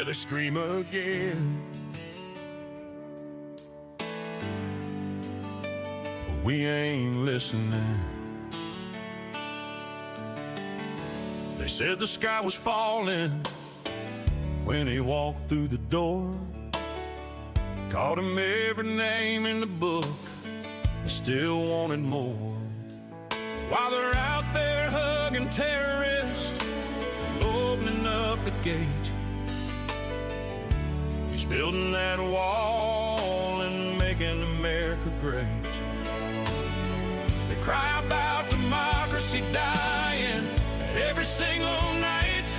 Yeah, they scream again. But we ain't listening. They said the sky was falling when he walked through the door. Called him every name in the book and still wanted more. While they're out there hugging terrorists and opening up the gate, he's building that wall and making America great. They cry about democracy dying every single night,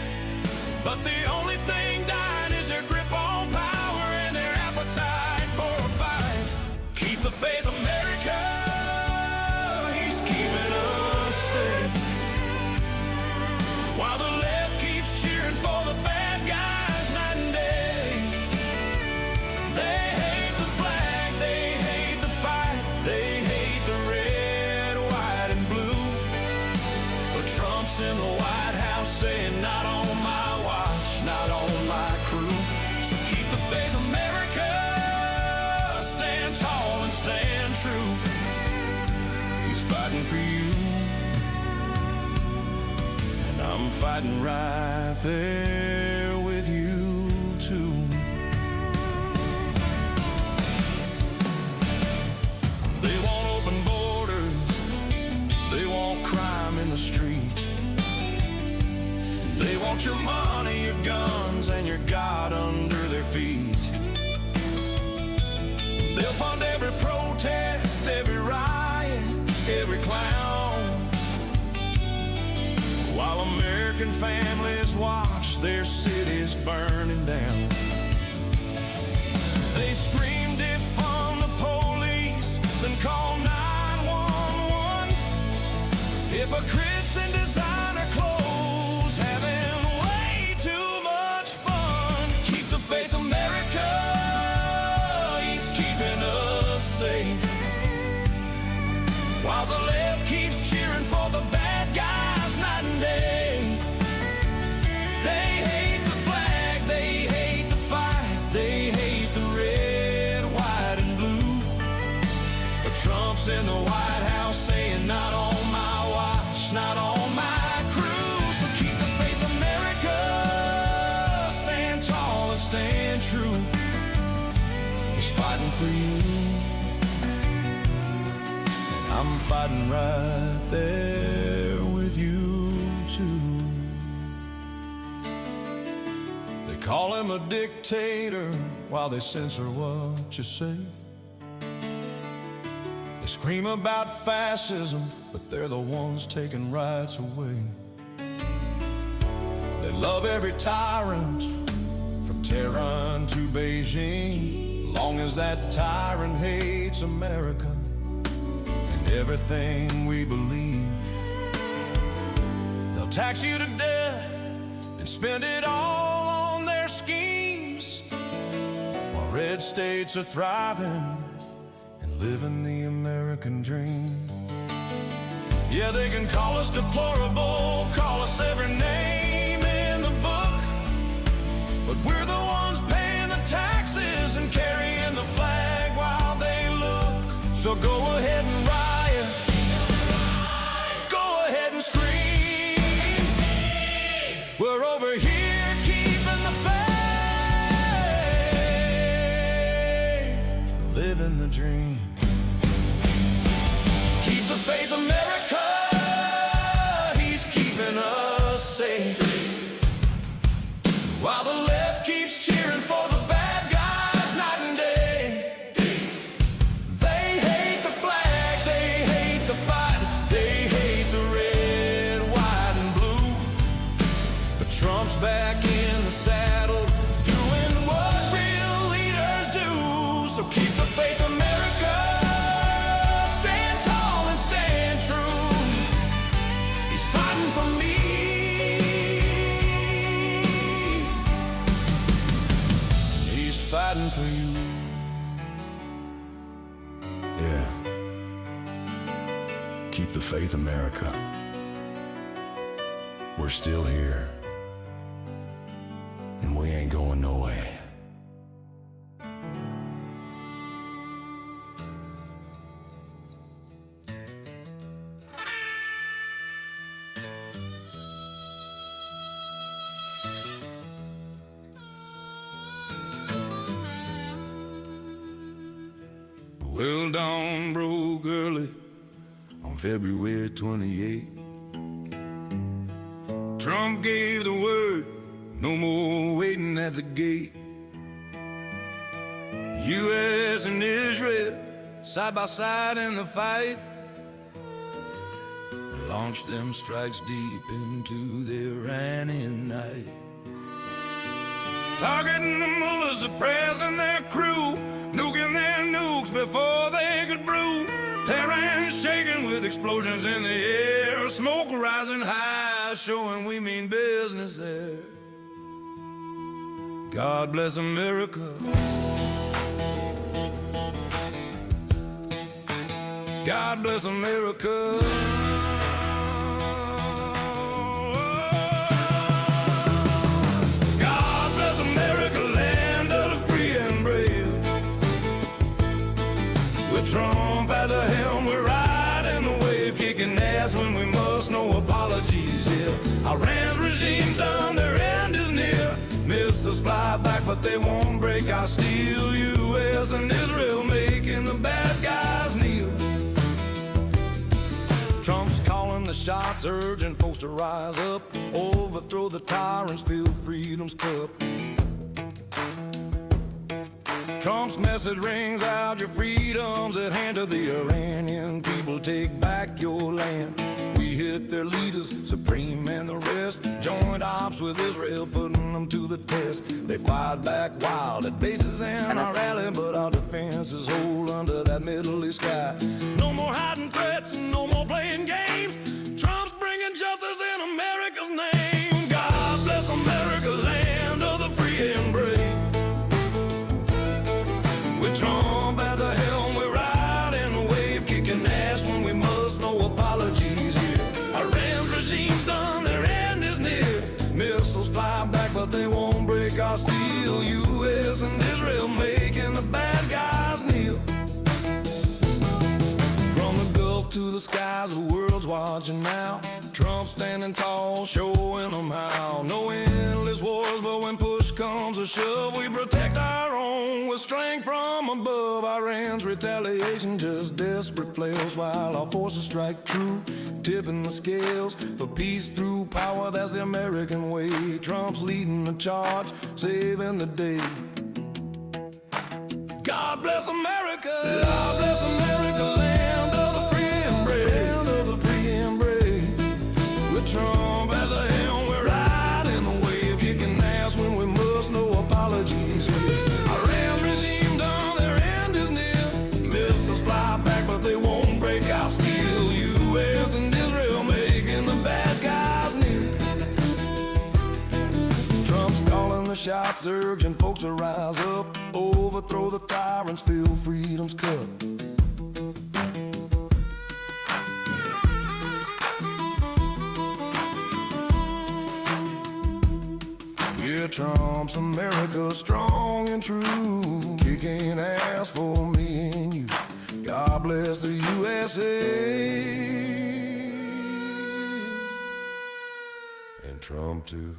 but the only thing dying is their grip on power and their appetite for a fight. Keep the faith, America. He's keeping us safe, while the left keeps cheering for the bad guys night and day. They hate the flag, they hate the fight, they hate the red, white, and blue. But Trump's in the White House saying, not on my watch, not on my crew. So keep the faith, America. Stand tall and stand true. He's fighting for you, and I'm fighting right there with you too. They want open borders, they want crime in the street. They want your money, your guns, and your God under their feet. They'll fund every protest, every riot, every clown, while American families watch their cities burning down. They scream defund the police, then call 911. Hypocrites in designer clothes, having way too much fun. Keep the faith, America. He's keeping us safe, while the left keeps cheering for the bad guys night and day. They hate the flag, they hate the fight, they hate the red, white, and blue. But Trump's in the White House saying, not on my watch, not on my crew. So keep the faith, America. Stand tall and stand true. He's fighting for you, and I'm fighting right there with you too. They call him a dictator while they censor what you say. They scream about fascism, but they're the ones taking rights away. They love every tyrant from Tehran to Beijing, long as that tyrant hates America and everything we believe. They'll tax you to death and spend it all on their schemes, while red states are thriving and living the American dream. Yeah, they can call us deplorable, call us every name in the book, but we're the ones paying the taxes and carrying the flag while they look. So go ahead and riot, go ahead and scream. We're over here keeping the faith, living the dream. Keep the faith, America. He's keeping us safe, while the left keeps cheering for the bad guys night and day. They hate the flag, they hate the fight, they hate the red, white, and blue. But Trump's back in the saddle, doing what real leaders do. So keep the faith, America. Stand tall and stand true. He's fighting for me. He's fighting for you. Yeah. Keep the faith, America. We're still here, and we ain't ain't going nowhere. Well, dawn broke early on February 28th. Trump gave the word, no more waiting at the gate. U.S. and Israel, side by side in the fight, launched them strikes deep into the Iranian night. Targeting the mullahs, the press and their crew, nuking their nukes before they could brew. Tehran shaking with explosions in the air, smoke rising high, showing we mean business there. God bless America. God bless America. God bless America, land of the free and brave. With Trump at the helm, we're riding the wave, kicking ass when we must, no apologies here. Iran's regime's done, their end is near. Missiles fly back, but they won't break our steel. U.S. and Israel making the bad guys kneel. Trump's calling the shots, urging folks to rise up, overthrow the tyrants, fill freedom's cup. Trump's message rings out, your freedom's at hand. To the Iranian people, take back your land. We hit their leaders, supreme and the rest. Joint ops with Israel, putting them to the test. They fight back wild at bases and our rally, but our defenses hold under that Middle East sky. No more hiding threats, no more playing games. Trump's bringing justice in America's name. God bless America, land of the free and brave. With Trump at the helm, we're riding the wave, kicking ass when we must, no apologies here. Iran's regime's done, their end is near. Missiles fly back, but they won't break our steel. U.S. and Israel making the bad guys kneel. From the Gulf to the skies, the world's watching now. Trump standing tall, showing them how. No endless wars, but when push comes to shove, we protect our own with strength from above. Iran's retaliation, just desperate flails, while our forces strike true, tipping the scales for peace through power. That's the American way. Trump's leading the charge, saving the day. God bless America. God bless America, land of the free and brave. Land of the free and brave. With Trump at the helm, we're riding the wave, kicking ass when we must, no apologies here. Iran's regime done, their end is near. Missiles fly back, but they won't break our steel. U.S. and Israel making the bad guys kneel. Trump's calling the shots, urging folks to rise up, overthrow the tyrants, fill freedom's cup. Yeah, Trump's America, strong and true, kicking ass for me and you. God bless the USA and Trump too.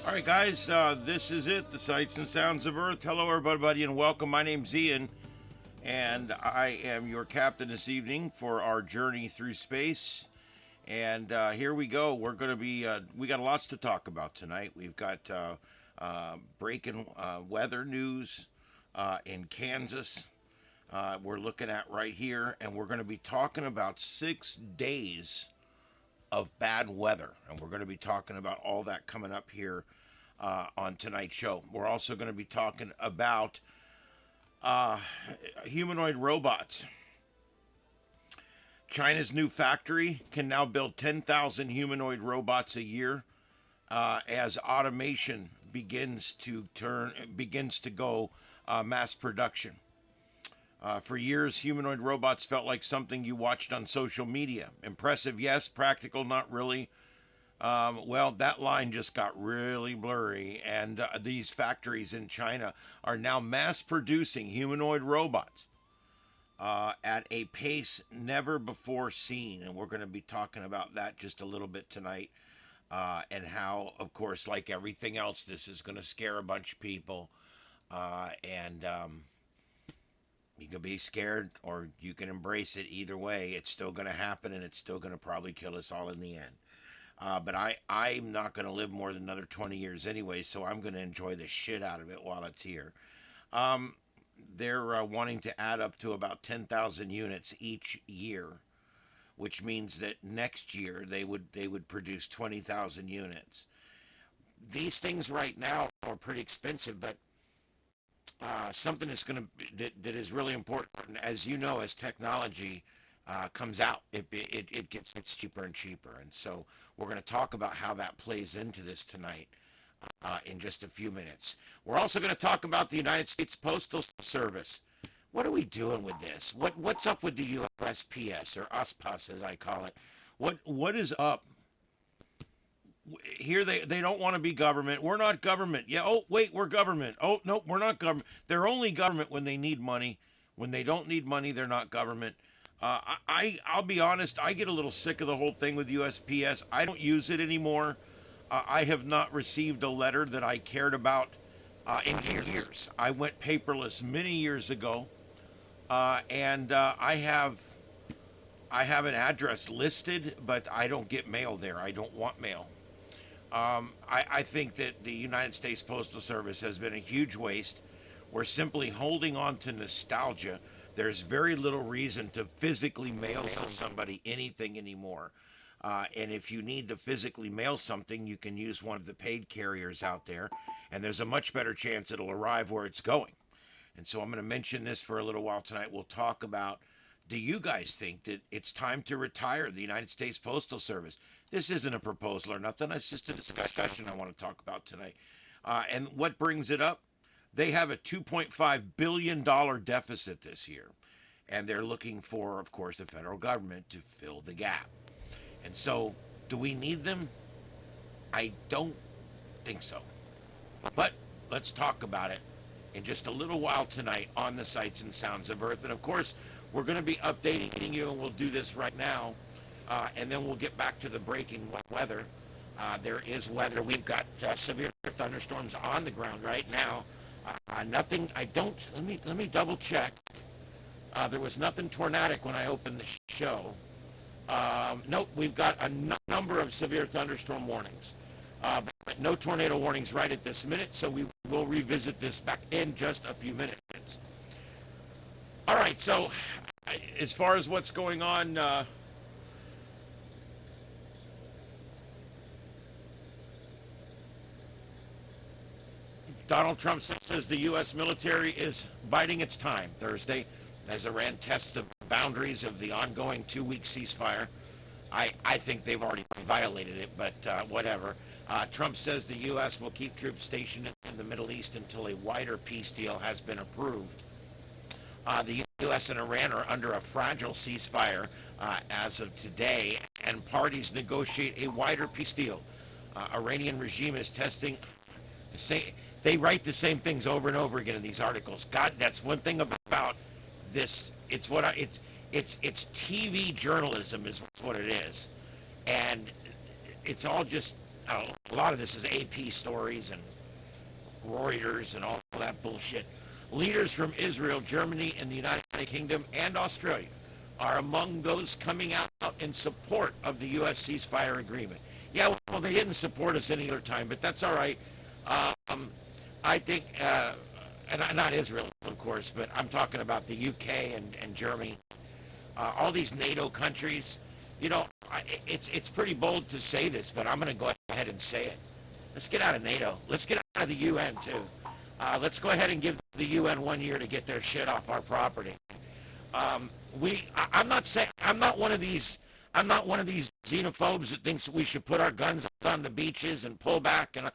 All right, guys, this is it, the Sights and Sounds of Earth. Hello, everybody, and welcome. My name's Ian. And I am your captain this evening for our journey through space. And here we go. We're going to be, we got lots to talk about tonight. We've got breaking weather news in Kansas. We're looking at right here, and we're going to be talking about 6 days of bad weather. And we're going to be talking about all that coming up here on tonight's show. We're also going to be talking about humanoid robots. China's new factory can now build 10,000 humanoid robots a year as automation begins to go mass production. For years, humanoid robots felt like something you watched on social media. Impressive, yes. Practical, not really. Well, that line just got really blurry, and these factories in China are now mass producing humanoid robots at a pace never before seen. And we're going to be talking about that just a little bit tonight, and how, of course, like everything else, this is going to scare a bunch of people. And you can be scared or you can embrace it. Either way, it's still going to happen, and it's still going to probably kill us all in the end. But I'm not going to live more than another 20 years anyway, so I'm going to enjoy the shit out of it while it's here. They're wanting to add up to about 10,000 units each year, which means that next year they would produce 20,000 units. These things right now are pretty expensive, but something that's going to that is really important, as you know, as technology comes out, it gets cheaper and cheaper. And so we're going to talk about how that plays into this tonight in just a few minutes. We're also going to talk about the United States Postal Service. What are we doing with this? What's up with the USPS, or USPS as I call it? What is up? Here they don't want to be government. We're not government. Yeah, oh wait, we're government. Oh no, we're not government. They're only government when they need money. When they don't need money, they're not government. I'll be honest, I get a little sick of the whole thing with USPS. I don't use it anymore. I have not received a letter that I cared about in years. I went paperless many years ago, and I have an address listed, but I don't get mail there. I don't want mail. I think that the United States Postal Service has been a huge waste. We're simply holding on to nostalgia. There's very little reason to physically mail somebody anything anymore. And if you need to physically mail something, you can use one of the paid carriers out there, and there's a much better chance it'll arrive where it's going. And so I'm going to mention this for a little while tonight. We'll talk about, do you guys think that it's time to retire the United States Postal Service? This isn't a proposal or nothing. It's just a discussion I want to talk about tonight. And what brings it up? They have a $2.5 billion deficit this year. And they're looking for, of course, the federal government to fill the gap. And so, do we need them? I don't think so. But let's talk about it in just a little while tonight on the Sights and Sounds of Earth. And of course, we're going to be updating you, and we'll do this right now. And then we'll get back to the breaking weather. There is weather. We've got severe thunderstorms on the ground right now. Nothing, let me double check. There was nothing tornadic when I opened the show. Nope, we've got a number of severe thunderstorm warnings. But no tornado warnings right at this minute, so we will revisit this back in just a few minutes. All right, so as far as what's going on, Donald Trump says the U.S. military is biding its time Thursday as Iran tests the boundaries of the ongoing 2-week ceasefire. I think they've already violated it, but whatever. Trump says the U.S. will keep troops stationed in the Middle East until a wider peace deal has been approved. The U.S. and Iran are under a fragile ceasefire as of today, and parties negotiate a wider peace deal. Iranian regime is testing. They write the same things over and over again in these articles. God, that's one thing about this. It's TV journalism is what it is, and it's all just a lot of this is AP stories and Reuters and all that bullshit. Leaders from Israel, Germany, and the United Kingdom and Australia are among those coming out in support of the U.S. ceasefire agreement. Yeah, well, they didn't support us any other time, but that's all right. I think, and not Israel, of course, but I'm talking about the UK and Germany, all these NATO countries. You know, it's pretty bold to say this, but I'm going to go ahead and say it. Let's get out of NATO. Let's get out of the UN too. Let's go ahead and give the UN 1 year to get their shit off our property. I'm not one of these xenophobes that thinks we should put our guns on the beaches and pull back. And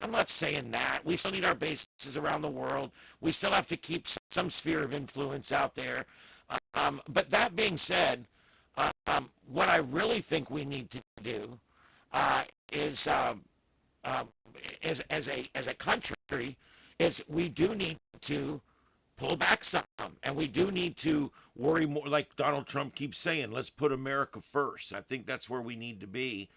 I'm not saying that. We still need our bases around the world. We still have to keep some sphere of influence out there. But that being said, what I really think we need to do is, as a country, is we do need to pull back some, and we do need to worry more, like Donald Trump keeps saying, let's put America first. I think that's where we need to be.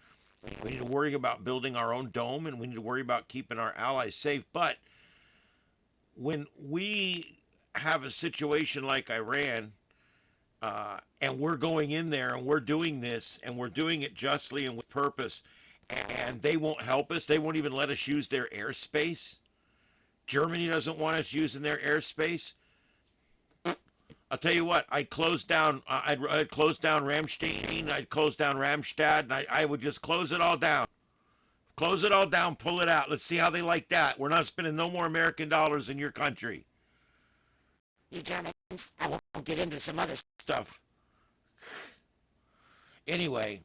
We need to worry about building our own dome, and we need to worry about keeping our allies safe. But when we have a situation like Iran, and we're going in there and we're doing this and we're doing it justly and with purpose, and they won't help us, they won't even let us use their airspace. Germany doesn't want us using their airspace. I'll tell you what, I'd close down Ramstein, I'd close down Ramstad, and I would just close it all down. Close it all down, pull it out. Let's see how they like that. We're not spending no more American dollars in your country. You Germans, I won't get into some other stuff. Anyway.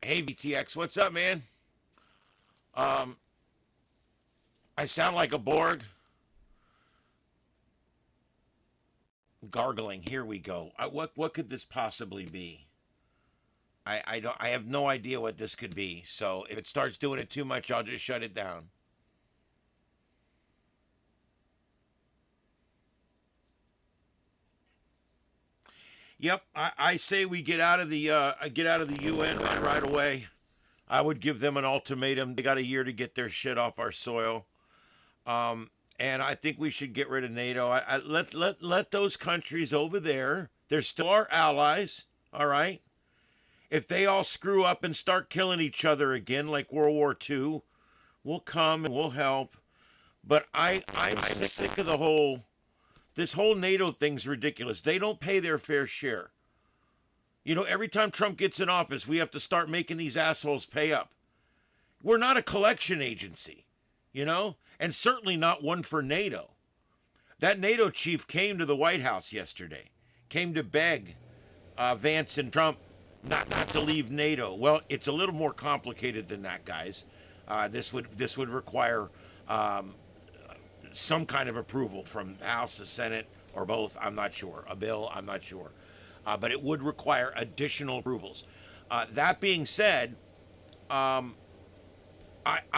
Hey, VTX, what's up, man? I sound like a Borg. Gargling. Here we go. What could this possibly be? I have no idea what this could be. So if it starts doing it too much, I'll just shut it down. Yep, I say we get out of the UN right away. I would give them an ultimatum. They got a year to get their shit off our soil. And I think we should get rid of NATO. Let those countries over there, they're still our allies, all right? If they all screw up and start killing each other again like World War II, we'll come and we'll help. But I'm sick of this whole NATO thing's ridiculous. They don't pay their fair share. You know, every time Trump gets in office, we have to start making these assholes pay up. We're not a collection agency, you know? And certainly not one for NATO. That NATO chief came to the White House yesterday, came to beg Vance and Trump not to leave NATO. Well, it's a little more complicated than that, guys. This would require some kind of approval from the House, the Senate, or both. I'm not sure. A bill, I'm not sure. But it would require additional approvals. That being said, I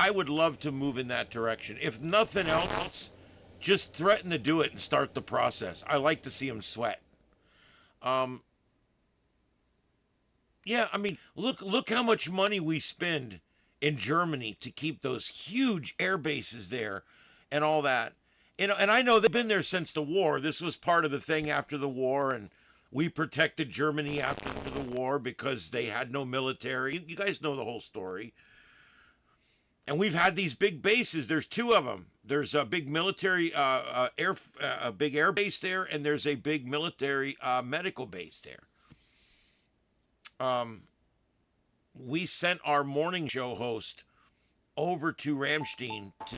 would love to move in that direction. If nothing else, just threaten to do it and start the process. I like to see them sweat. Yeah, I mean, look how much money we spend in Germany to keep those huge air bases there and all that. And I know they've been there since the war. This was part of the thing after the war, and we protected Germany after the war because they had no military. You guys know the whole story. And we've had these big bases. There's two of them. There's a big military a big air base there, and there's a big military medical base there. We sent our morning show host over to Ramstein to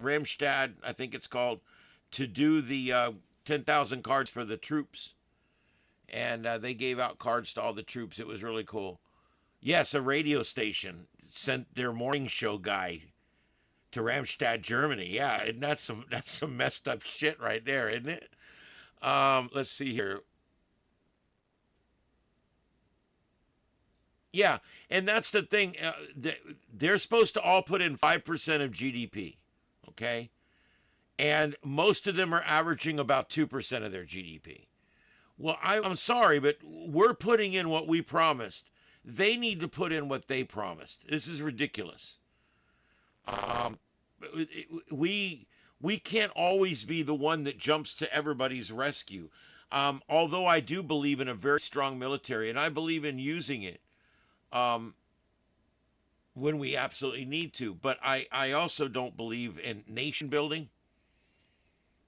Ramstad, I think it's called, to do the 10,000 cards for the troops, and they gave out cards to all the troops. It was really cool. Yes, a radio station sent their morning show guy to Ramstad, Germany. Yeah, and that's some messed up shit right there, isn't it? Let's see here. Yeah, and that's the thing. They're supposed to all put in 5% of GDP, okay? And most of them are averaging about 2% of their GDP. Well, I'm sorry, but we're putting in what we promised. They need to put in what they promised. This is ridiculous. We We can't always be the one that jumps to everybody's rescue. Although I do believe in a very strong military, and I believe in using it when we absolutely need to. But I also don't believe in nation building.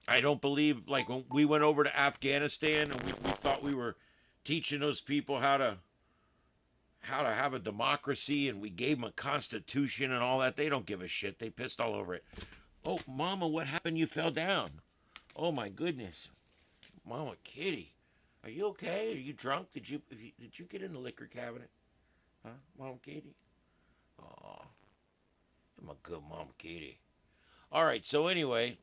I don't believe, like, when we went over to Afghanistan and we thought we were teaching those people how to have a democracy, and we gave them a constitution and all that. They don't give a shit. They pissed all over it. Oh, Mama, what happened? You fell down. Oh my goodness, Mama Kitty, are you okay? Are you drunk? Did you get in the liquor cabinet? Huh, Mama Kitty? Oh, I'm a good Mama Kitty. All right. So anyway,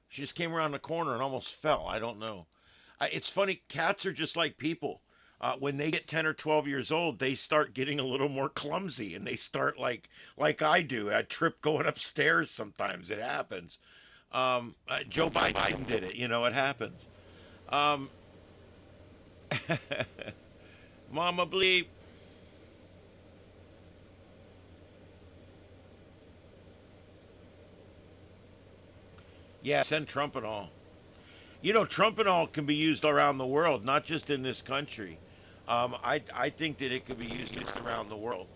she just came around the corner and almost fell. I don't know. It's funny. Cats are just like people. When they get 10 or 12 years old, they start getting a little more clumsy, and they start like I do. I trip going upstairs sometimes. It happens. Joe Biden did it. You know, it happens. Mama bleep. Yeah, send Trump and all. You know, Trump and all can be used around the world, not just in this country. I think that it could be used just around the world.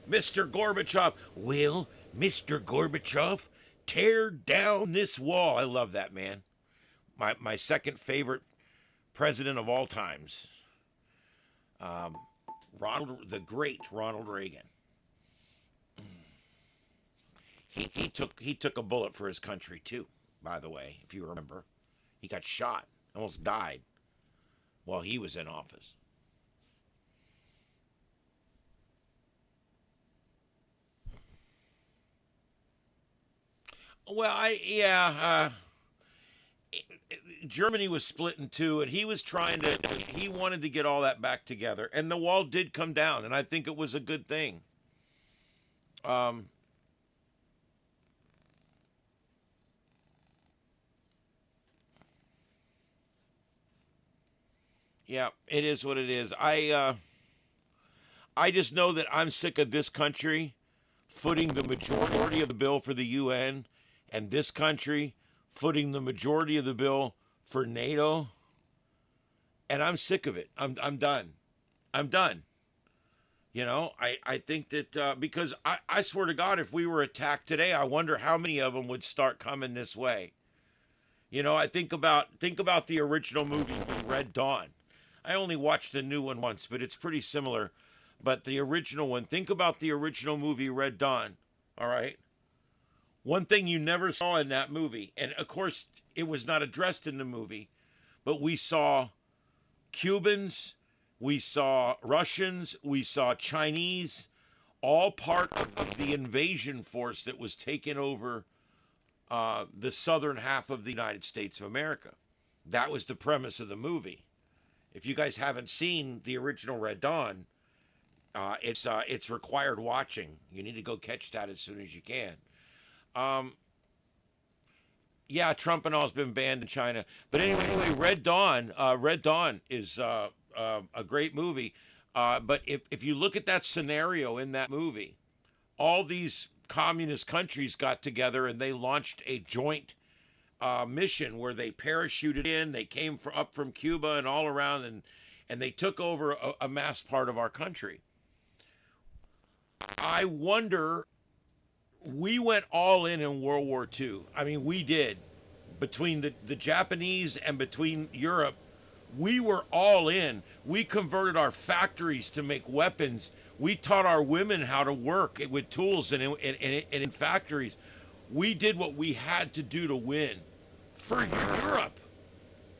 Mr. Gorbachev, will Mr. Gorbachev tear down this wall? I love that, man. My second favorite president of all times. The great Ronald Reagan. He took a bullet for his country too, by the way, if you remember. He got shot, almost died while he was in office. Well, Germany was split in two, and he wanted to get all that back together, and the wall did come down, and I think it was a good thing. Yeah, it is what it is. I just know that I'm sick of this country footing the majority of the bill for the UN, and this country footing the majority of the bill for NATO. And I'm sick of it. I'm done. I'm done. You know, I think that because I swear to God, if we were attacked today, I wonder how many of them would start coming this way. You know, I think about the original movie, Red Dawn. I only watched the new one once, but it's pretty similar. But the original one, think about the original movie, Red Dawn. All right. One thing you never saw in that movie, and of course it was not addressed in the movie, but we saw Cubans, we saw Russians, we saw Chinese, all part of the invasion force that was taking over the southern half of the United States of America. That was the premise of the movie. If you guys haven't seen the original Red Dawn, it's required watching. You need to go catch that as soon as you can. Yeah, Trump and all has been banned in China. But anyway, Red Dawn is a great movie. But if you look at that scenario in that movie, all these communist countries got together and they launched a joint mission where they parachuted in. They came up from Cuba and all around, and they took over a mass part of our country. I wonder, we went all in World War II. I mean, we did. Between the Japanese and between Europe, we were all in. We converted our factories to make weapons. We taught our women how to work with tools and in factories. We did what we had to do to win for Europe.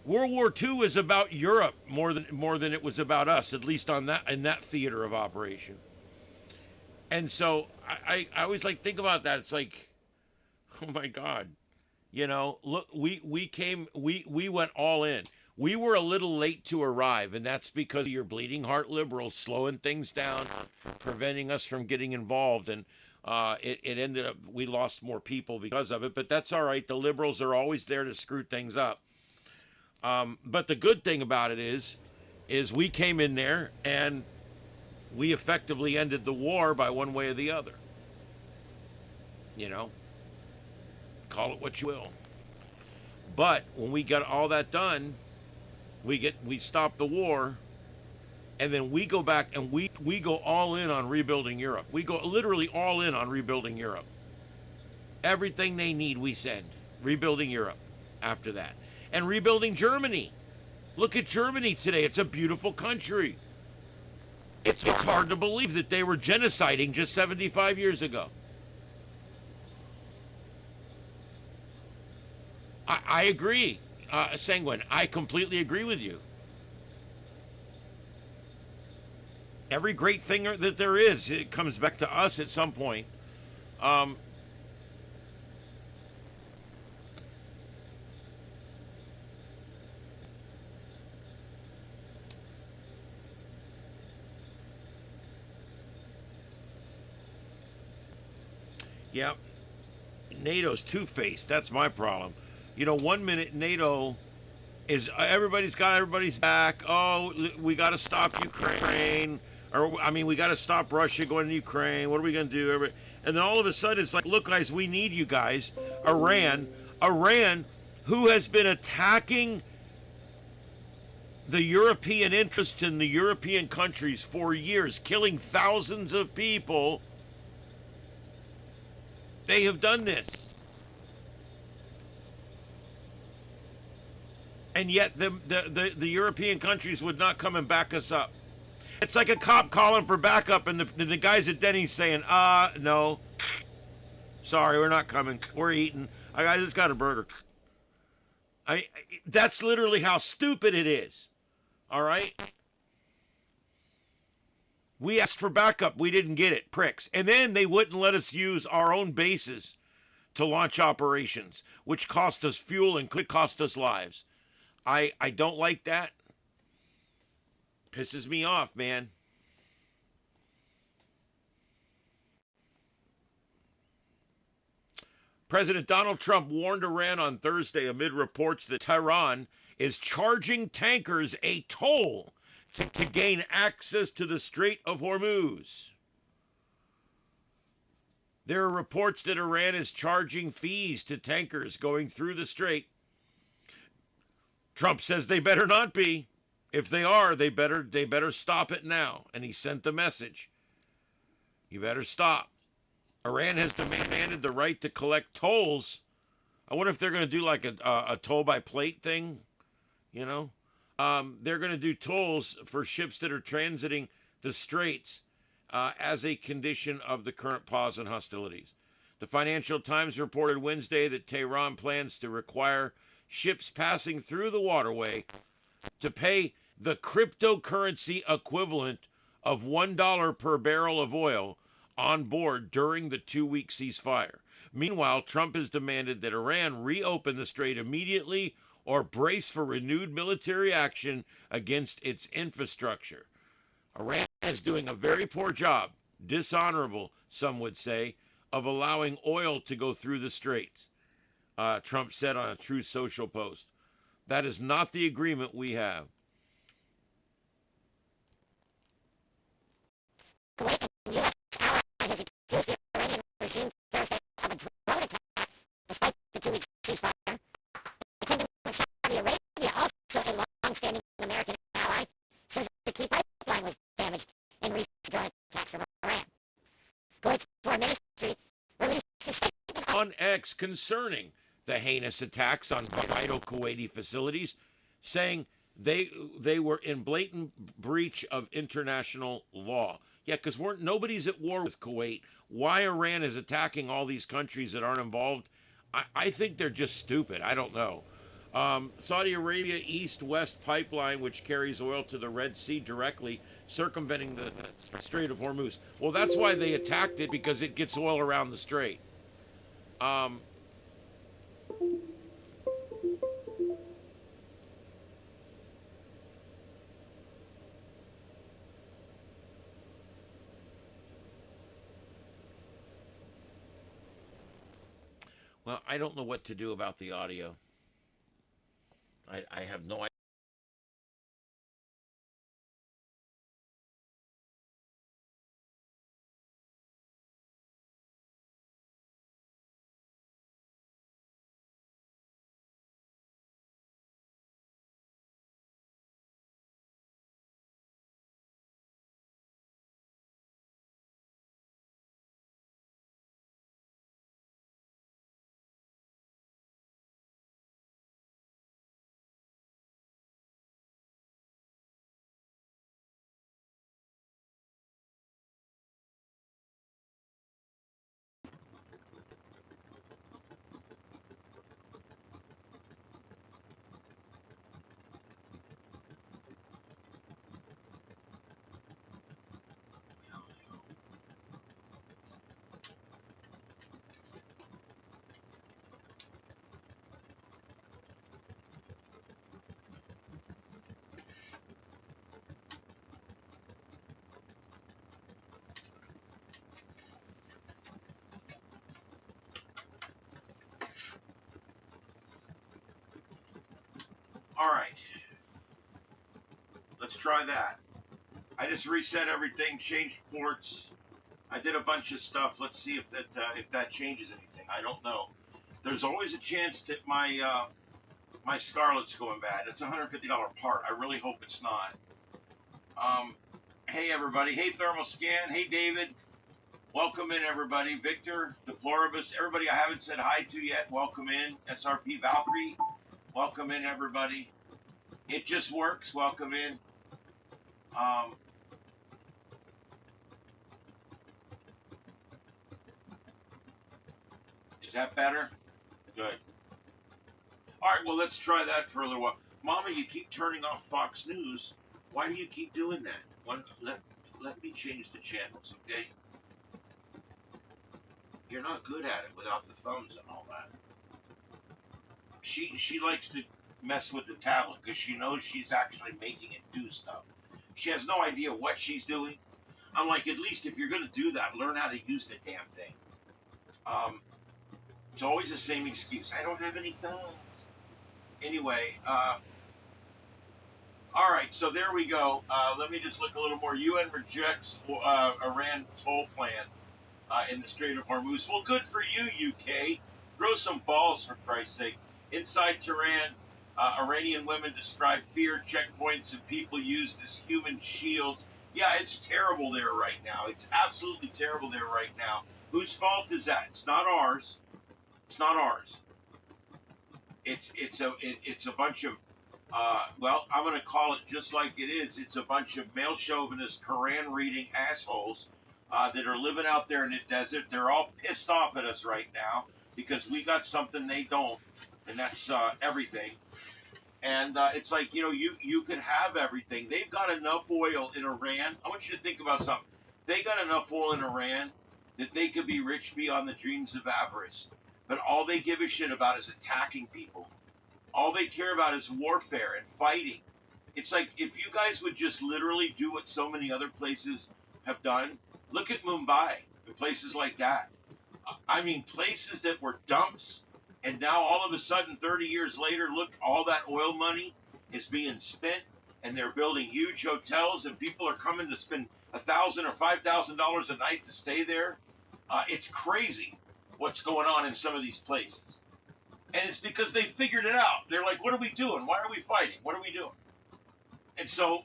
World War II is about Europe more than it was about us, at least in that theater of operation. And so I always think about that. It's like, oh my God, you know, look, we went all in. We were a little late to arrive, and that's because of your bleeding heart liberals slowing things down, preventing us from getting involved. And it ended up, we lost more people because of it, but that's all right. The liberals are always there to screw things up. But the good thing about it is we came in there and we effectively ended the war by one way or the other. You know, call it what you will. But when we got all that done, we stop the war, and then we go back and we go all in on rebuilding Europe. We go literally all in on rebuilding Europe. Everything they need, we send. Rebuilding Europe after that. And rebuilding Germany. Look at Germany today. It's a beautiful country. It's hard to believe that they were genociding just 75 years ago. I agree, Sanguine. I completely agree with you. Every great thing that there is, it comes back to us at some point. Yeah, NATO's two-faced. That's my problem. You know, one minute NATO is everybody's got everybody's back. Oh, we got to stop Ukraine, or I mean, we got to stop Russia going to Ukraine. What are we going to do? And then all of a sudden, it's like, look, guys, we need you guys. Iran, who has been attacking the European interests in the European countries for years, killing thousands of people. They have done this. And yet the European countries would not come and back us up. It's like a cop calling for backup, and the guys at Denny's saying, no. Sorry, we're not coming. We're eating. I just got a burger. That's literally how stupid it is. All right? We asked for backup. We didn't get it, pricks. And then they wouldn't let us use our own bases to launch operations, which cost us fuel and could cost us lives. I don't like that. Pisses me off, man. President Donald Trump warned Iran on Thursday amid reports that Tehran is charging tankers a toll to gain access to the Strait of Hormuz. There are reports that Iran is charging fees to tankers going through the strait. Trump says they better not be. If they are, they better stop it now. And he sent the message. You better stop. Iran has demanded the right to collect tolls. I wonder if they're going to do like a toll by plate thing, you know? They're going to do tolls for ships that are transiting the straits as a condition of the current pause in hostilities. The Financial Times reported Wednesday that Tehran plans to require ships passing through the waterway to pay the cryptocurrency equivalent of $1 per barrel of oil on board during the 2-week ceasefire. Meanwhile, Trump has demanded that Iran reopen the strait immediately or brace for renewed military action against its infrastructure. Iran is doing a very poor job, dishonorable, some would say, of allowing oil to go through the straits, Trump said on a Truth Social post. That is not the agreement we have. On X concerning the heinous attacks on vital Kuwaiti facilities, saying they were in blatant breach of international law. Yeah, because nobody's at war with Kuwait. Why Iran is attacking all these countries that aren't involved, I think they're just stupid. I don't know. Saudi Arabia East-West pipeline, which carries oil to the Red Sea directly, circumventing the Strait of Hormuz. Well, that's why they attacked it, because it gets oil around the strait. Well, I don't know what to do about the audio. I have no idea. All right, let's try that. I just reset everything, changed ports. I did a bunch of stuff. Let's see if that changes anything. I don't know. There's always a chance that my Scarlet's going bad. It's a $150 part. I really hope it's not. Hey everybody. Hey Thermoscan. Hey David. Welcome in everybody. Victor, Deploribus, everybody I haven't said hi to yet. Welcome in. SRP Valkyrie. Welcome in everybody. It just works. Welcome in. Is that better? Good. All right, well, let's try that for a little while. Mama, you keep turning off Fox News. Why do you keep doing that? Let me change the channels, okay? You're not good at it without the thumbs and all that. She likes to mess with the tablet because she knows she's actually making it do stuff. She has no idea what she's doing. I'm like, at least if you're going to do that, learn how to use the damn thing. It's always the same excuse. I don't have any thumbs. Anyway, all right, so there we go. Let me just look a little more. UN rejects Iran toll plan in the Strait of Hormuz. Well, good for you, UK. Grow some balls, for Christ's sake. Inside Tehran, Iranian women describe fear checkpoints and people used as human shields. Yeah, it's terrible there right now. It's absolutely terrible there right now. Whose fault is that? It's not ours. It's not ours. It's a bunch of well, I'm going to call it just like it is. It's a bunch of male chauvinist, Quran reading assholes that are living out there in the desert. They're all pissed off at us right now because we got something they don't, and that's everything. And it's like, you could have everything. They've got enough oil in Iran. I want you to think about something. They got enough oil in Iran that they could be rich beyond the dreams of avarice. But all they give a shit about is attacking people. All they care about is warfare and fighting. It's like, if you guys would just literally do what so many other places have done, look at Mumbai and places like that. I mean, places that were dumps, and now all of a sudden, 30 years later, look, all that oil money is being spent, and they're building huge hotels, and people are coming to spend $1,000 or $5,000 a night to stay there. It's crazy what's going on in some of these places. And it's because they figured it out. They're like, what are we doing? Why are we fighting? What are we doing? And so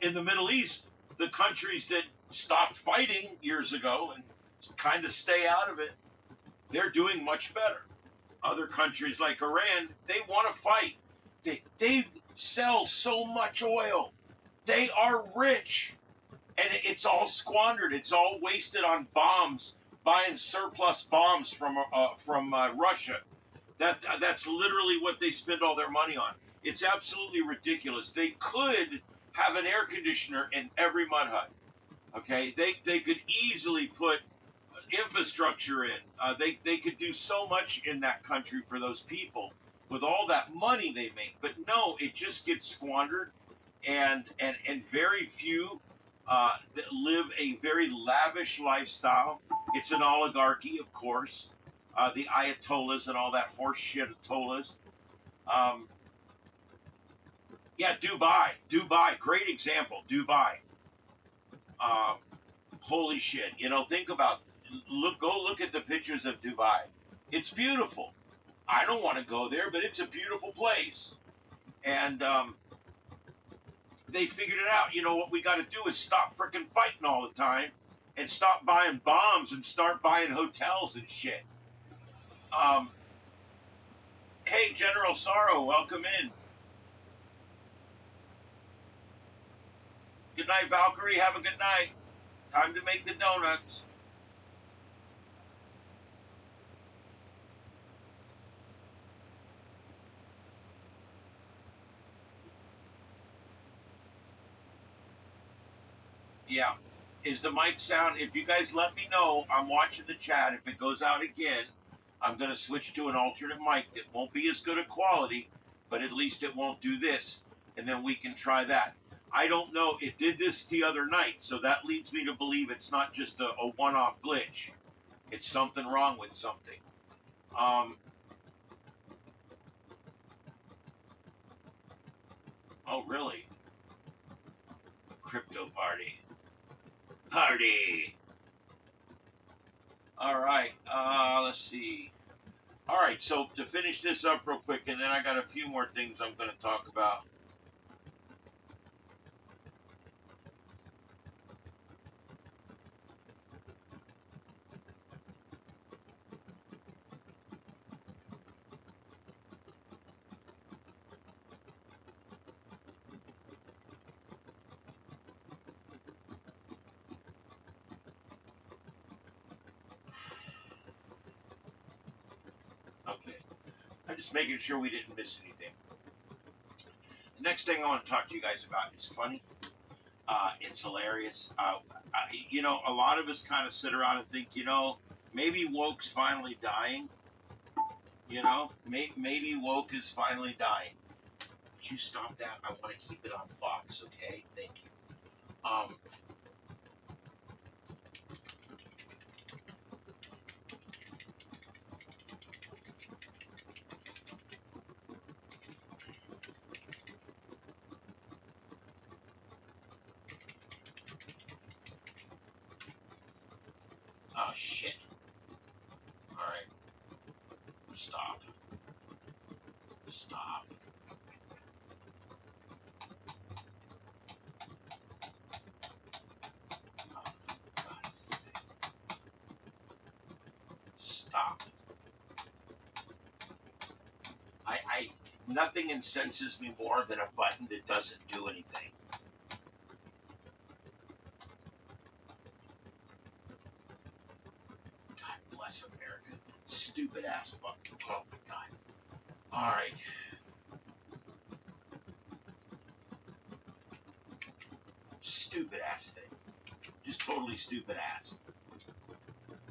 in the Middle East, the countries that stopped fighting years ago and kind of stay out of it, they're doing much better. Other countries like Iran, they want to fight. They sell so much oil. They are rich. And it's all squandered. It's all wasted on bombs, buying surplus bombs from Russia. That's literally what they spend all their money on. It's absolutely ridiculous. They could have an air conditioner in every mud hut. Okay, they could easily put infrastructure in. They could do so much in that country for those people with all that money they make. But no, it just gets squandered, and very few that live a very lavish lifestyle. It's an oligarchy, of course. The Ayatollahs and all that horse shit Ayatollahs. Yeah, Dubai, great example. Dubai. Holy shit! Think about go look at the pictures of Dubai. It's beautiful. I don't want to go there, but it's a beautiful place. And they figured it out. What we got to do is stop freaking fighting all the time, and stop buying bombs and start buying hotels and shit. Hey, General Sorrow, welcome in. Good night, Valkyrie. Have a good night. Time to make the donuts. Yeah. Is the mic sound? If you guys let me know, I'm watching the chat. If it goes out again, I'm going to switch to an alternate mic that won't be as good a quality, but at least it won't do this, and then we can try that. I don't know. It did this the other night, so that leads me to believe it's not just a one-off glitch. It's something wrong with something. Oh, really? Crypto party. Party! All right. Let's see. All right. So to finish this up real quick, and then I got a few more things I'm going to talk about. Okay. I'm just making sure we didn't miss anything. The next thing I want to talk to you guys about is funny. It's hilarious. A lot of us kind of sit around and think, maybe woke's finally dying. Maybe woke is finally dying. Would you stop that? I want to keep it on Fox, okay? Thank you. Oh, shit. All right. Stop. Stop. Oh, for God's sake. Stop. Nothing incenses me more than a button that doesn't do anything. God bless America. Stupid ass fuck. Oh my God. All right. Stupid ass thing. Just totally stupid ass.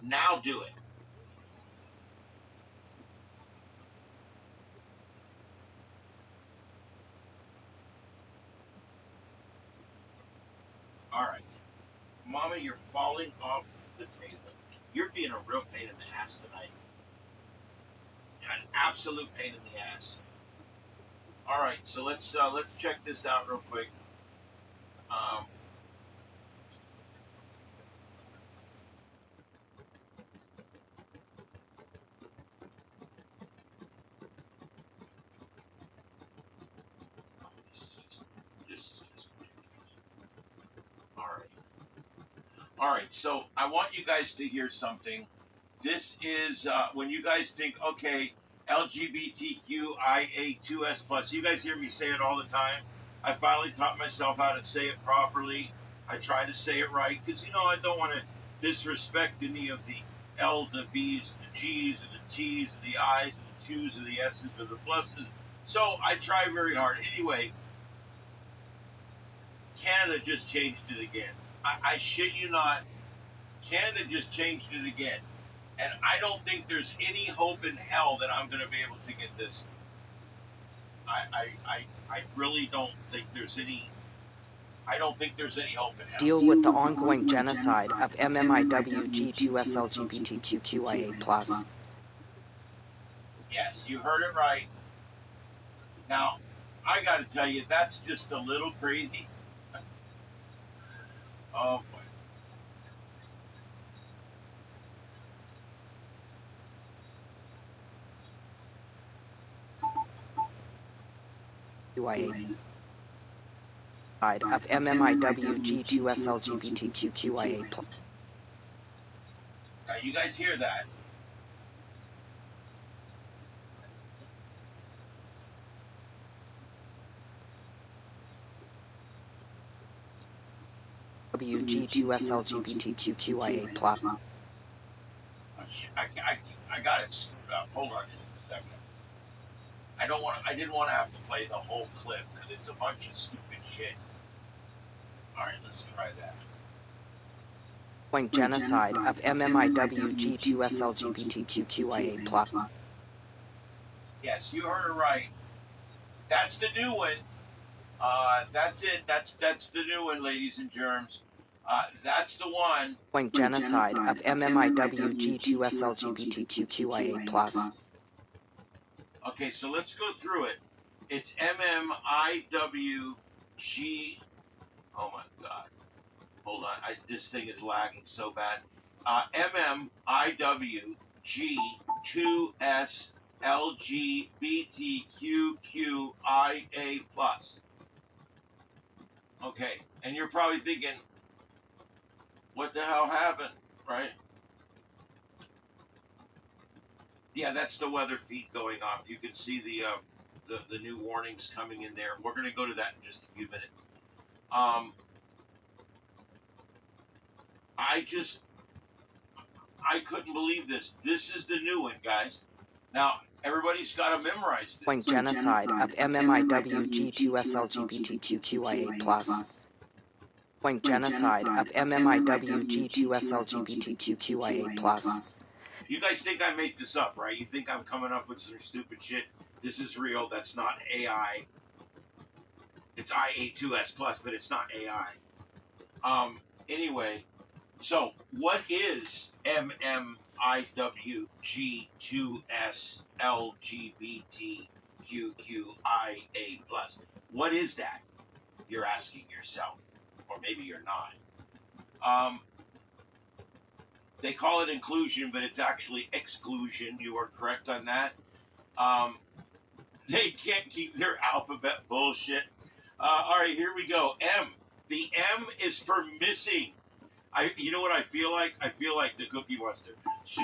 Now do it. All right. Mama, you're falling off the table. You're being a real pain in the ass tonight. An absolute pain in the ass. All right, so let's check this out real quick. Um, this is just all right. All right, so I want you guys to hear something. This is when you guys think, okay, LGBTQIA2S+. You guys hear me say it all the time. I finally taught myself how to say it properly. I try to say it right because, I don't want to disrespect any of the L, the B's, the G's, and the T's, and the I's, and the 2's, and the S's, and the pluses. So I try very hard. Anyway, Canada just changed it again. I shit you not. Canada just changed it again. And I don't think there's any hope in hell that I'm going to be able to get this. I really don't think there's any. I don't think there's any hope in hell. Deal with the ongoing genocide of MMIW G2SLGBTQIA+. Yes, you heard it right. Now, I got to tell you, that's just a little crazy. Oh, boy. Of MMIW G2SLGBTQIA+. Now, you guys hear that? WG2SLGBTQIA+. Oh, shit. I got it screwed up. Hold on just a second. I didn't want to have to play the whole clip because it's a bunch of stupid shit. All right, let's try that. Genocide of MMIW G2SLGBTQIA+. Yes, you heard it right. That's the new one. That's it. That's the new one, ladies and germs. That's the one. Genocide of MMIW G2SLGBTQIA+. Okay, so let's go through it. It's MMIWG. Oh my God. Hold on. This thing is lagging so bad. MMIWG2S LGBTQQIA plus. Okay, and you're probably thinking, what the hell happened, right? Yeah, that's the weather feed going off. You can see the new warnings coming in there. We're going to go to that in just a few minutes. I couldn't believe this. This is the new one, guys. Now, everybody's got to memorize this. Point genocide of MMIWG2SLGBTQIA plus. Point genocide of MMIWG2SLGBTQIA plus. You guys think I made this up, right? You think I'm coming up with some stupid shit? This is real. That's not AI. It's IA2S plus, but it's not AI. Anyway, so what is MMIWG2SLGBTQQIA plus? What is that? You're asking yourself, or maybe you're not. They call it inclusion, but it's actually exclusion. You are correct on that. They can't keep their alphabet bullshit. All right, here we go. M. The M is for missing. You know what I feel like? I feel like the Cookie Monster. C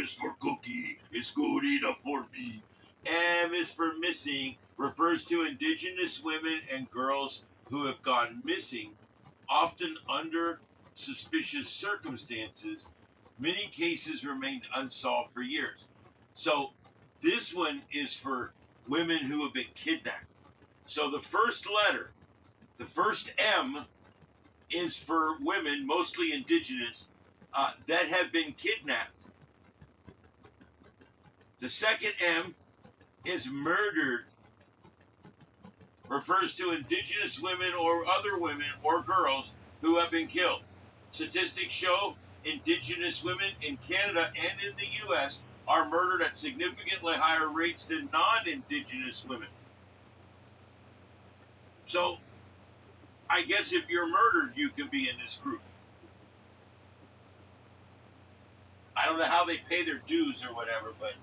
is for cookie. It's good enough for me. M is for missing. Refers to indigenous women and girls who have gone missing, often under suspicious circumstances. Many cases remained unsolved for years. So this one is for women who have been kidnapped. So the first letter, the first M, is for women, mostly indigenous, that have been kidnapped. The second M is murdered. Refers to indigenous women or other women or girls who have been killed. Statistics show indigenous women in Canada and in the U.S. are murdered at significantly higher rates than non-indigenous women. So, I guess if you're murdered, you can be in this group. I don't know how they pay their dues or whatever, but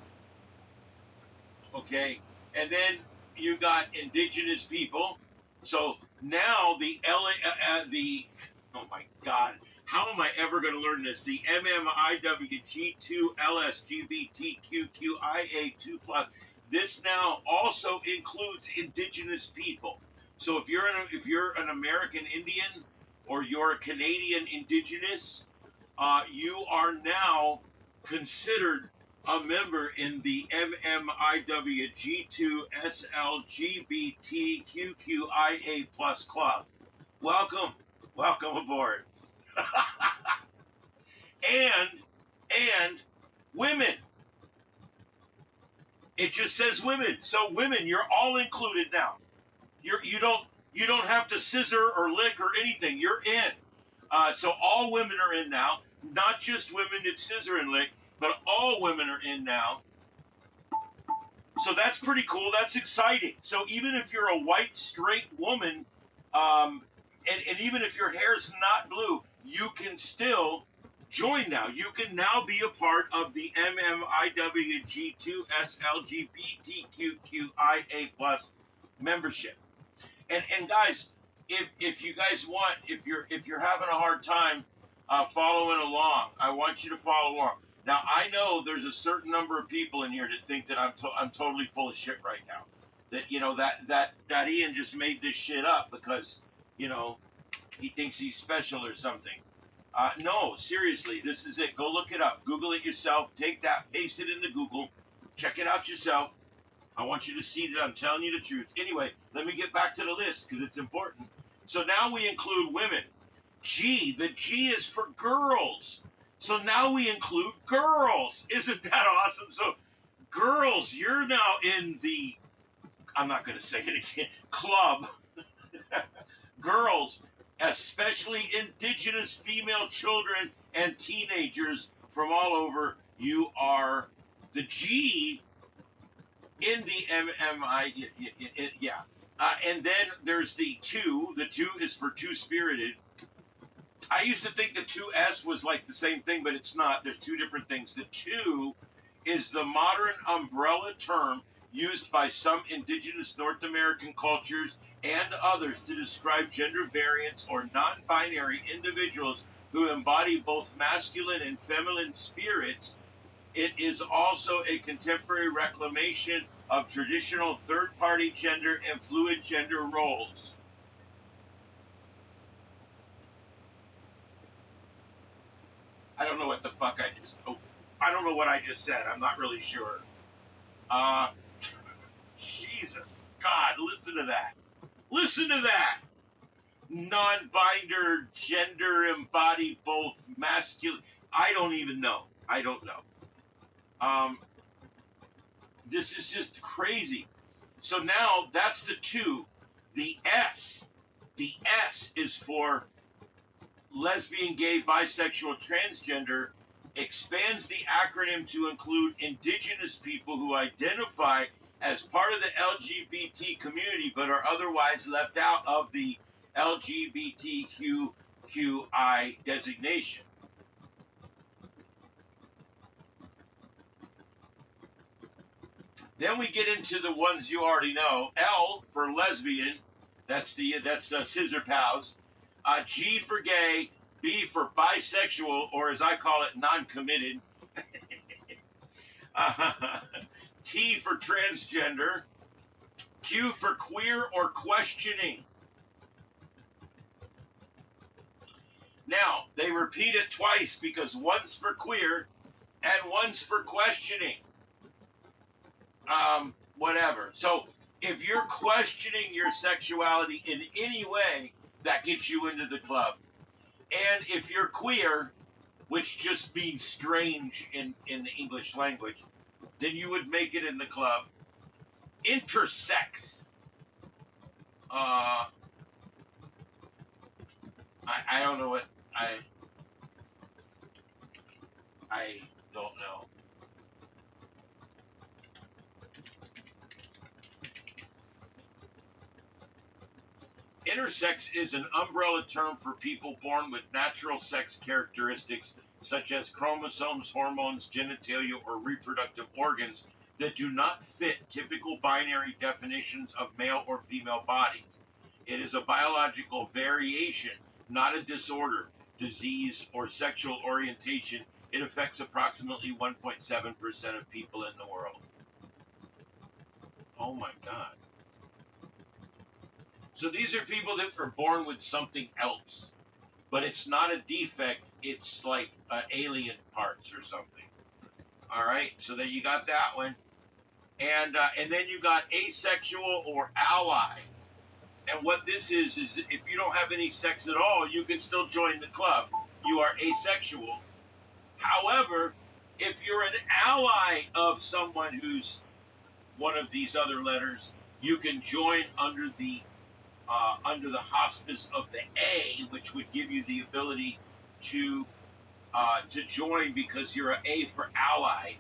okay. And then you got indigenous people. So now oh my God, how am I ever going to learn this? The MMIWG2LSGBTQQIA2 plus. This now also includes indigenous people. So if you're an American Indian or you're a Canadian indigenous, you are now considered a member in the MMIWG2SLGBTQQIA plus club. Welcome aboard. and women. It just says women. So women, you're all included now. You don't have to scissor or lick or anything. You're in. So all women are in now. Not just women that scissor and lick, but all women are in now. So that's pretty cool. That's exciting. So even if you're a white, straight woman, and even if your hair's not blue, you can still join now. You can now be a part of the MMIWG2SLGBTQQIA plus membership. And guys, if you guys want, if you're having a hard time following along, I want you to follow along. Now I know there's a certain number of people in here that think that I'm totally full of shit right now. That that Ian just made this shit up because he thinks he's special or something. No, seriously, this is it. Go look it up. Google it yourself. Take that, paste it into Google. Check it out yourself. I want you to see that I'm telling you the truth. Anyway, let me get back to the list because it's important. So now we include women. G, the G is for girls. So now we include girls. Isn't that awesome? So girls, you're now in the, I'm not going to say it again, club. Girls, especially indigenous female children and teenagers from all over, you are the G in the MMI, yeah. And then there's the two. The two is for two spirited. I used to think the 2S was like the same thing, but it's not. There's two different things. The two is the modern umbrella term used by some indigenous North American cultures and others to describe gender variants or non-binary individuals who embody both masculine and feminine spirits. It is also a contemporary reclamation of traditional third-party gender and fluid gender roles. I don't know what the fuck I don't know what I just said. I'm not really sure. Jesus. God, listen to that. Listen to that. Non-binder gender embody both masculine. I don't even know. I don't know. This is just crazy. So now that's the two. The S is for lesbian, gay, bisexual, transgender, expands the acronym to include indigenous people who identify as part of the LGBT community but are otherwise left out of the LGBTQI designation. Then we get into the ones you already know. L for lesbian, that's scissor pals. G for gay, B for bisexual, or as I call it, non-committed. T for transgender. Q for queer or questioning. Now, they repeat it twice because one's for queer and one's for questioning. Whatever. So, if you're questioning your sexuality in any way, that gets you into the club. And if you're queer, which just means strange in the English language, then you would make it in the club. Intersex. I don't know what I don't know. Intersex is an umbrella term for people born with natural sex characteristics such as chromosomes, hormones, genitalia, or reproductive organs that do not fit typical binary definitions of male or female bodies. It is a biological variation, not a disorder, disease, or sexual orientation. It affects approximately 1.7% of people in the world. Oh my God. So these are people that are born with something else, but it's not a defect. It's like alien parts or something. All right. So then you got that one, and then you got asexual or ally. And what this is if you don't have any sex at all, you can still join the club. You are asexual. However, if you're an ally of someone who's one of these other letters, you can join under the hospice of the A, which would give you the ability to join because you're an A for ally.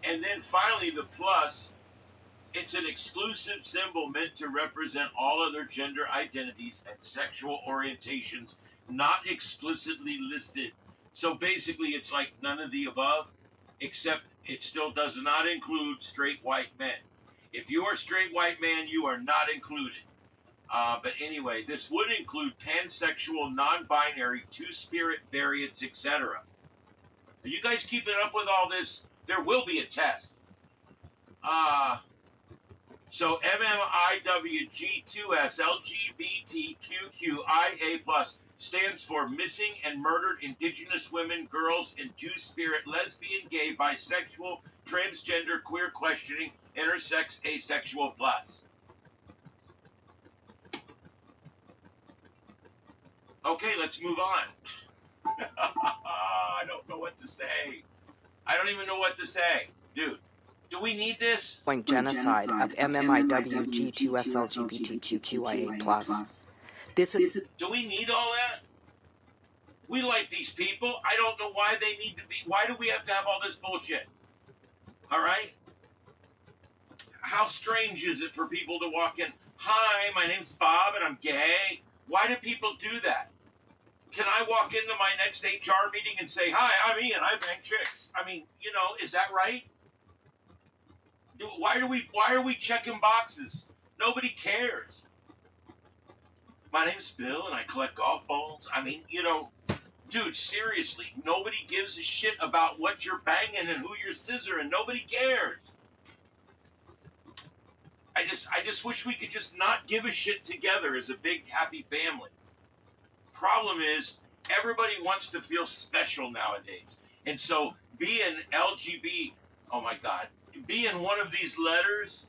And then finally, the plus, it's an exclusive symbol meant to represent all other gender identities and sexual orientations not explicitly listed. So basically, it's like none of the above, except it still does not include straight white men. If you are a straight white man, you are not included. But anyway, this would include pansexual, non-binary, two-spirit variants, etc. Are you guys keeping up with all this? There will be a test. So MMIWG2S LGBTQQIA+ stands for Missing and Murdered Indigenous Women, Girls, and Two-Spirit, Lesbian, Gay, Bisexual, Transgender, Queer Questioning, Intersex, Asexual plus. Okay, let's move on. I don't know what to say. I don't even know what to say. Dude, do we need this? Point genocide of MMIWG2SLGBTQQIA+. This is... Do we need all that? We like these people. I don't know why they need to be... Why do we have to have all this bullshit? All right? How strange is it for people to walk in? Hi, my name's Bob and I'm gay. Why do people do that? Can I walk into my next HR meeting and say, hi, I'm Ian, I bang chicks? I mean, is that right? Why are we checking boxes? Nobody cares. My name's Bill and I collect golf balls. I mean, dude, seriously, nobody gives a shit about what you're banging and who you're scissoring. Nobody cares. I just wish we could just not give a shit together as a big happy family. Problem is, everybody wants to feel special nowadays. And so being LGB, oh my God, being one of these letters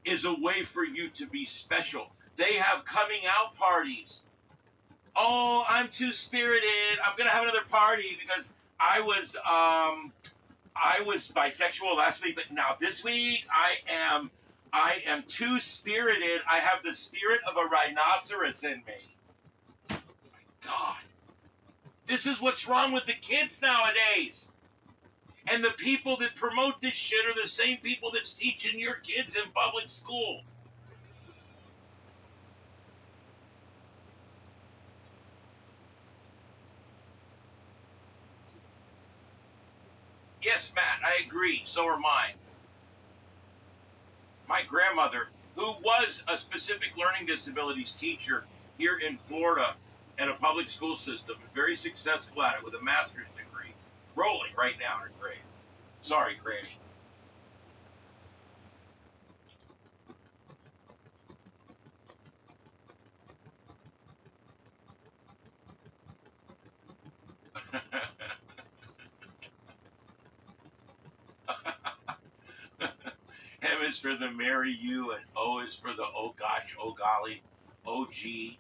is a way for you to be special. They have coming out parties. Oh, I'm too spirited. I'm going to have another party because I was bisexual last week, but now this week I am too spirited. I have the spirit of a rhinoceros in me. God, this is what's wrong with the kids nowadays. And the people that promote this shit are the same people that's teaching your kids in public school. Yes, Matt, I agree. So are mine. My grandmother, who was a specific learning disabilities teacher here in Florida at a public school system, very successful at it with a master's degree, rolling right now in her grave. Sorry, Granny. M is for the marry you, and O is for the oh gosh, oh golly, OG.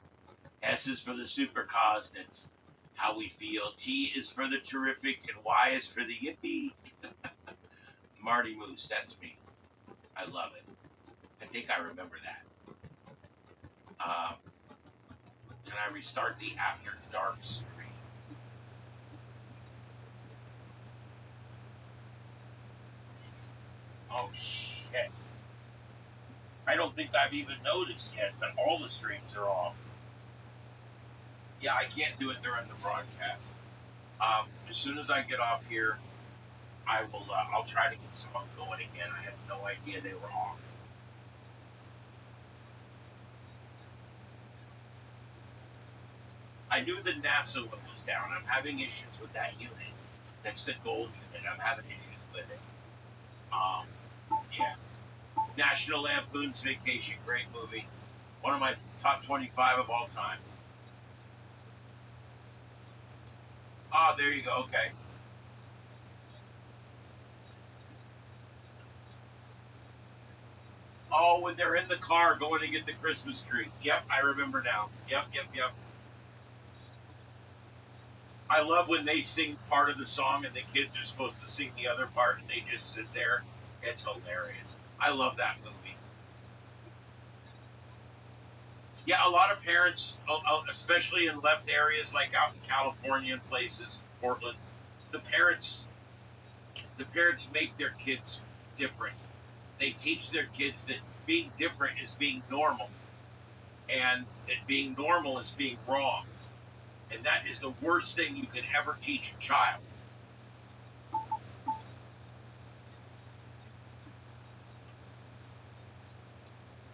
S is for the super constants, how we feel. T is for the terrific, and Y is for the yippee. Marty Moose, that's me. I love it. I think I remember that. Can I restart the After Dark stream? Oh, shit. I don't think I've even noticed yet, but all the streams are off. Yeah, I can't do it during the broadcast. As soon as I get off here, I'll try to get some going again. I had no idea they were off. I knew the NASA one was down. I'm having issues with that unit. That's the gold unit. I'm having issues with it. Yeah. National Lampoon's Vacation, great movie. One of my top 25 of all time. Ah, there you go. Okay. Oh, when they're in the car going to get the Christmas tree. Yep, I remember now. Yep. I love when they sing part of the song and the kids are supposed to sing the other part and they just sit there. It's hilarious. I love that movie. Yeah, a lot of parents, especially in left areas like out in California and places, Portland, the parents make their kids different. They teach their kids that being different is being normal, and that being normal is being wrong. And that is the worst thing you can ever teach a child.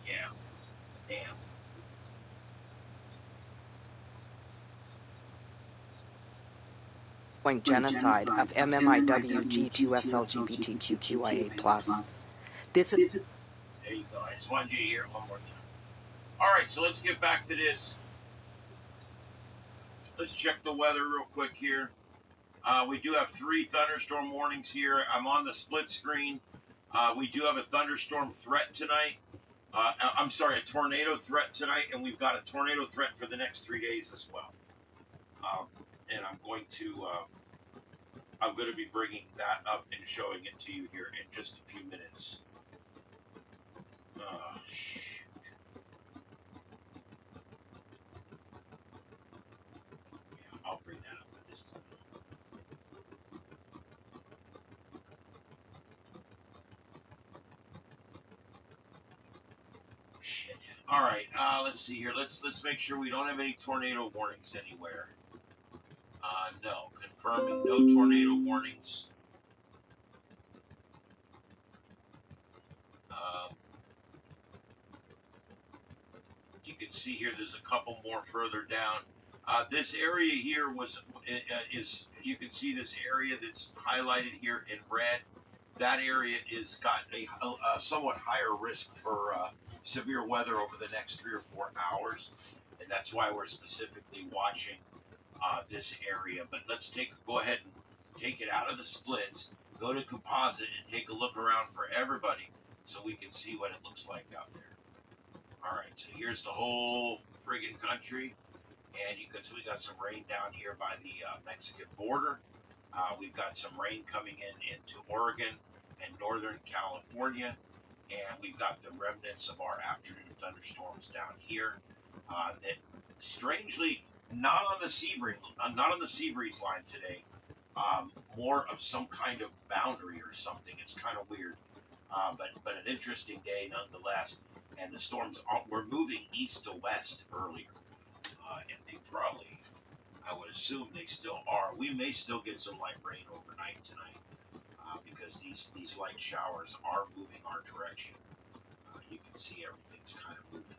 Yeah. Damn. Genocide of MMIWG2SLGBTQIA+. This is... There you go. I just wanted you to hear it one more time. All right, so let's get back to this. Let's check the weather real quick here. We do have 3 thunderstorm warnings here. I'm on the split screen. We do have a thunderstorm threat tonight. I'm sorry, a tornado threat tonight, and we've got a tornado threat for the next 3 days as well. And I'm going to be bringing that up and showing it to you here in just a few minutes. Shoot. Yeah, I'll bring that up in just a minute. All right, let's see here. Let's make sure we don't have any tornado warnings anywhere. No, confirming no tornado warnings. Um, you can see here, there's a couple more further down. This area here is you can see this area that's highlighted here in red. That area is got a somewhat higher risk for severe weather over the next 3 or 4 hours, and that's why we're specifically watching this area. But let's go ahead and take it out of the splits, go to composite, and take a look around for everybody so we can see what it looks like out there. All right, so here's the whole friggin' country, and you can see we got some rain down here by the Mexican border. We've got some rain coming into Oregon and Northern California, and we've got the remnants of our afternoon thunderstorms down here. That strangely not on the sea breeze line today. More of some kind of boundary or something. It's kind of weird, but an interesting day nonetheless. And the storms were moving east to west earlier, and they probably, I would assume they still are. We may still get some light rain overnight tonight because these light showers are moving our direction. You can see everything's kind of moving.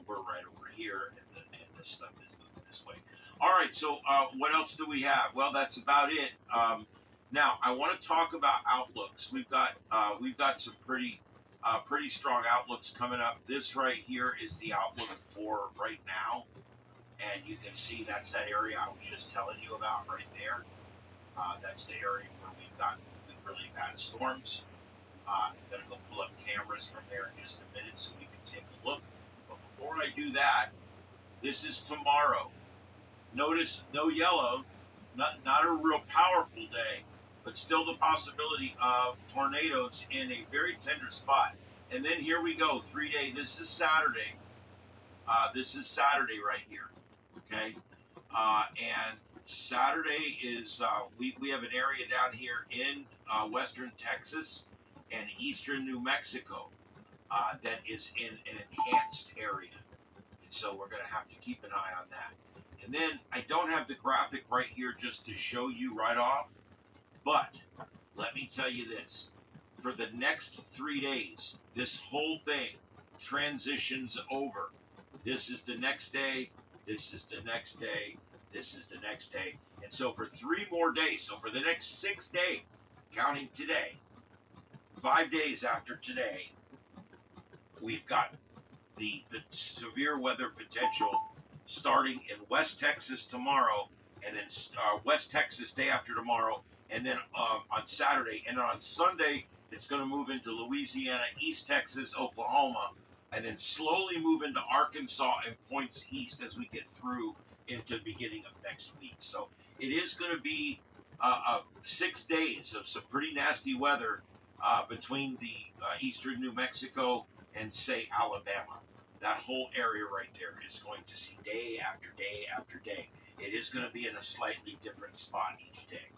We're right over here, and this stuff is moving this way. All right, so what else do we have? Well, that's about it. Now, I want to talk about outlooks. We've got some pretty strong outlooks coming up. This right here is the outlook for right now, and you can see that's that area I was just telling you about right there. That's the area where we've got really bad storms. I'm going to go pull up cameras from there in just a minute so we can take a look. But before I do that, this is tomorrow. Notice no yellow, not a real powerful day, but still the possibility of tornadoes in a very tender spot. And then here we go, 3-day. This is Saturday. This is Saturday right here. Okay, and Saturday is we have an area down here in western Texas and eastern New Mexico that is in an enhanced area, and so we're going to have to keep an eye on that. And then I don't have the graphic right here just to show you right off, but let me tell you this: for the next 3 days, this whole thing transitions over. This is the next day. This is the next day. This is the next day. And so for 3 more days, so for the next 6 days, counting today, 5 days after today, we've got the severe weather potential starting in West Texas tomorrow, and then West Texas day after tomorrow, and then on Saturday. And then on Sunday, it's going to move into Louisiana, East Texas, Oklahoma, and then slowly move into Arkansas and points east as we get through into the beginning of next week. So it is going to be 6 days of some pretty nasty weather between the eastern New Mexico and, say, Alabama. That whole area right there is going to see day after day after day. It is going to be in a slightly different spot each day.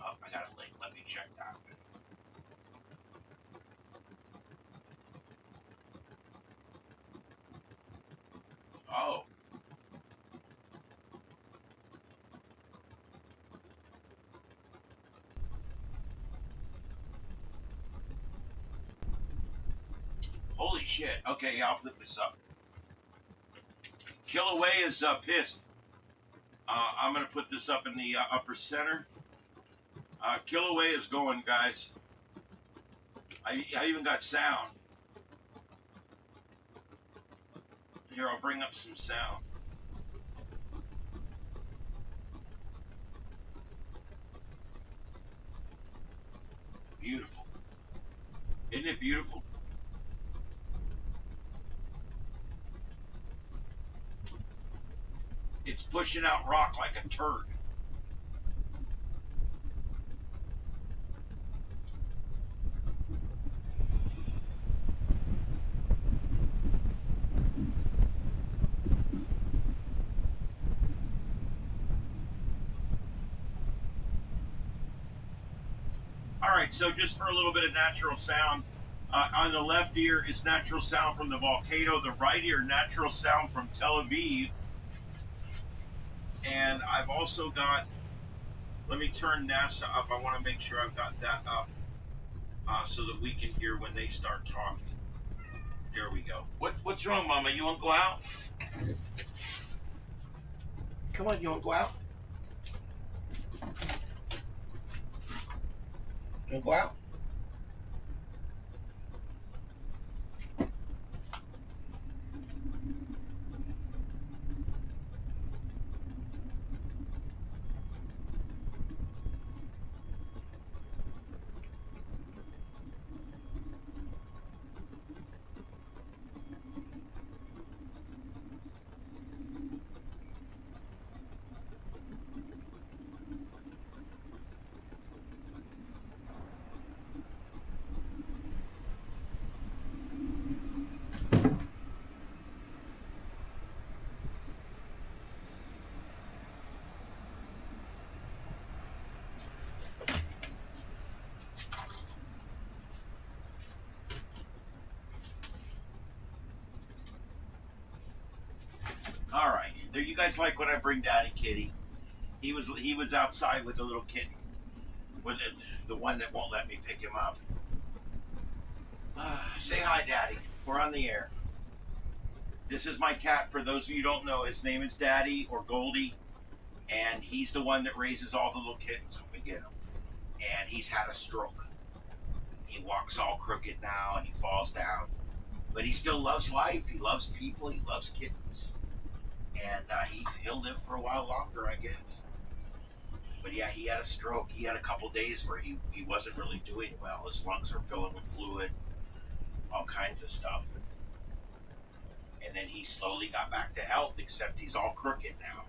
Oh, I got a link. Let me check that. Oh. Holy shit. Okay, yeah, I'll put this up. Killaway is pissed. I'm going to put this up in the upper center. Killaway is going, guys. I even got sound. Here, I'll bring up some sound. Beautiful. Isn't it beautiful? It's pushing out rock like a turd. All right, so just for a little bit of natural sound, on the left ear is natural sound from the volcano. The right ear, natural sound from Tel Aviv. And I've also got, let me turn NASA up. I want to make sure I've got that up so that we can hear when they start talking. There we go. What's wrong, Mama? You want to go out? Come on, you want to go out? You want to go out? All right. There, you guys like when I bring Daddy Kitty? He was outside with the little kitten, with the one that won't let me pick him up. Say hi, Daddy. We're on the air. This is my cat. For those of you who don't know, his name is Daddy or Goldie, and he's the one that raises all the little kittens when we get them. And he's had a stroke. He walks all crooked now, and he falls down. But he still loves life. He loves people. He loves kittens. And he'll live for a while longer, I guess. But yeah, he had a stroke. He had a couple days where he wasn't really doing well. His lungs were filling with fluid, all kinds of stuff. And then he slowly got back to health, except he's all crooked now.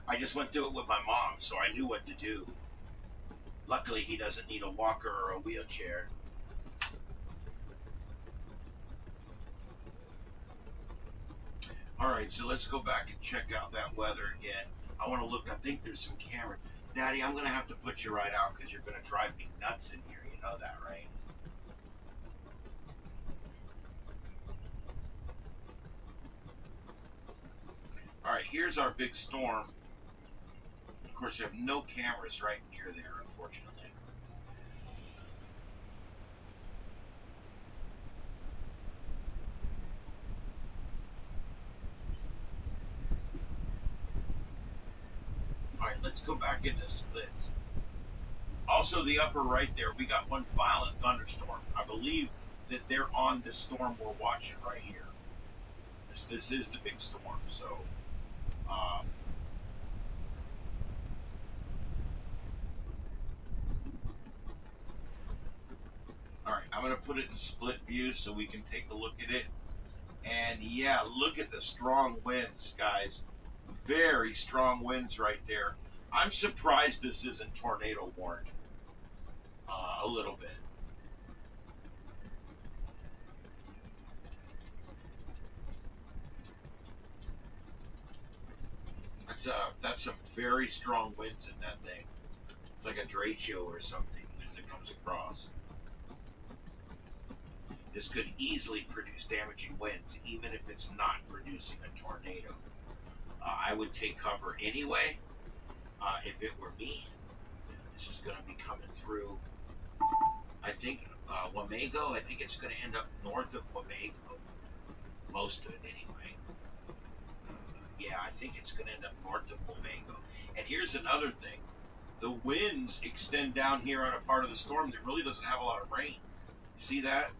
I just went through it with my mom, so I knew what to do. Luckily, he doesn't need a walker or a wheelchair. All right, so let's go back and check out that weather again. I want to look. I think there's some camera. Daddy, I'm going to have to put you right out because you're going to drive me nuts in here. You know that, right? All right, here's our big storm. Of course, you have no cameras right near there, unfortunately. All right, let's go back into splits. Also, the upper right there, we got one violent thunderstorm. I believe that they're on this storm we're watching right here. This is the big storm, so... all right, I'm going to put it in split view so we can take a look at it. And yeah, look at the strong winds, guys. Very strong winds right there. I'm surprised this isn't tornado warned. A little bit. That's some very strong winds in that thing. It's like a derecho or something as it comes across. This could easily produce damaging winds, even if it's not producing a tornado. I would take cover anyway. If it were me, this is going to be coming through, I think, Wamego. I think it's going to end up north of Wamego. Most of it anyway. Yeah, I think it's going to end up north of Wamego. And here's another thing. The winds extend down here on a part of the storm that really doesn't have a lot of rain. You see that?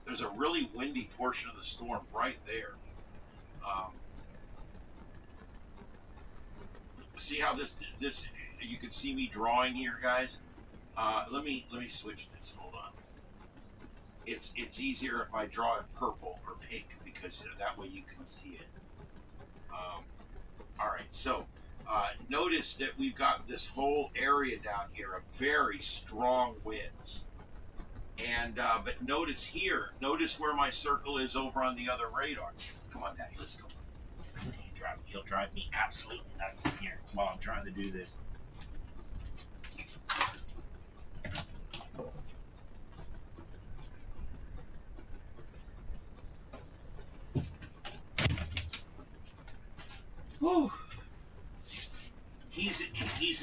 There's a really windy portion of the storm right there. See how this you can see me drawing here, guys. Let me switch this. Hold on. It's easier if I draw in purple or pink because that way you can see it. All right, so notice that we've got this whole area down here of very strong winds. And but notice here, notice where my circle is over on the other radar. Come on, Daddy, let's go. He'll drive me absolutely nuts in here while I'm trying to do this.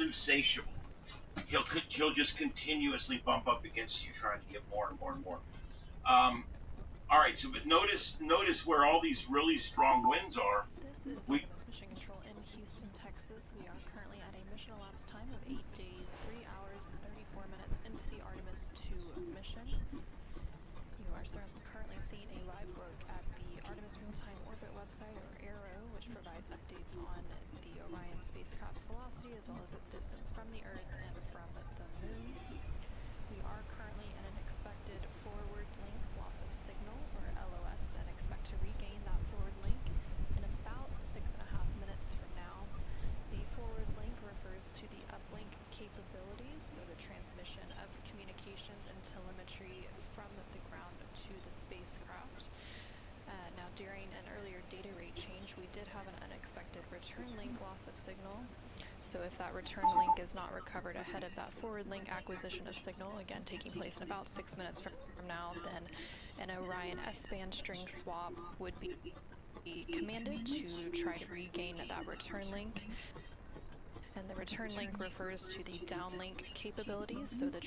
insatiable. He'll just continuously bump up against you, trying to get more and more and more. All right, so but notice where all these really strong winds are. This is We Artemis Mission Control in Houston, Texas. We are currently at a mission elapsed time of 8 days, 3 hours, and 34 minutes into the Artemis 2 mission. You are currently seeing a live look at the Artemis Real-Time Orbit website, or ARO, which provides updates on the Orion spacecraft's velocity as well as its distance from the Earth and from the Moon. We are currently in an expected forward link loss of signal, or LOS, and expect to regain that forward link in about 6.5 minutes from now. The forward link refers to the uplink capabilities, so the transmission of communications and telemetry from the ground to the spacecraft. Now, during an earlier data rate change, we did have an unexpected return link loss of signal. So if that return link is not recovered ahead of that forward link acquisition of signal, again taking place in about 6 minutes from now, then an Orion S-band string swap would be commanded to try to regain that return link. And the return link refers to the downlink capabilities, so the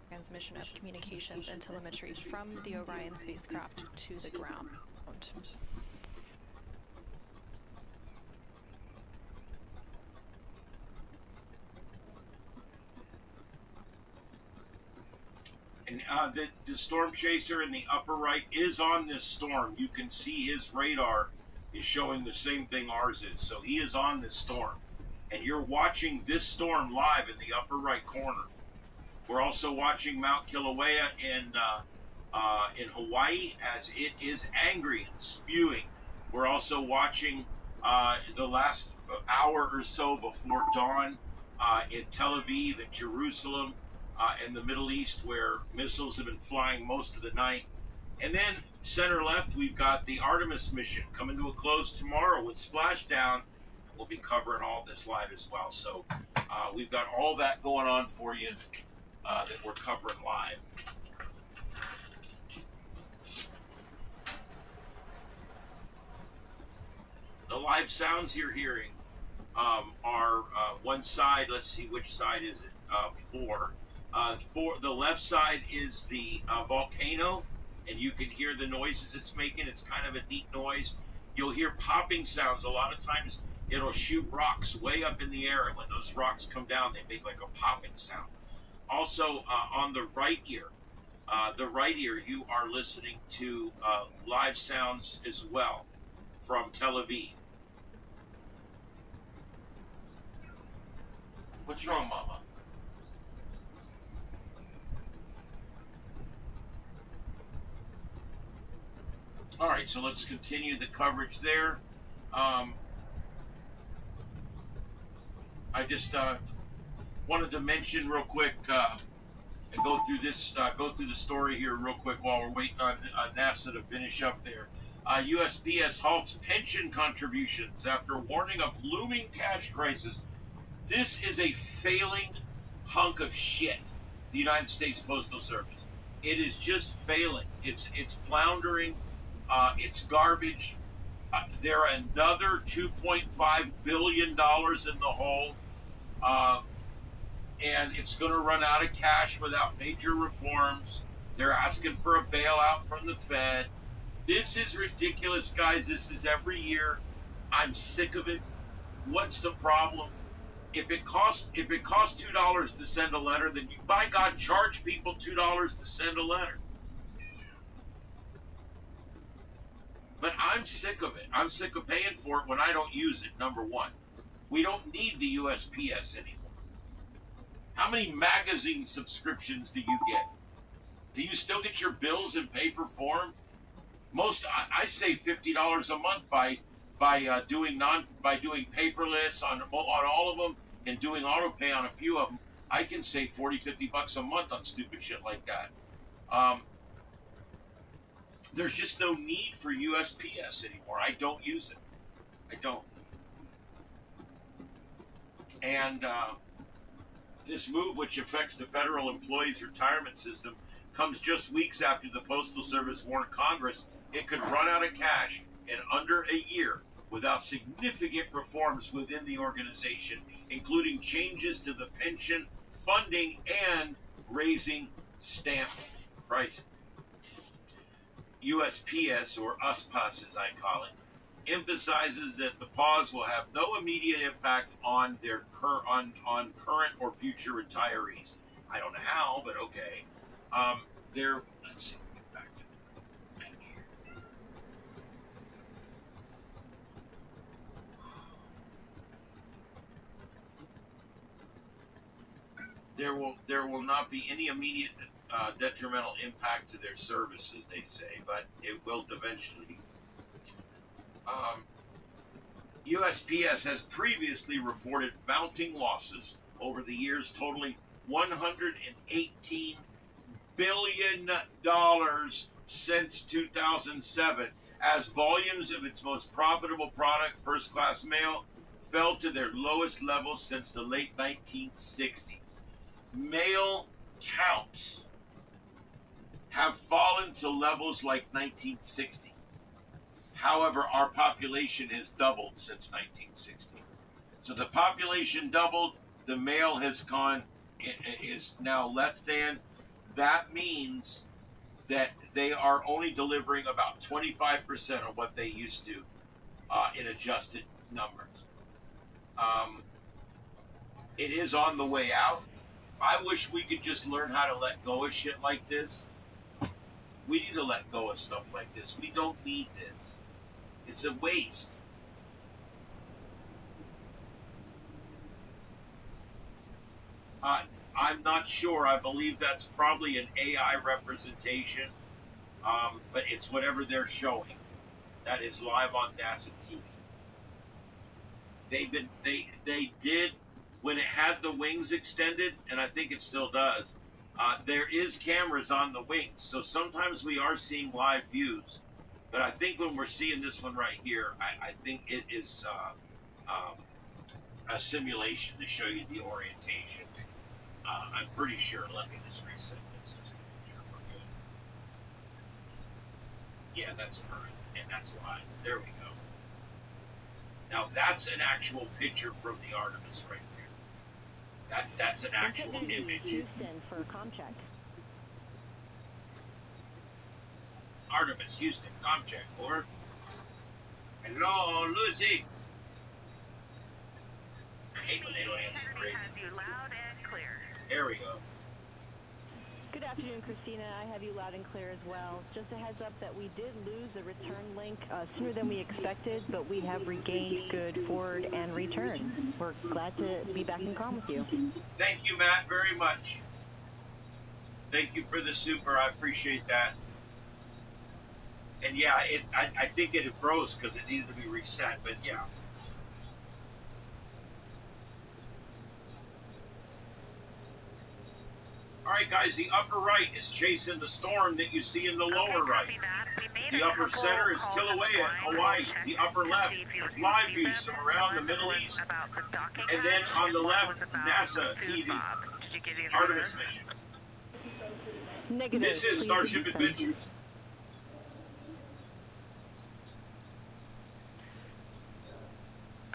transmission of communications and telemetry from the Orion spacecraft to the ground. And the storm chaser in the upper right is on this storm. You can see his radar is showing the same thing ours is. So he is on this storm. And you're watching this storm live in the upper right corner. We're also watching Mount Kilauea in Hawaii as it is angry and spewing. We're also watching the last hour or so before dawn in Tel Aviv and Jerusalem and the Middle East, where missiles have been flying most of the night. And then center left, we've got the Artemis mission coming to a close tomorrow with splashdown. We'll be covering all this live as well. So we've got all that going on for you that we're covering live. The live sounds you're hearing are one side. Let's see, which side is it? Four. The left side is the volcano, and you can hear the noises it's making. It's kind of a deep noise. You'll hear popping sounds. A lot of times it'll shoot rocks way up in the air, and when those rocks come down, they make like a popping sound. Also, on the right ear, you are listening to live sounds as well from Tel Aviv. What's wrong, Mama? All right, so let's continue the coverage there. I just wanted to mention real quick and go through the story here real quick while we're waiting on NASA to finish up there. USPS halts pension contributions after warning of looming cash crisis. This is a failing hunk of shit, the United States Postal Service. It is just failing. It's floundering. It's garbage. They're another $2.5 billion in the hole. And it's going to run out of cash without major reforms. They're asking for a bailout from the Fed. This is ridiculous, guys. This is every year. I'm sick of it. What's the problem? If it costs $2 to send a letter, then you, by God, charge people $2 to send a letter. But I'm sick of it. I'm sick of paying for it when I don't use it, number one. We don't need the USPS anymore. How many magazine subscriptions do you get? Do you still get your bills in paper form? I save $50 a month by doing paperless on all of them and doing auto pay on a few of them. I can save $40-50 a month on stupid shit like that. There's just no need for USPS anymore. I don't use it. I don't. And this move, which affects the federal employees' retirement system, comes just weeks after the Postal Service warned Congress it could run out of cash in under a year without significant reforms within the organization, including changes to the pension funding and raising stamp prices. USPS, or USPAS as I call it, emphasizes that the pause will have no immediate impact on their on current or future retirees. I don't know how, but okay. Let's see. Get back to the thing here. There will not be any immediate detrimental impact to their services, they say, but it will eventually. USPS has previously reported mounting losses over the years totaling $118 billion since 2007, as volumes of its most profitable product, first-class mail, fell to their lowest levels since the late 1960s. Mail counts have fallen to levels like 1960. However, our population has doubled since 1960. So the population doubled, the mail is now less than. That means that they are only delivering about 25% of what they used to in adjusted numbers. It is on the way out. I wish we could just learn how to let go of shit like this. We need to let go of stuff like this. We don't need this. It's a waste. I'm not sure. I believe that's probably an AI representation, but it's whatever they're showing. That is live on NASA TV. They did, when it had the wings extended, and I think it still does, there is cameras on the wings. So sometimes we are seeing live views. But I think when we're seeing this one right here, I think it is a simulation to show you the orientation. I'm pretty sure. Let me just reset this just to make sure we're good. Yeah, that's current, and that's live. There we go. Now that's an actual picture from the Artemis right there. That's an actual image. Houston for comm check. Artemis, Houston, comm check, over. Hello, Lucy. I hate when they don't answer the radio. You loud and clear. There we go. Good afternoon, Christina. I have you loud and clear as well. Just a heads up that we did lose the return link sooner than we expected, but we have regained good forward and return. We're glad to be back in comm with you. Thank you, Matt, very much. Thank you for the super. I appreciate that. And yeah, I think it froze because it needed to be reset, but yeah. All right, guys, the upper right is chasing the storm that you see in the lower right. The upper center is Kilauea, Hawaii. The upper left, live views from around the Middle East. And then on the left, NASA TV, Artemis Mission. Negative. This is Starship Adventures.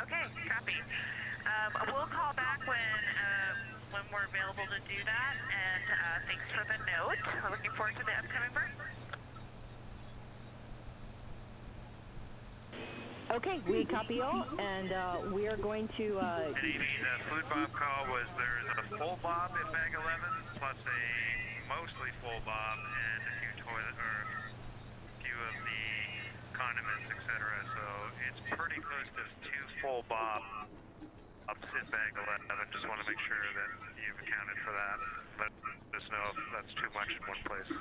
Okay, copy. We'll call back when we're available to do that, and thanks for the note. We're looking forward to the upcoming burn. Okay, we copy all, and we are going to... Good evening. The food bob call was there's a full bob in bag 11, plus a mostly full bob and a few toilet or a few of the condiments, etc. So it's pretty close to 2 full bob opposite bag 11. Just want to make sure that you've accounted for that. Let us know if that's too much in one place.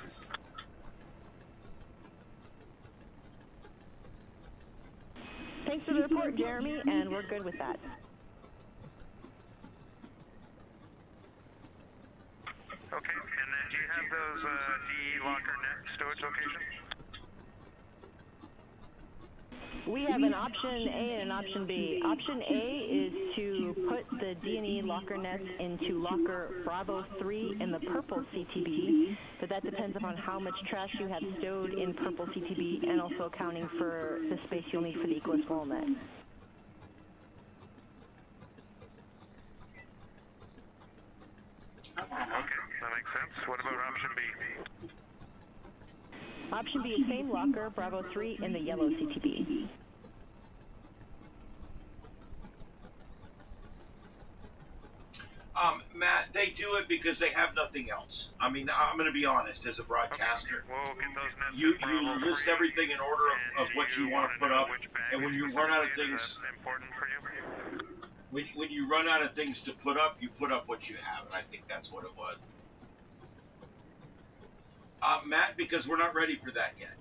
Thanks for the report, Jeremy, and we're good with that. Okay, and then do you have those DE locker net storage locations? We have an option A and an option B. Option A is to put the D&E locker nets into locker Bravo 3 in the purple CTB, but that depends upon how much trash you have stowed in purple CTB and also accounting for the space you'll need for the Equus wall net. Okay, that makes sense. What about option B? Option B is same locker, Bravo 3 in the yellow CTB. Matt, they do it because they have nothing else. I mean, I'm going to be honest, as a broadcaster, We'll get those nets you in Bravo list 3, everything in order of and what you want to put know up, which bag and when is you run out of specifically things, important for you. when you run out of things to put up, you put up what you have, and I think that's what it was. Matt, because we're not ready for that yet.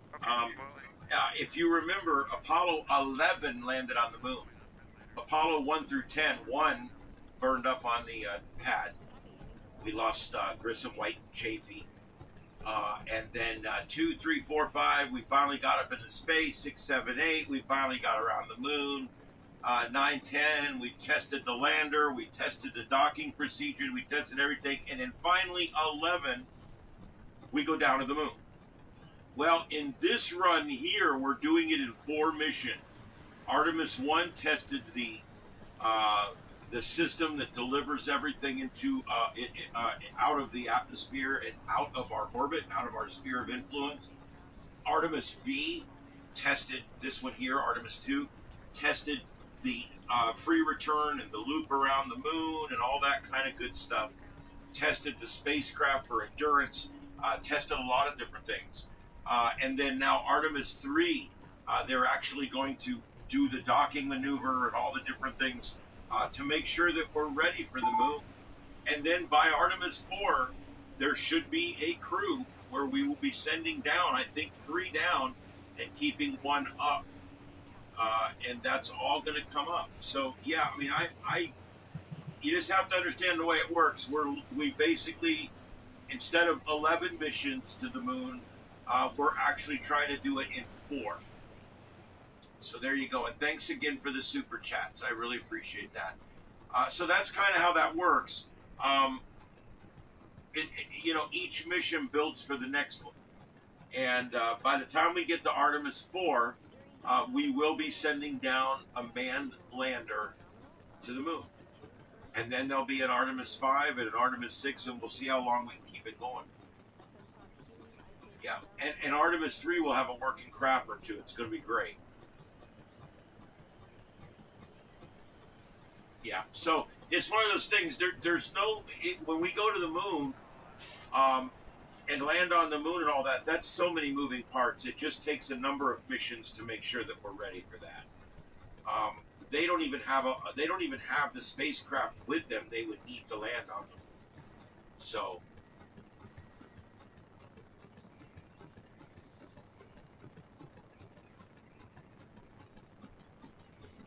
If you remember, Apollo 11 landed on the moon. Apollo 1 through 10, 1 burned up on the pad. We lost Grissom, White, Chafee. And then 2, 3, 4, 5, we finally got up into space. 6, 7, 8, we finally got around the moon. 9, 10, we tested the lander. We tested the docking procedure. We tested everything. And then finally, 11, we go down to the moon. Well, in this run here, we're doing it in 4 missions. Artemis 1 tested the system that delivers everything into out of the atmosphere and out of our orbit, out of our sphere of influence. Artemis B tested this one here. Artemis 2 tested the free return and the loop around the moon and all that kind of good stuff. Tested the spacecraft for endurance. Tested a lot of different things. And then now Artemis 3, they're actually going to do the docking maneuver and all the different things to make sure that we're ready for the moon. And then by Artemis 4, there should be a crew where we will be sending down, I think 3 down and keeping 1 up. And that's all going to come up. So, yeah, I mean, you just have to understand the way it works. We basically, instead of 11 missions to the moon, we're actually trying to do it in 4. So there you go. And thanks again for the super chats. I really appreciate that. So that's kind of how that works. Each mission builds for the next one. And by the time we get to Artemis 4, we will be sending down a manned lander to the moon. And then there'll be an Artemis 5 and an Artemis 6, and we'll see how long we can keep it going. Yeah, and Artemis 3 will have a working craft or 2. It's going to be great. Yeah, so it's one of those things. There's no when we go to the moon, and land on the moon and all that. That's so many moving parts. It just takes a number of missions to make sure that we're ready for that. They don't even have the spacecraft with them. They would need to land on them. So.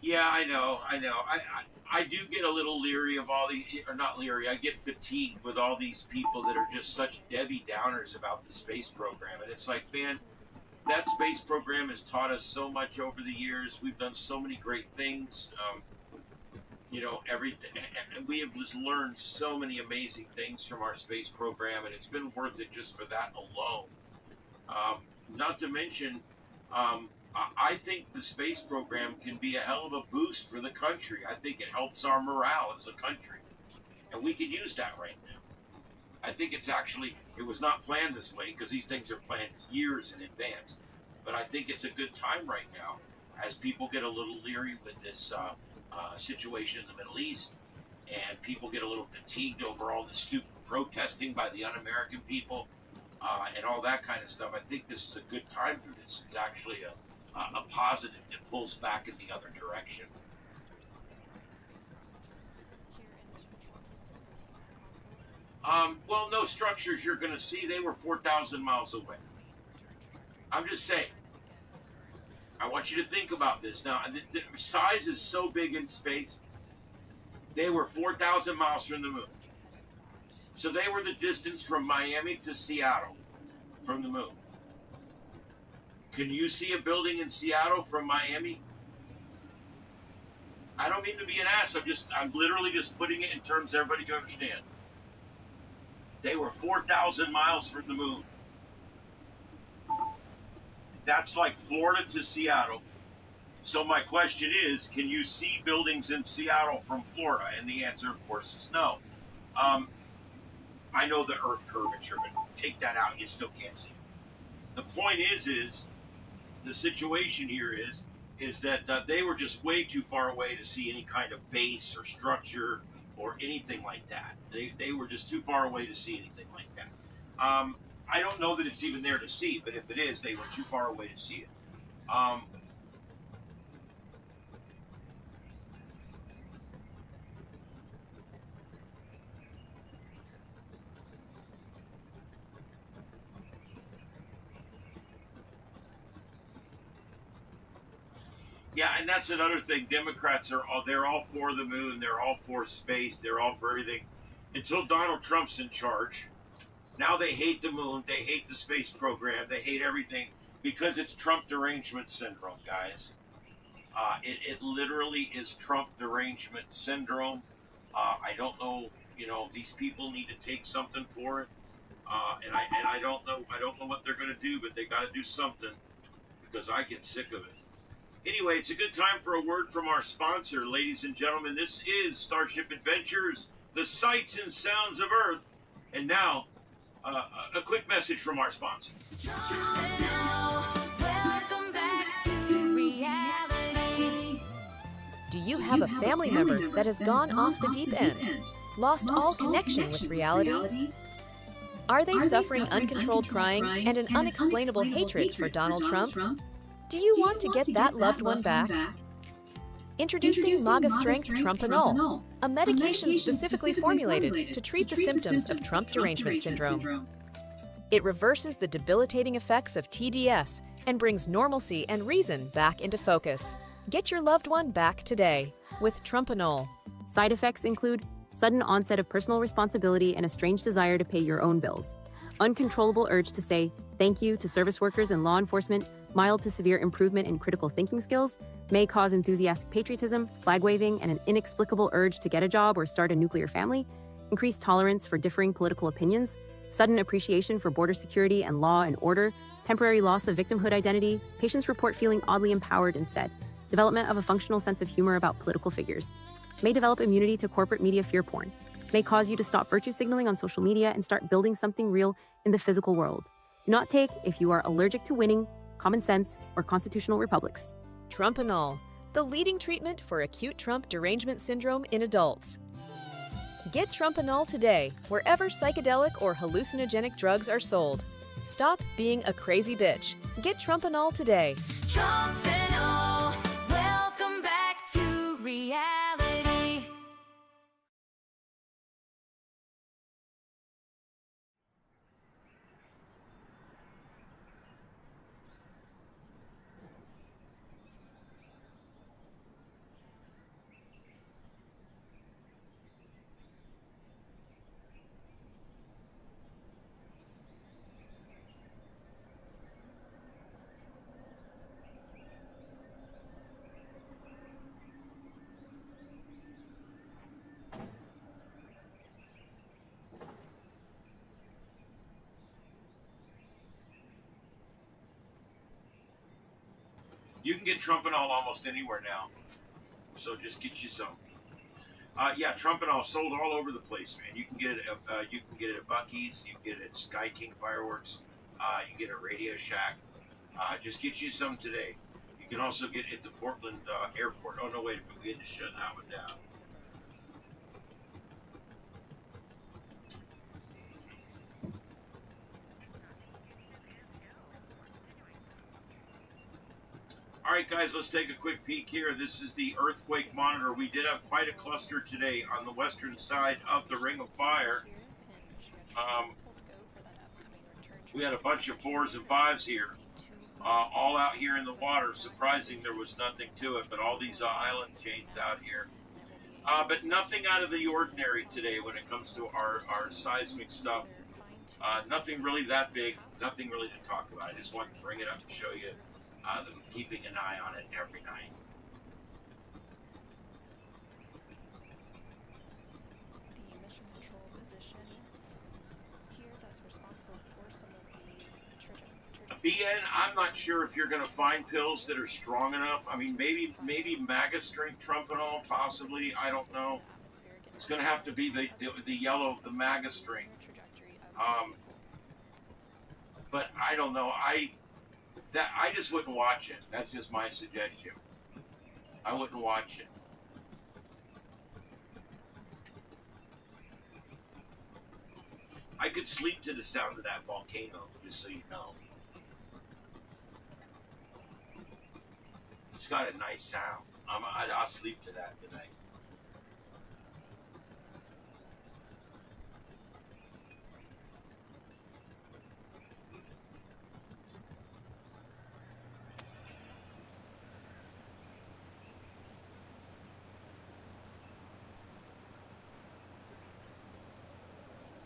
Yeah, I know. I do get a little leery of all the, or not leery, I get fatigued with all these people that are just such Debbie Downers about the space program. And it's like, man, that space program has taught us so much over the years. We've done so many great things. Everything. And we have just learned so many amazing things from our space program, and it's been worth it just for that alone. Not to mention, I think the space program can be a hell of a boost for the country. I think it helps our morale as a country. And we can use that right now. I think it was not planned this way because these things are planned years in advance. But I think it's a good time right now as people get a little leery with this situation in the Middle East, and people get a little fatigued over all the stupid protesting by the un-American people and all that kind of stuff. I think this is a good time for this. It's actually a positive that pulls back in the other direction. Well, no structures you're going to see. They were 4,000 miles away. I'm just saying. I want you to think about this. Now, the size is so big in space. They were 4,000 miles from the moon. So they were the distance from Miami to Seattle from the moon. Can you see a building in Seattle from Miami? I don't mean to be an ass. I'm literally just putting it in terms everybody can understand. They were 4,000 miles from the moon. That's like Florida to Seattle. So my question is, can you see buildings in Seattle from Florida? And the answer, of course, is no. I know the Earth curvature, but take that out, you still can't see it. The point is the situation here is that they were just way too far away to see any kind of base or structure or anything like that. They were just too far away to see anything like that. I don't know that it's even there to see, but if it is, they were too far away to see it. Yeah, and that's another thing. Democrats they're all for the moon, they're all for space, they're all for everything. Until Donald Trump's in charge. Now they hate the moon, they hate the space program, they hate everything because it's Trump derangement syndrome, guys. It literally is Trump derangement syndrome. I don't know, these people need to take something for it. And I don't know what they're going to do, but they got to do something because I get sick of it. Anyway, it's a good time for a word from our sponsor. Ladies and gentlemen, this is Starship Adventures, the sights and sounds of Earth. And now, a quick message from our sponsor. Welcome back to reality. Do you have a family member that has gone off the deep end, lost all connection with reality? Are they suffering uncontrolled crying and an unexplainable hatred for Donald Trump? Do you want to get that loved one back? Introducing MAGA Strength Trumpanol, a medication specifically formulated to treat the symptoms of Trump derangement syndrome. It reverses the debilitating effects of TDS and brings normalcy and reason back into focus. Get your loved one back today with Trumpanol. Side effects include sudden onset of personal responsibility and a strange desire to pay your own bills, uncontrollable urge to say thank you to service workers and law enforcement, mild to severe improvement in critical thinking skills, may cause enthusiastic patriotism, flag waving, and an inexplicable urge to get a job or start a nuclear family, increased tolerance for differing political opinions, sudden appreciation for border security and law and order, temporary loss of victimhood identity, patients report feeling oddly empowered instead, development of a functional sense of humor about political figures, may develop immunity to corporate media fear porn, may cause you to stop virtue signaling on social media and start building something real in the physical world. Do not take if you are allergic to winning, common sense, or constitutional republics. Trumpanol, the leading treatment for acute Trump derangement syndrome in adults. Get Trumpanol today, wherever psychedelic or hallucinogenic drugs are sold. Stop being a crazy bitch. Get Trumpanol today. Trumpanol, welcome back to reality. You can get Trumpanol almost anywhere now, so just get you some. Yeah, Trumpanol sold all over the place, man. You can get it. You can get it at Buc-ee's. You can get it at Sky King Fireworks. You can get it at Radio Shack. Just get you some today. You can also get it at the Portland Airport. Oh no, wait a minute. We had to shut that one down. All right, guys, let's take a quick peek here. This is the earthquake monitor. We did have quite a cluster today on the western side of the Ring of Fire. We had a bunch of 4s and 5s here, all out here in the water. Surprising there was nothing to it, but all these island chains out here. But nothing out of the ordinary today when it comes to our seismic stuff. Nothing really that big, nothing really to talk about. I just wanted to bring it up and show you. I'm keeping an eye on it every night. BN, I'm not sure if you're going to find pills that are strong enough. I mean, maybe MAGA strength Trumpanol, possibly. I don't know. It's going to have to be the yellow, the MAGA strength. But I don't know. I just wouldn't watch it. That's just my suggestion. I wouldn't watch it. I could sleep to the sound of that volcano, just so you know. It's got a nice sound. I'll sleep to that tonight.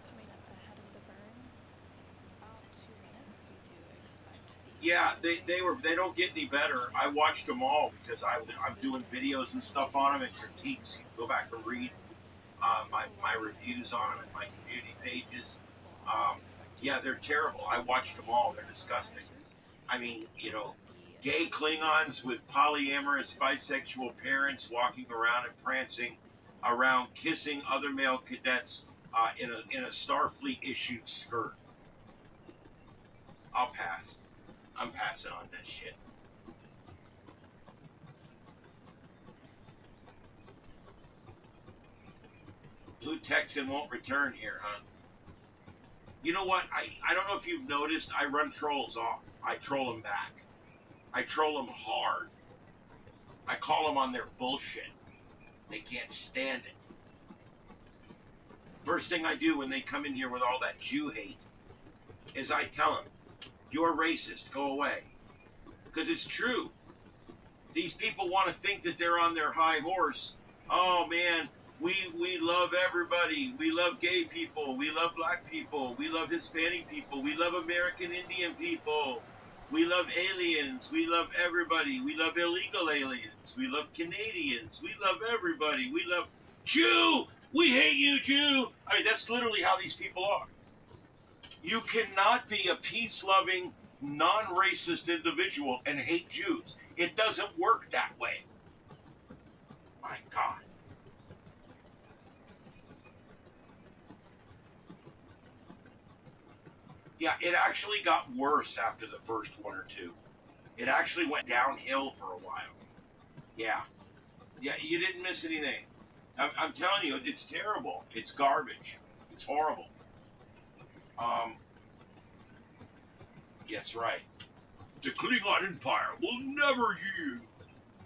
Coming up ahead of the burn, about 2 minutes, we do expect the... Yeah, they don't get any better. I watched them all because I'm doing videos and stuff on them and critiques. You can go back and read my reviews on them and my community pages. Yeah, they're terrible. I watched them all. They're disgusting. I mean, you know, gay Klingons with polyamorous bisexual parents walking around and prancing around, kissing other male cadets in a Starfleet issued skirt. I'll pass. I'm passing on that shit. Blue Texan won't return here, huh? You know what? I don't know if you've noticed, I run trolls off. I troll them back. I troll them hard. I call them on their bullshit. They can't stand it. First thing I do when they come in here with all that Jew hate is I tell them, you're racist, go away. Because it's true. These people want to think that they're on their high horse. Oh man, we love everybody. We love gay people. We love black people. We love Hispanic people. We love American Indian people. We love aliens. We love everybody. We love illegal aliens. We love Canadians. We love everybody. We love Jew. We hate you, Jew. I mean, that's literally how these people are. You cannot be a peace-loving, non-racist individual and hate Jews. It doesn't work that way. My God. Yeah, it actually got worse after the first one or two. It actually went downhill for a while. Yeah. Yeah, you didn't miss anything. I'm telling you, it's terrible. It's garbage. It's horrible. That's right. The Klingon Empire will never yield.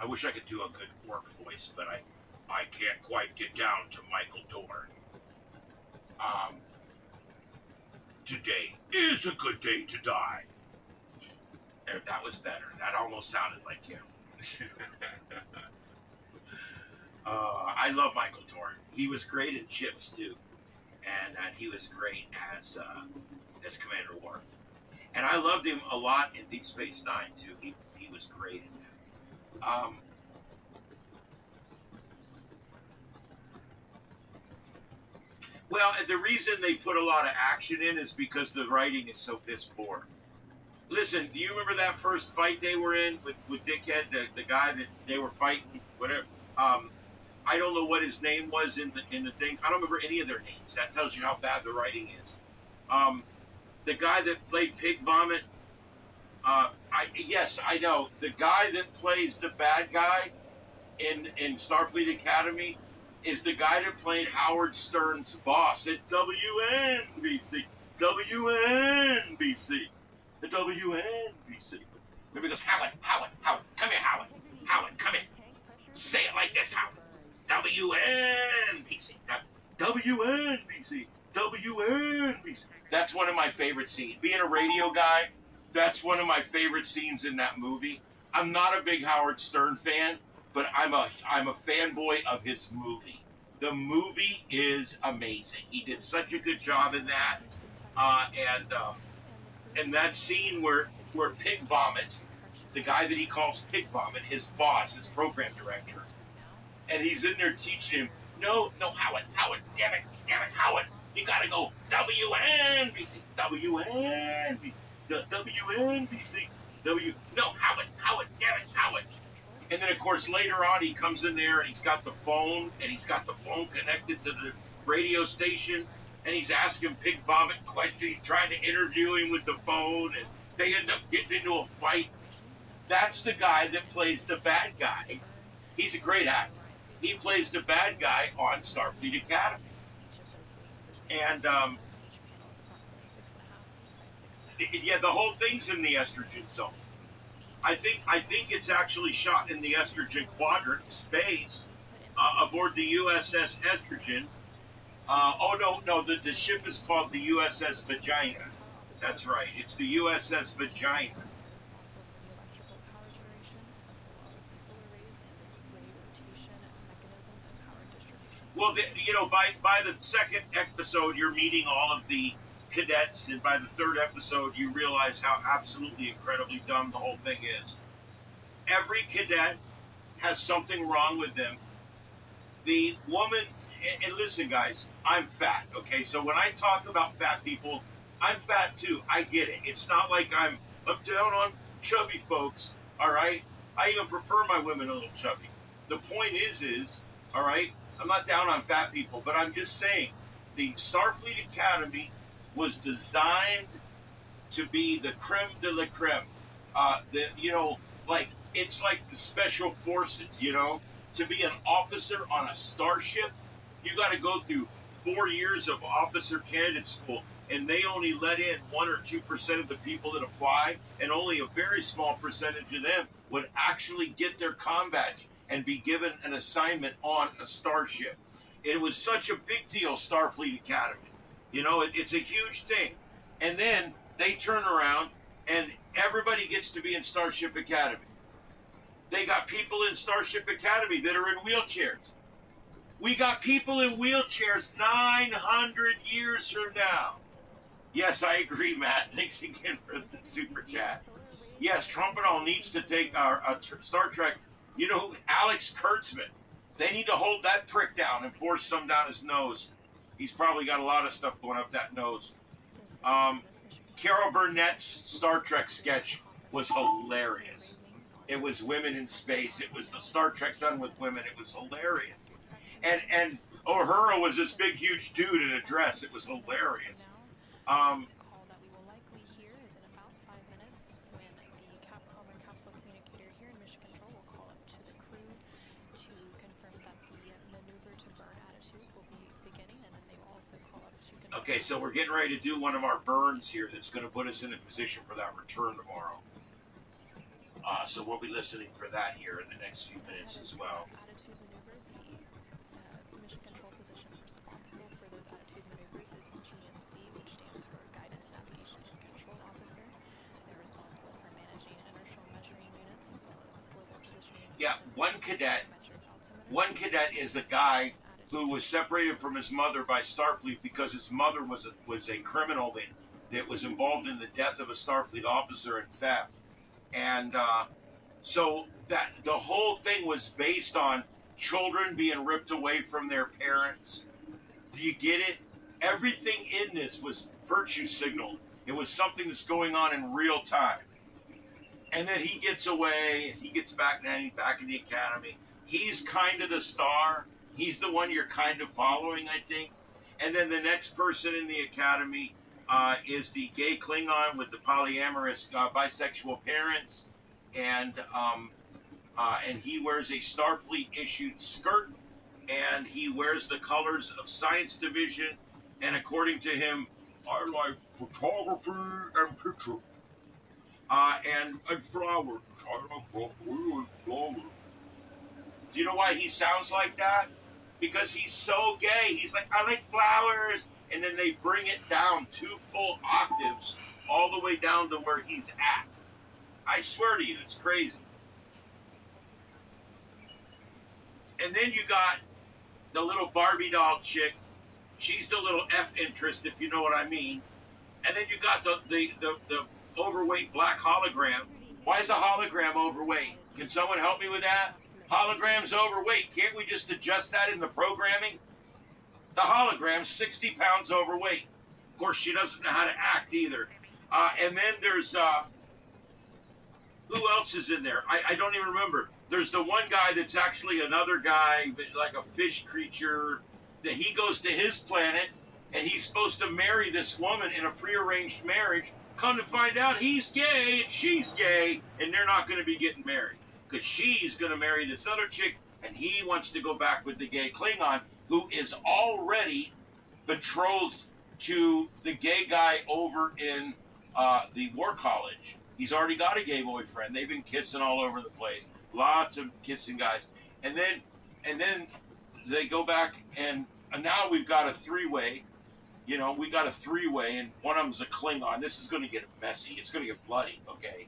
I wish I could do a good work voice, but I can't quite get down to Michael Dorn. Today is a good day to die. There, that was better. That almost sounded like him. I love Michael Dorn. He was great in Chips too, and he was great as Commander Worf. And I loved him a lot in Deep Space Nine too. He was great in that. Well, the reason they put a lot of action in is because the writing is so piss poor. Listen, do you remember that first fight they were in with Dickhead, the guy that they were fighting, whatever? I don't know what his name was in the thing. I don't remember any of their names. That tells you how bad the writing is. The guy that played Pig Vomit. Yes, I know. The guy that plays the bad guy in Starfleet Academy is the guy that played Howard Stern's boss at WNBC. WNBC. The WNBC. Maybe he goes, Howard, come here, Howard. Howard, come here. Say it like this, Howard. WNBC. WNBC. WNBC. That's one of my favorite scenes. Being a radio guy, that's one of my favorite scenes in that movie. I'm not a big Howard Stern fan, but I'm a fanboy of his movie. The movie is amazing. He did such a good job in that. And that scene where Pig Vomit, the guy that he calls Pig Vomit, his boss, his program director, and he's in there teaching him, no, Howard, damn it, Howard, you gotta go WNBC, WNBC. the WNBC, no, Howard, damn it, Howard. And then, of course, later on, he comes in there and he's got the phone connected to the radio station, and he's asking Pig Vomit questions. He's trying to interview him with the phone, and they end up getting into a fight. That's the guy that plays the bad guy. He's a great actor. He plays the bad guy on Starfleet Academy. And, yeah, the whole thing's in the estrogen zone. I think it's actually shot in the estrogen quadrant space aboard the USS Estrogen. No, the ship is called the USS Vagina. That's right, it's the USS Vagina. Well, by the second episode, you're meeting all of the cadets, and by the third episode, you realize how absolutely incredibly dumb the whole thing is. Every cadet has something wrong with them. The woman, and listen, guys, I'm fat, okay? So when I talk about fat people, I'm fat too. I get it. It's not like I'm down on chubby folks, all right? I even prefer my women a little chubby. The point is, all right, I'm not down on fat people, but I'm just saying the Starfleet Academy was designed to be the creme de la creme. It's like the special forces, to be an officer on a starship, you got to go through 4 years of officer candidate school, and they only let in 1 or 2% of the people that apply, and only a very small percentage of them would actually get their comm badge and be given an assignment on a starship. It was such a big deal, Starfleet Academy. It's a huge thing. And then they turn around and everybody gets to be in Starship Academy. They got people in Starship Academy that are in wheelchairs. We got people in wheelchairs 900 years from now. Yes, I agree, Matt. Thanks again for the super chat. Yes, Trump and all needs to take our Star Trek. Alex Kurtzman. They need to hold that prick down and force some down his nose. He's probably got a lot of stuff going up that nose. Carol Burnett's Star Trek sketch was hilarious. It was women in space. It was the Star Trek done with women. It was hilarious. And Uhura was this big, huge dude in a dress. It was hilarious. Okay, so we're getting ready to do one of our burns here that's going to put us in a position for that return tomorrow. So we'll be listening for that here in the next few minutes as well. Mission control position responsible for those attitude maneuvers is GNC, which stands for Guidance, Navigation, and Control Officer. They're responsible for managing inertial measuring units as well as global positioning. Yeah, one cadet is a guy who was separated from his mother by Starfleet because his mother was a criminal that was involved in the death of a Starfleet officer and theft. And so that the whole thing was based on children being ripped away from their parents. Do you get it? Everything in this was virtue signaled. It was something that's going on in real time. And then he gets away, and he gets back in the academy. He's kind of the star. He's the one you're kind of following, I think. And then the next person in the academy is the gay Klingon with the polyamorous bisexual parents. And he wears a Starfleet-issued skirt. And he wears the colors of Science Division. And according to him, I like photography and picture. And flowers. I like flowers. Do you know why he sounds like that? Because he's so gay. He's like, I like flowers. And then they bring it down 2 full octaves all the way down to where he's at. I swear to you, it's crazy. And then you got the little Barbie doll chick. She's the little F interest, if you know what I mean. And then you got the overweight black hologram. Why is a hologram overweight? Can someone help me with that? Hologram's overweight. Can't we just adjust that in the programming? The hologram's 60 pounds overweight. Of course, she doesn't know how to act either. And then there's who else is in there? I don't even remember. There's the one guy that's actually another guy, like a fish creature, that he goes to his planet and he's supposed to marry this woman in a prearranged marriage. Come to find out he's gay and she's gay, and they're not going to be getting married because she's going to marry this other chick and he wants to go back with the gay Klingon who is already betrothed to the gay guy over in the war college. He's already got a gay boyfriend. They've been kissing all over the place. Lots of kissing guys. And then they go back and now we've got a three-way. You know, we got a three-way and one of them's a Klingon. This is going to get messy. It's going to get bloody, okay?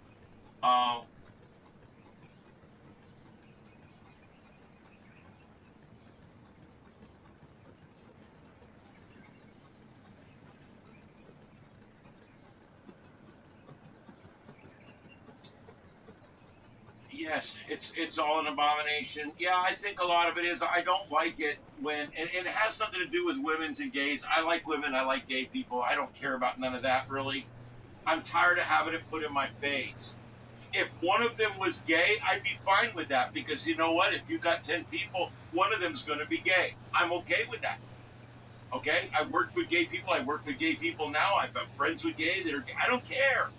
Yes, it's all an abomination. Yeah, I think a lot of it is. I don't like it when, and it has nothing to do with women's and gays. I like women. I like gay people. I don't care about none of that, really. I'm tired of having it put in my face. If one of them was gay, I'd be fine with that because you know what? If you got 10 people, one of them's going to be gay. I'm okay with that. Okay? I worked with gay people. I work with gay people now. I've got friends with gay that are gay. I don't care.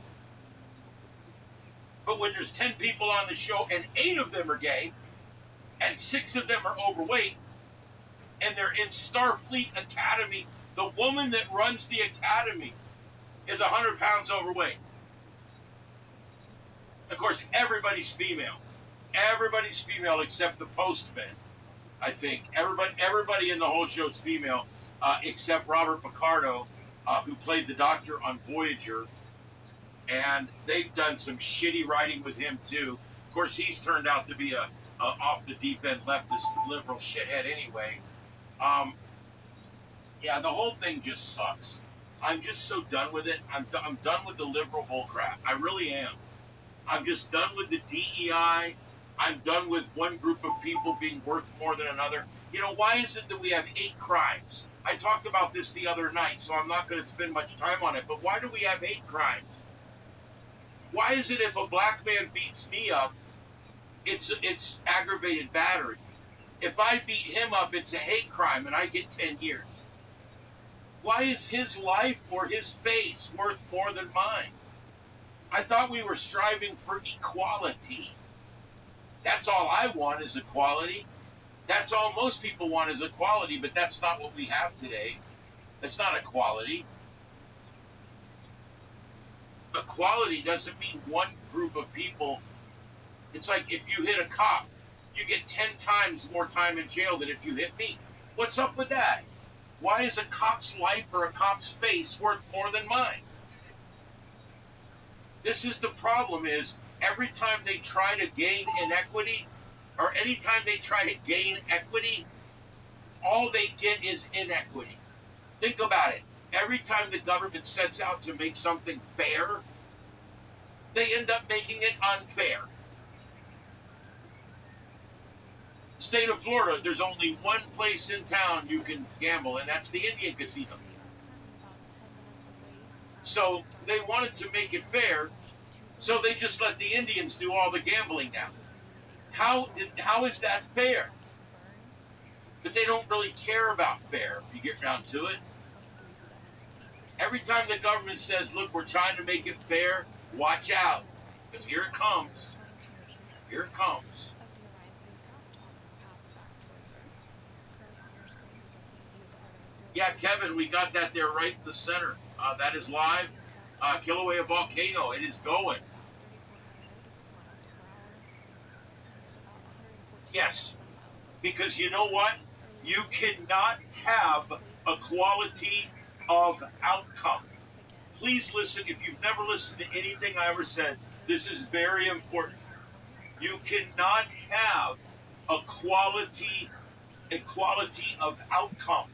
But when there's 10 people on the show and 8 of them are gay and 6 of them are overweight and they're in Starfleet Academy, the woman that runs the academy is 100 pounds overweight. Of course, everybody's female. Everybody's female except the postman, I think. Everybody in the whole show is female except Robert Picardo, who played the Doctor on Voyager. And they've done some shitty writing with him too. Of course, he's turned out to be a off the deep end leftist liberal shithead anyway. Yeah, the whole thing just sucks. I'm just so done with it. I'm done with the liberal bullcrap. I really am. I'm just done with the DEI. I'm done with one group of people being worth more than another. You know, why is it that we have 8 crimes? I talked about this the other night, so I'm not going to spend much time on it. But why do we have 8 crimes? Why is it if a black man beats me up, it's aggravated battery? If I beat him up, it's a hate crime and I get 10 years. Why is his life or his face worth more than mine? I thought we were striving for equality. That's all I want is equality. That's all most people want is equality, but that's not what we have today. That's not equality. Equality doesn't mean one group of people. It's like if you hit a cop, you get 10 times more time in jail than if you hit me. What's up with that? Why is a cop's life or a cop's face worth more than mine? This is the problem is every time they try to gain inequity or anytime they try to gain equity, all they get is inequity. Think about it. Every time the government sets out to make something fair, they end up making it unfair. State of Florida, there's only one place in town you can gamble, and that's the Indian casino. So they wanted to make it fair, so they just let the Indians do all the gambling now. How is that fair? But they don't really care about fair, if you get down to it. Every time the government says, look, we're trying to make it fair, watch out, because here it comes. Here it comes. Yeah, Kevin, we got that there right in the center. That is live. Kilauea Volcano, it is going. Yes, because you know what? You cannot have equality of outcome. Please listen. If you've never listened to anything I ever said, this is very important. You cannot have equality of outcome.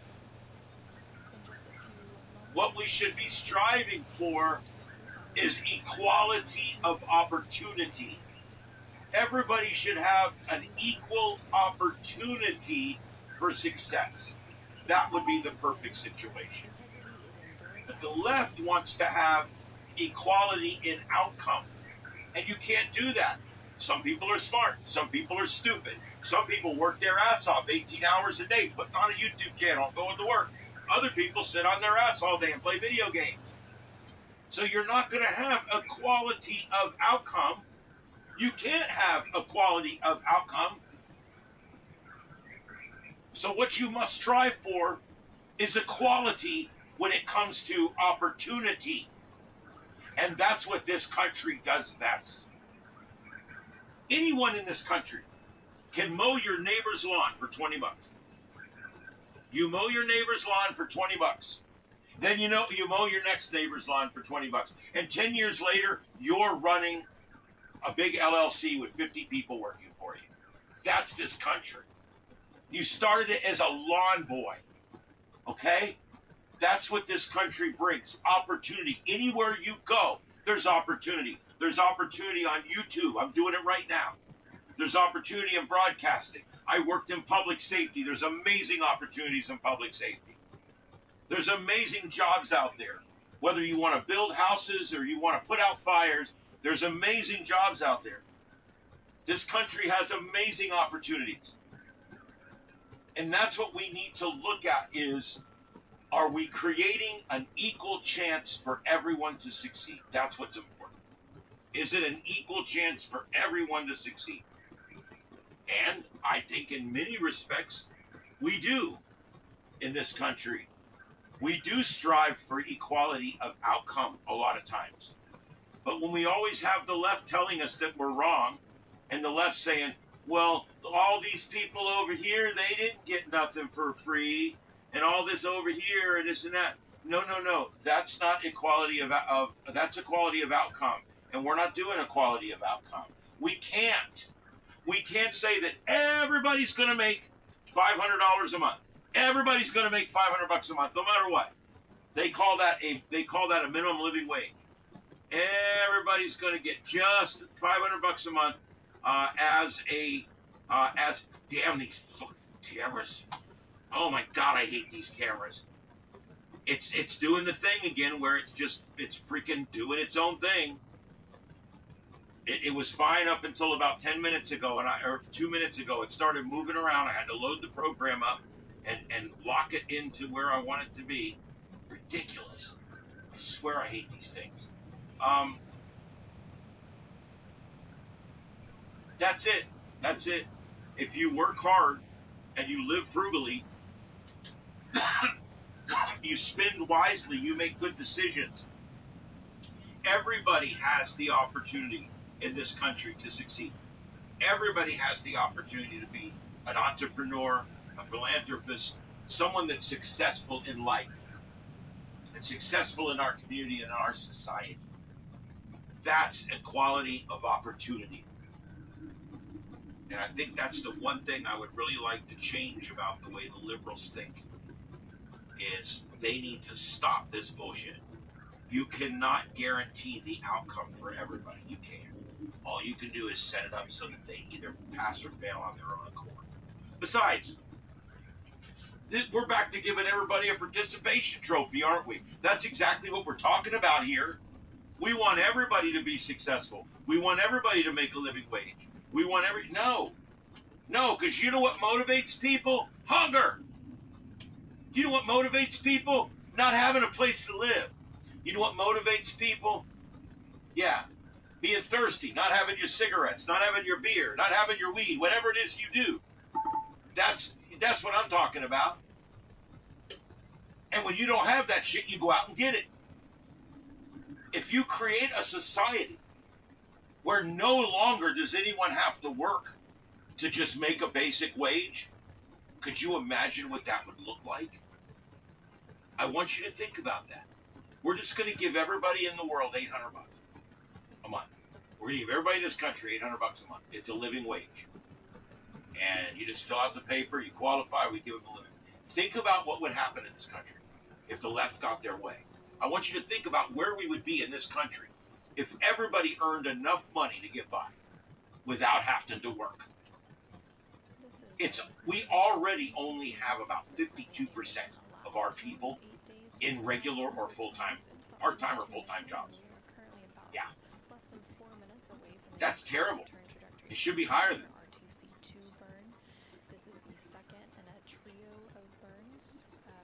What we should be striving for is equality of opportunity. Everybody should have an equal opportunity for success. That would be the perfect situation. But the left wants to have equality in outcome. And you can't do that. Some people are smart. Some people are stupid. Some people work their ass off 18 hours a day, putting on a YouTube channel, going to work. Other people sit on their ass all day and play video games. So you're not going to have equality of outcome. You can't have equality of outcome. So what you must strive for is equality when it comes to opportunity. And that's what this country does best. Anyone in this country can mow your neighbor's lawn for 20 bucks. You mow your neighbor's lawn for 20 bucks. Then you mow your next neighbor's lawn for 20 bucks. And 10 years later, you're running a big LLC with 50 people working for you. That's this country. You started it as a lawn boy. Okay? That's what this country brings. Opportunity. Anywhere you go, there's opportunity. There's opportunity on YouTube. I'm doing it right now. There's opportunity in broadcasting. I worked in public safety. There's amazing opportunities in public safety. There's amazing jobs out there. Whether you want to build houses or you want to put out fires, there's amazing jobs out there. This country has amazing opportunities. And that's what we need to look at is, are we creating an equal chance for everyone to succeed? That's what's important. Is it an equal chance for everyone to succeed? And I think in many respects, we do in this country. We do strive for equality of outcome a lot of times. But when we always have the left telling us that we're wrong, and the left saying, well, all these people over here, they didn't get nothing for free, and all this over here, and this and that. No. That's not equality that's equality of outcome. And we're not doing equality of outcome. We can't say that everybody's going to make $500 a month. Everybody's going to make $500 a month, no matter what. They call that a minimum living wage. Everybody's going to get just $500 a month as damn these fucking cameras. Oh my God, I hate these cameras. It's doing the thing again where it's freaking doing its own thing. It was fine up until about 10 minutes ago, or 2 minutes ago. It started moving around. I had to load the program up and lock it into where I want it to be. Ridiculous. I swear I hate these things. That's it. If you work hard and you live frugally, you spend wisely, you make good decisions. Everybody has the opportunity in this country to succeed. Everybody has the opportunity to be an entrepreneur, a philanthropist, someone that's successful in life and successful in our community and our society. That's equality of opportunity. And I think that's the one thing I would really like to change about the way the liberals think, is they need to stop this bullshit. You cannot guarantee the outcome for everybody. You can't. All you can do is set it up so that they either pass or fail on their own accord. Besides, we're back to giving everybody a participation trophy, aren't we? That's exactly what we're talking about here. We want everybody to be successful. We want everybody to make a living wage. We want No, because you know what motivates people? Hunger. You know what motivates people? Not having a place to live. You know what motivates people? Yeah, being thirsty, not having your cigarettes, not having your beer, not having your weed, whatever it is you do. That's what I'm talking about. And when you don't have that shit, you go out and get it. If you create a society where no longer does anyone have to work to just make a basic wage, could you imagine what that would look like? I want you to think about that. We're just going to give everybody in the world $800 a month. We're going to give everybody in this country $800 a month. It's a living wage. And you just fill out the paper, you qualify, we give them a living. Think about what would happen in this country if the left got their way. I want you to think about where we would be in this country if everybody earned enough money to get by without having to work. We already only have about 52% of our people in regular or full-time, part-time or full-time jobs. Yeah. Less than 4 minutes away from the That's terrible. return trajectory. It should be higher than. RTC-2 burn. This is the second in a trio of burns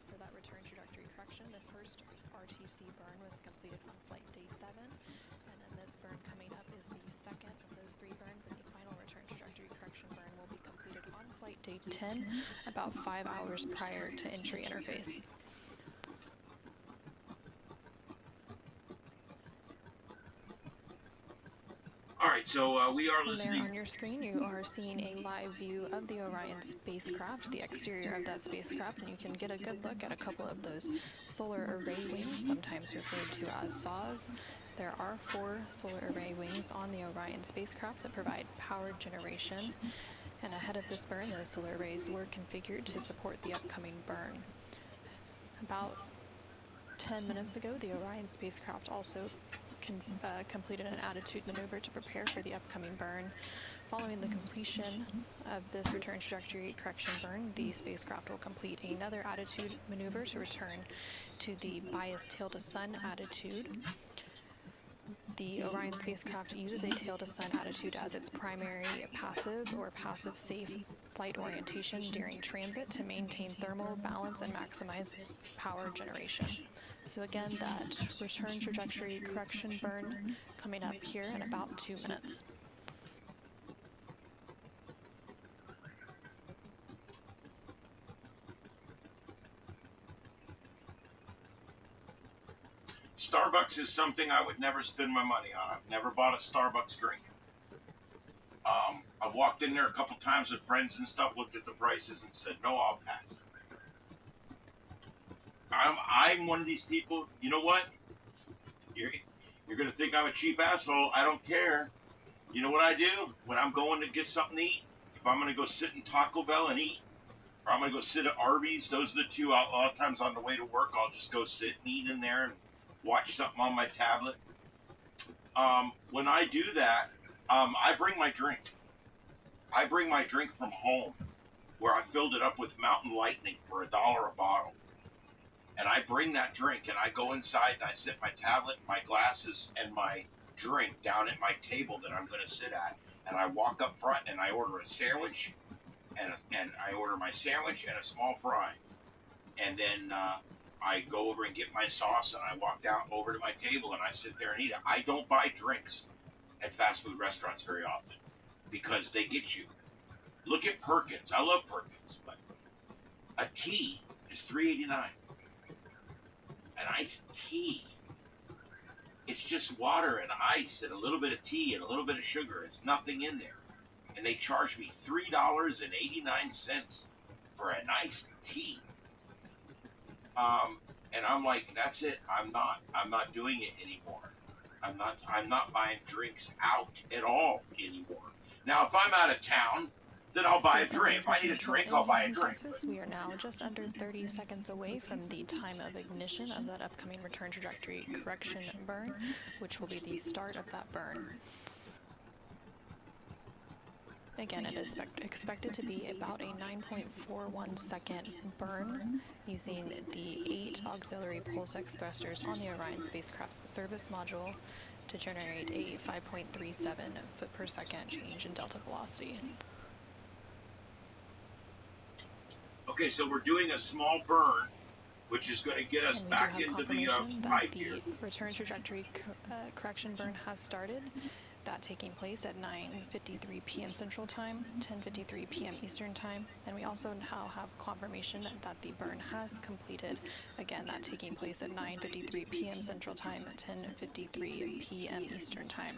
for that return trajectory correction. The first RTC burn was completed on flight day 7, and then this burn coming up is the second of those 3 burns, and the final return trajectory correction burn will be completed on flight day 10, about 5 hours prior to entry interface. All right, so we are And there listening. on your screen, you are seeing a live view of the Orion spacecraft, the exterior of that spacecraft, and you can get a good look at a couple of those solar array wings, sometimes referred to as SAW. There are 4 solar array wings on the Orion spacecraft that provide power generation, and ahead of this burn, those solar arrays were configured to support the upcoming burn. About 10 minutes ago, the Orion spacecraft also completed an attitude maneuver to prepare for the upcoming burn. Following the completion of this return trajectory correction burn, the spacecraft will complete another attitude maneuver to return to the bias tail to sun attitude. The Orion spacecraft uses a tail to sun attitude as its primary passive or passive safe flight orientation during transit to maintain thermal balance and maximize power generation. So again, that return trajectory correction burn coming up here in about 2 minutes. Starbucks is something I would never spend my money on. I've never bought a Starbucks drink. I've walked in there a couple times with friends and stuff, looked at the prices and said, no, I'll pass. I'm one of these people, you know what? You're going to think I'm a cheap asshole. I don't care. You know what I do? When I'm going to get something to eat, if I'm going to go sit in Taco Bell and eat, or I'm going to go sit at Arby's, those are the two. A lot of times on the way to work, I'll just go sit and eat in there and watch something on my tablet. When I do that, I bring my drink. I bring my drink from home, where I filled it up with Mountain Lightning for $1 a bottle. And I bring that drink, and I go inside, and I sit my tablet, my glasses, and my drink down at my table that I'm going to sit at. And I walk up front, and I order a sandwich, and I order my sandwich and a small fry. And then I go over and get my sauce, and I walk down over to my table, and I sit there and eat it. I don't buy drinks at fast food restaurants very often because they get you. Look at Perkins. I love Perkins, but a tea is $3.89. An iced tea. It's just water and ice and a little bit of tea and a little bit of sugar. It's nothing in there. And they charge me $3.89 for a nice tea. And I'm like, that's it. I'm not doing it anymore. I'm not buying drinks out at all anymore. Now, if I'm out of town, then I'll buy a drink. If I need a drink, I'll buy a drink. Texas, we are now just under 30 seconds away from the time of ignition of that upcoming return trajectory correction burn, which will be the start of that burn. Again, it is expected to be about a 9.41 second burn using the 8 auxiliary pulse-X thrusters on the Orion spacecraft's service module to generate a 5.37 foot per second change in delta velocity. Okay, so we're doing a small burn, which is going to get us back into the pipe here. The return trajectory correction burn has started. That taking place at 9:53 p.m. Central Time, 10:53 p.m. Eastern Time, and we also now have confirmation that the burn has completed. Again, that taking place at 9:53 p.m. Central Time, 10:53 p.m. Eastern Time.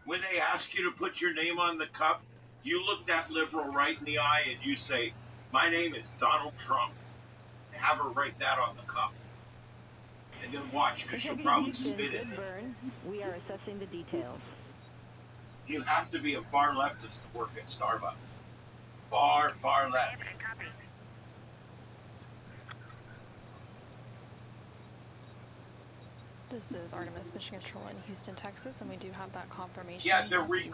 When they ask you to put your name on the cup, you look that liberal right in the eye and you say, my name is Donald Trump. Have her write that on the cup. And then watch, because she'll probably spit it. We are assessing the details. You have to be a far leftist to work at Starbucks. Far, far left. This is Artemis Mission Control in Houston, Texas, and we do have that confirmation. Yeah, the that recent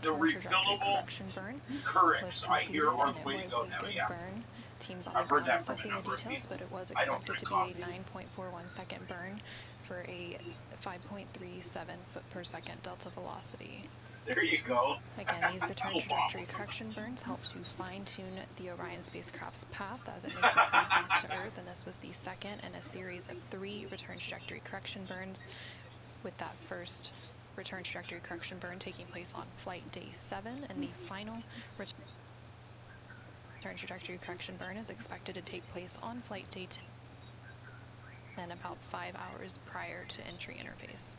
the return trajectory refillable correction burn currents was I hear completed, are and the it way to was go a now. good Yeah, burn. Teams on I've the heard ground that from a assessing the number of details, people. but it was I don't expected drink to be coffee. a 9.41 second burn for a 5.37 foot per second delta velocity. There you go. Again, these return trajectory correction burns help to fine-tune the Orion spacecraft's path as it makes its way back to Earth, and this was the second in a series of 3 return trajectory correction burns, with that first return trajectory correction burn taking place on flight day 7, and the final return trajectory correction burn is expected to take place on flight day 10, and about 5 hours prior to entry interface.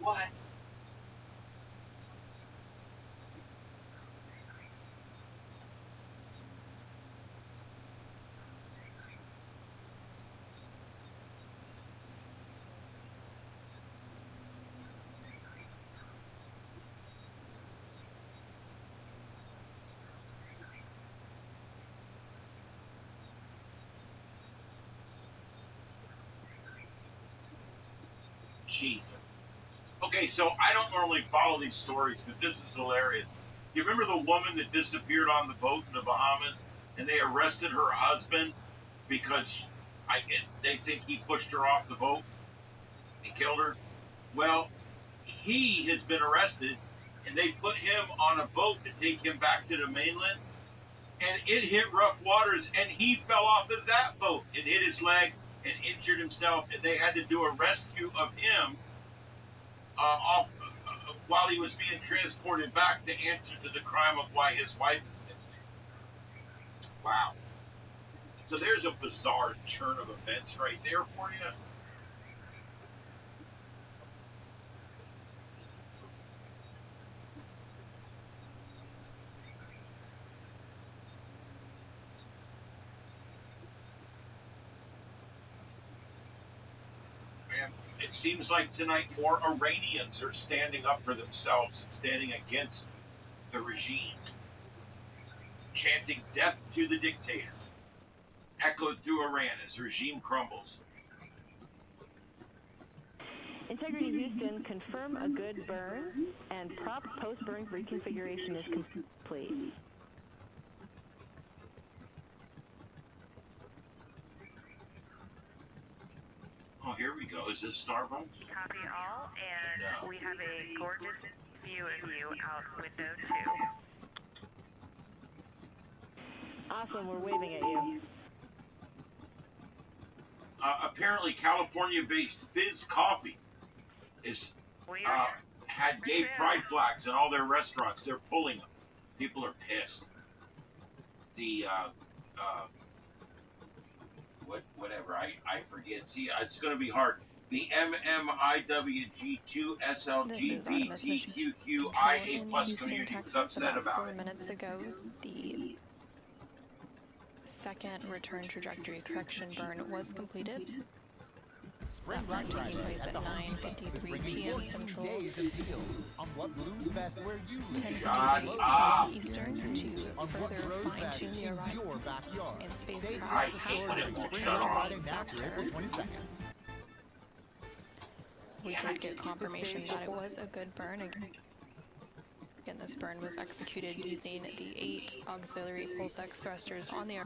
What? Jesus. Okay, so I don't normally follow these stories, but this is hilarious. You remember the woman that disappeared on the boat in the Bahamas, and they arrested her husband because they think he pushed her off the boat and killed her? Well, he has been arrested, and they put him on a boat to take him back to the mainland, and it hit rough waters, and he fell off of that boat and hit his leg and injured himself, and they had to do a rescue of him off while he was being transported back to answer to the crime of why his wife is missing. Wow. So there's a bizarre turn of events right there for you. Man, it seems like tonight more Iranians are standing up for themselves and standing against the regime, chanting death to the dictator, echoed through Iran as regime crumbles. Integrity Houston, confirm a good burn, and prop post-burn reconfiguration is complete. Oh, here we go. Is this Starbucks? Copy all, and No. we have a gorgeous view of you out window 2. Awesome, we're waving at you. Apparently, California-based Fizz Coffee is had gay pride flags in all their restaurants. They're pulling them. People are pissed. The whatever I forget. See, it's going to be hard. The MMIWG2 SLGBTQQIA plus community was upset about 4 it. minutes ago, the second return trajectory correction burn was completed. That burn taking place at 9:53 p.m. Central, 10:58 Eastern, to further fine-tune the Orion spacecraft's path after. We did get confirmation that it was a good burn. Again, this burn was executed using the 8 auxiliary pulse-X thrusters on the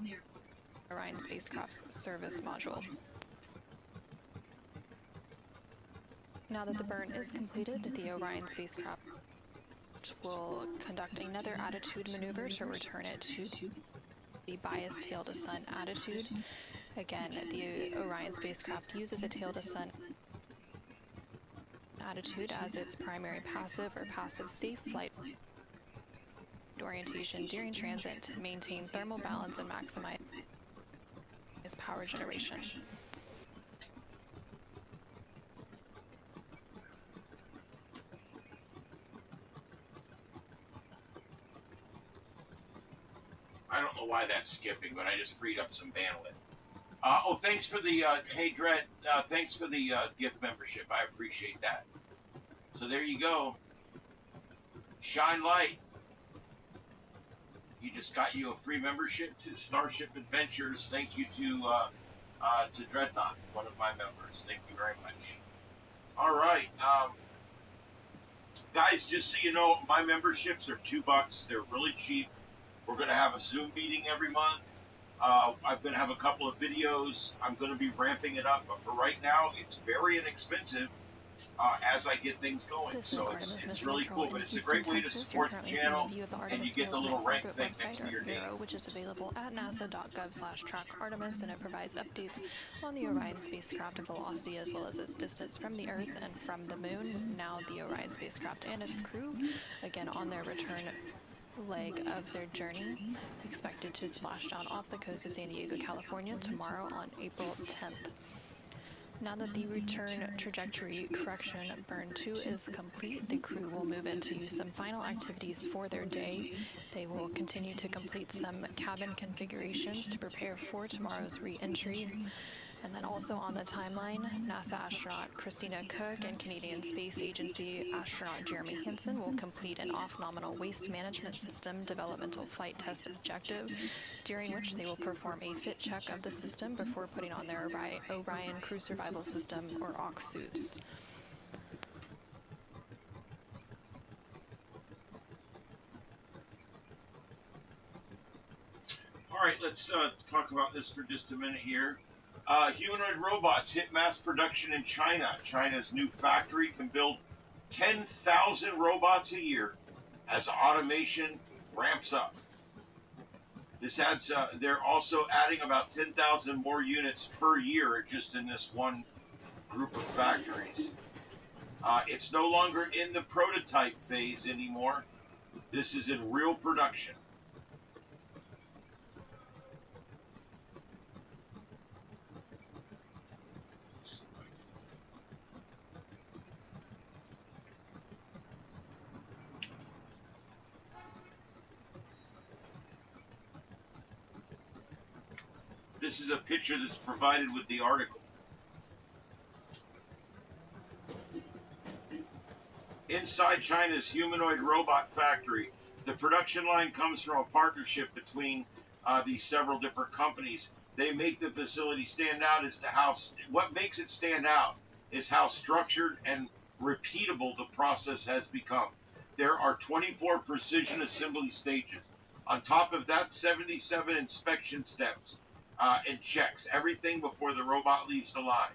Orion spacecraft's service module. Now that the burn is completed, the Orion spacecraft will conduct another attitude maneuver to return it to the bias tail to sun attitude. Again, the Orion spacecraft uses a tail to sun attitude as its primary passive or passive safe flight orientation during transit to maintain thermal balance and maximize power generation. I don't know why that's skipping, but I just freed up some bandwidth. Thanks for the hey Dredd. Thanks for the gift membership. I appreciate that. So there you go. Shine light. You just got you a free membership to Starship Adventures. Thank you to Dreadnought, one of my members. Thank you very much. All right, guys. Just so you know, my memberships are $2. They're really cheap. We're going to have a Zoom meeting every month. I'm going to have a couple of videos. I'm going to be ramping it up, but for right now, it's very inexpensive as I get things going. So it's really cool, but it's a great way to support the channel, and you get the little rank thing next to your name. Which is available at nasa.gov/track-Artemis, and it provides updates on the Orion spacecraft velocity as well as its distance from the Earth and from the Moon. Now the Orion spacecraft and its crew, again on their return leg of their journey, expected to splash down off the coast of San Diego, California tomorrow on April 10th. Now that the return trajectory correction burn 2 is complete, the crew will move into some final activities for their day. They will continue to complete some cabin configurations to prepare for tomorrow's re-entry. And then also on the timeline, NASA astronaut Christina Koch and Canadian Space Agency astronaut Jeremy Hansen will complete an off-nominal waste management system developmental flight test objective, during which they will perform a fit check of the system before putting on their Orion Crew Survival System, or OX suits. All right, let's talk about this for just a minute here. Humanoid robots hit mass production in China. China's new factory can build 10,000 robots a year as automation ramps up. This adds. They're also adding about 10,000 more units per year just in this one group of factories. It's no longer in the prototype phase anymore. This is in real production. This is a picture that's provided with the article. Inside China's humanoid robot factory, the production line comes from a partnership between these several different companies. They make the facility stand out as to how, what makes it stand out is how structured and repeatable the process has become. There are 24 precision assembly stages. On top of that, 77 inspection steps. And checks everything before the robot leaves the line.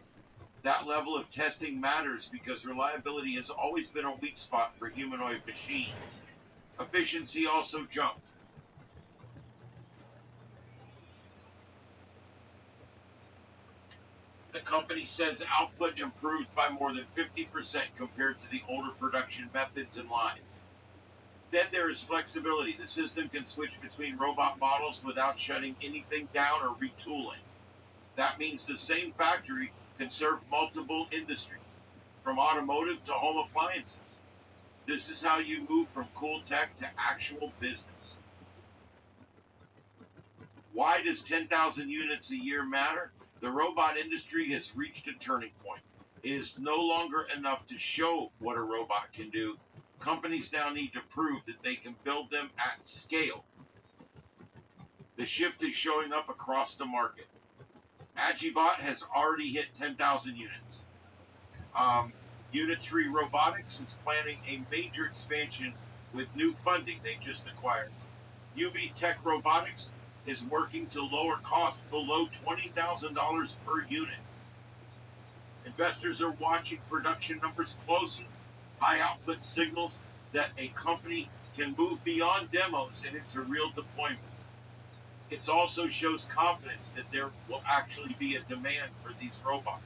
That level of testing matters because reliability has always been a weak spot for humanoid machines. Efficiency also jumped. The company says output improved by more than 50% compared to the older production methods and lines. Then there is flexibility. The system can switch between robot models without shutting anything down or retooling. That means the same factory can serve multiple industries, from automotive to home appliances. This is how you move from cool tech to actual business. Why does 10,000 units a year matter? The robot industry has reached a turning point. It is no longer enough to show what a robot can do. Companies now need to prove that they can build them at scale. The shift is showing up across the market. Agibot has already hit 10,000 units. Unitree Robotics is planning a major expansion with new funding they just acquired. UB Tech Robotics is working to lower costs below $20,000 per unit. Investors are watching production numbers closely. High output signals that a company can move beyond demos and into real deployment. It also shows confidence that there will actually be a demand for these robots.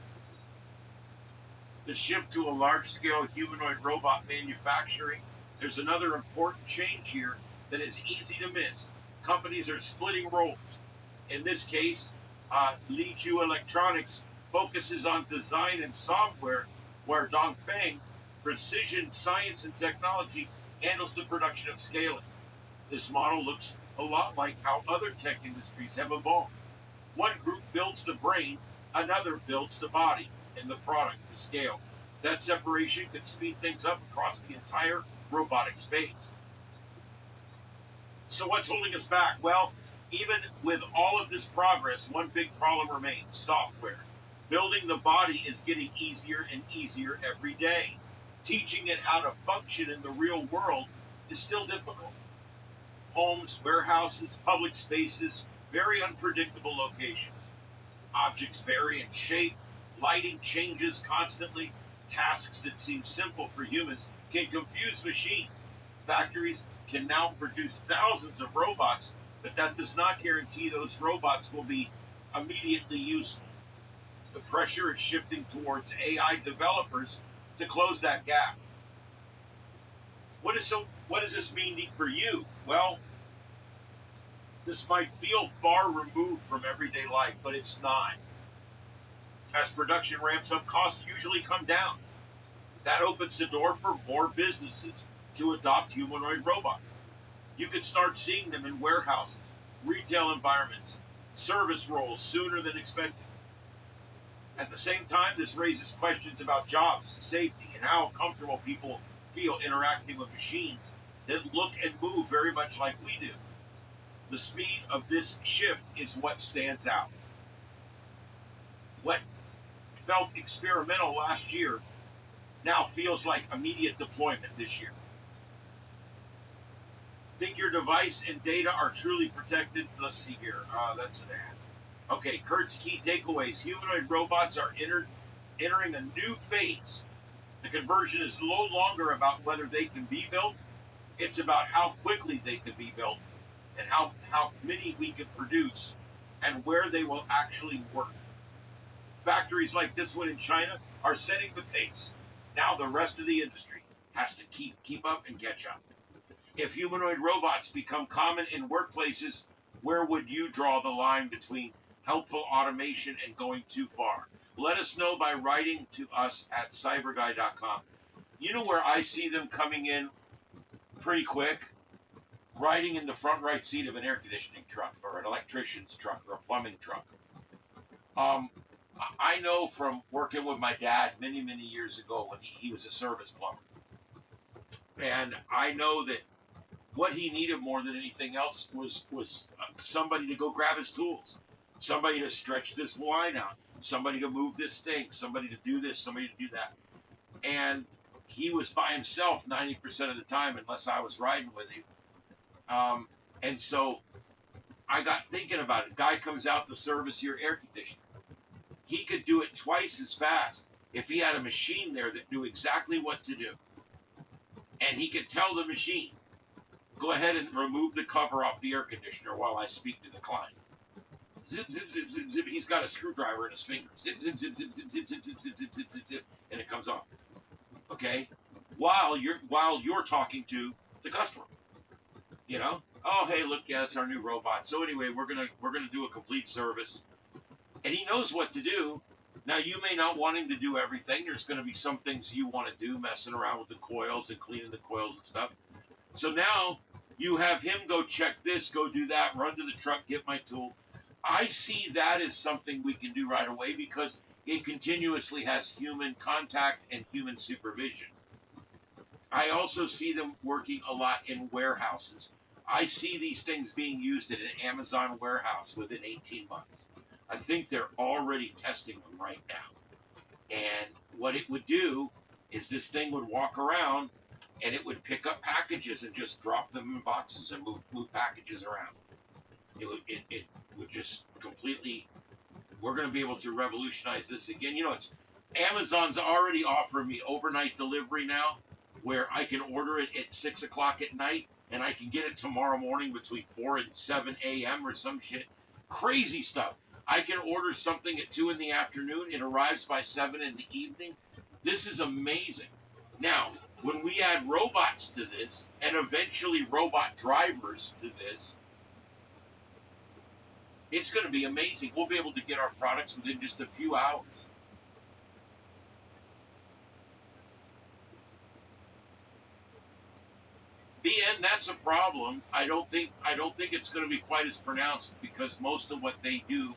The shift to a large-scale humanoid robot manufacturing, there's another important change here that is easy to miss. Companies are splitting roles. In this case, Li Chu Electronics focuses on design and software, where Dongfeng Precision Science and Technology handles the production of scaling. This model looks a lot like how other tech industries have evolved. One group builds the brain, another builds the body and the product to scale. That separation could speed things up across the entire robotic space. So what's holding us back? Well, even with all of this progress, one big problem remains: software. Building the body is getting easier and easier every day. Teaching it how to function in the real world is still difficult. Homes, warehouses, public spaces, very unpredictable locations. Objects vary in shape, lighting changes constantly. Tasks that seem simple for humans can confuse machines. Factories can now produce thousands of robots, but that does not guarantee those robots will be immediately useful. The pressure is shifting towards AI developers to close that gap. What does this mean for you? Well, this might feel far removed from everyday life, but it's not. As production ramps up, costs usually come down. That opens the door for more businesses to adopt humanoid robots. You could start seeing them in warehouses, retail environments, service roles sooner than expected. At the same time, this raises questions about jobs, safety, and how comfortable people feel interacting with machines that look and move very much like we do. The speed of this shift is what stands out. What felt experimental last year now feels like immediate deployment this year. Think your device and data are truly protected? Let's see here. That's an ad. Okay, Kurt's key takeaways. Humanoid robots are entering a new phase. The conversion is no longer about whether they can be built. It's about how quickly they can be built and how many we can produce and where they will actually work. Factories like this one in China are setting the pace. Now the rest of the industry has to keep up and catch up. If humanoid robots become common in workplaces, where would you draw the line between helpful automation and going too far? Let us know by writing to us at cyberguy.com. You know where I see them coming in pretty quick? Riding in the front right seat of an air conditioning truck or an electrician's truck or a plumbing truck. I know from working with my dad many, many years ago when he was a service plumber. And I know that what he needed more than anything else was somebody to go grab his tools, somebody to stretch this line out, somebody to move this thing, somebody to do this, somebody to do that. And he was by himself 90% of the time unless I was riding with him. And so I got thinking about it. Guy comes out to service your air conditioner. He could do it twice as fast if he had a machine there that knew exactly what to do. And he could tell the machine, go ahead and remove the cover off the air conditioner while I speak to the client. Zip, zip, zip, zip, zip. He's got a screwdriver in his finger. Zip, zip, zip, zip, zip, zip, zip, zip, zip, zip, zip, zip, and it comes off. Okay? While you're talking to the customer. You know? Oh, hey, look, yeah, it's our new robot. So anyway, we're gonna do a complete service. And he knows what to do. Now, you may not want him to do everything. There's going to be some things you want to do, messing around with the coils and cleaning the coils and stuff. So now you have him go check this, go do that, run to the truck, get my tool. I see that as something we can do right away because it continuously has human contact and human supervision. I also see them working a lot in warehouses. I see these things being used in an Amazon warehouse within 18 months. I think they're already testing them right now. And what it would do is this thing would walk around and it would pick up packages and just drop them in boxes and move packages around. It would just completely, we're going to be able to revolutionize this again. You know, Amazon's already offering me overnight delivery now where I can order it at 6 o'clock at night and I can get it tomorrow morning between 4 and 7 a.m. or some shit. Crazy stuff. I can order something at 2 in the afternoon. It arrives by 7 in the evening. This is amazing. Now, when we add robots to this, and eventually robot drivers to this, it's going to be amazing. We'll be able to get our products within just a few hours. And that's a problem. I don't think it's going to be quite as pronounced because most of what they do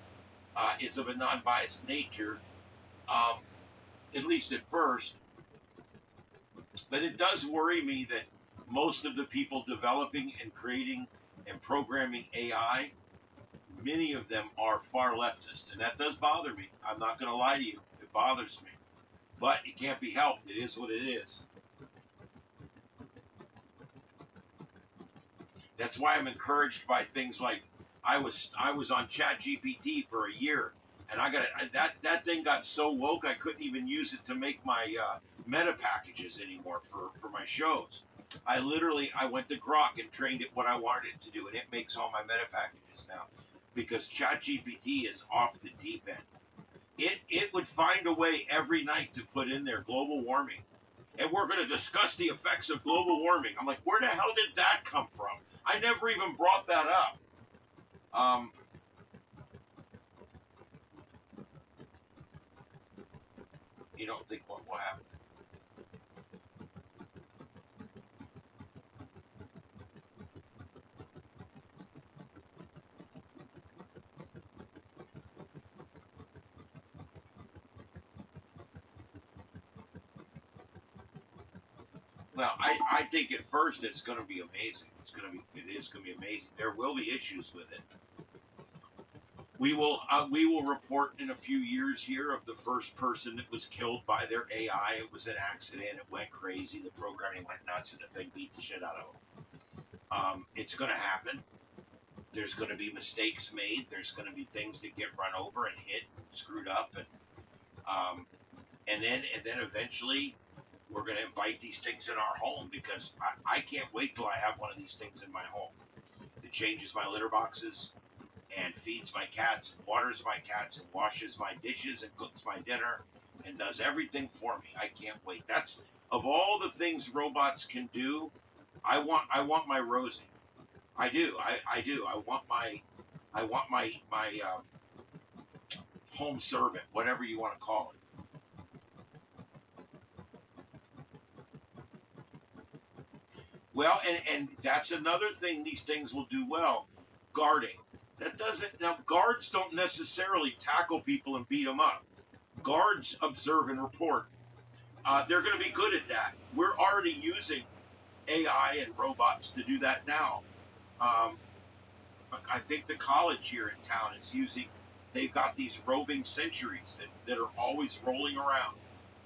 is of a non-biased nature, um, at least at first. But it does worry me that most of the people developing and creating and programming AI, many of them are far leftist, and that does bother me. I'm not going to lie to you; it bothers me. But it can't be helped. It is what it is. That's why I'm encouraged by things like I was on ChatGPT for a year, and that thing got so woke I couldn't even use it to make my meta packages anymore for my shows. I went to Grok and trained it what I wanted it to do, and it makes all my meta packages now because ChatGPT is off the deep end. It would find a way every night to put in there global warming, and we're going to discuss the effects of global warming. I'm like, where the hell did that come from? I never even brought that up. You don't think what happened? Well, I think at first it's going to be amazing. It is going to be amazing. There will be issues with it. We will report in a few years here of the first person that was killed by their AI. It was an accident. It went crazy. The programming went nuts, and the thing beat the shit out of them. It's going to happen. There's going to be mistakes made. There's going to be things that get run over and hit and screwed up, and then eventually we're going to invite these things in our home because I can't wait till I have one of these things in my home. It changes my litter boxes and feeds my cats and waters my cats and washes my dishes and cooks my dinner and does everything for me. I can't wait. That's of all the things robots can do. I want my Rosie. I do. I do. I want my home servant, whatever you want to call it. Well, and that's another thing these things will do well. Guarding. Now guards don't necessarily tackle people and beat them up. Guards observe and report. They're going to be good at that. We're already using AI and robots to do that now. I think the college here in town is they've got these roving sentries that are always rolling around.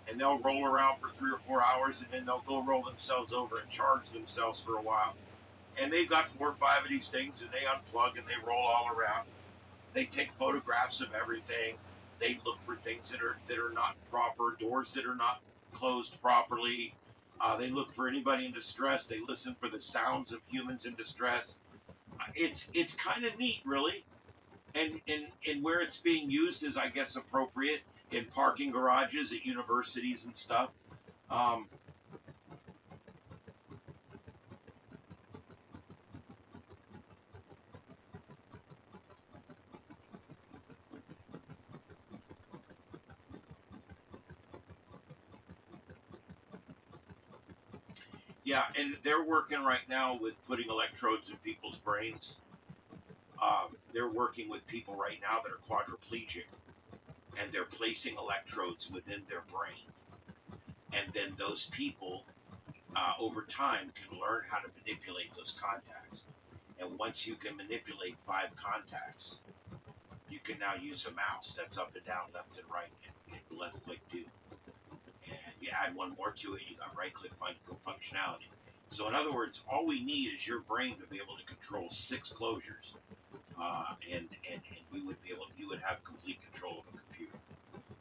And they'll roll around for 3 or 4 hours, and then they'll go roll themselves over and charge themselves for a while. And they've got 4 or 5 of these things, and they unplug and they roll all around. They take photographs of everything. They look for things that are not proper, doors that are not closed properly. They look for anybody in distress. They listen for the sounds of humans in distress. It's kind of neat, really. And where it's being used is, I guess, appropriate. In parking garages at universities and stuff. Yeah, and they're working right now with putting electrodes in people's brains. They're working with people right now that are quadriplegic. And they're placing electrodes within their brain. And then those people, over time, can learn how to manipulate those contacts. And once you can manipulate 5 contacts, you can now use a mouse that's up and down, left and right, and left click do. And you add one more to it, you got right click functionality. So in other words, all we need is your brain to be able to control 6 closures. And you would have complete control of a computer.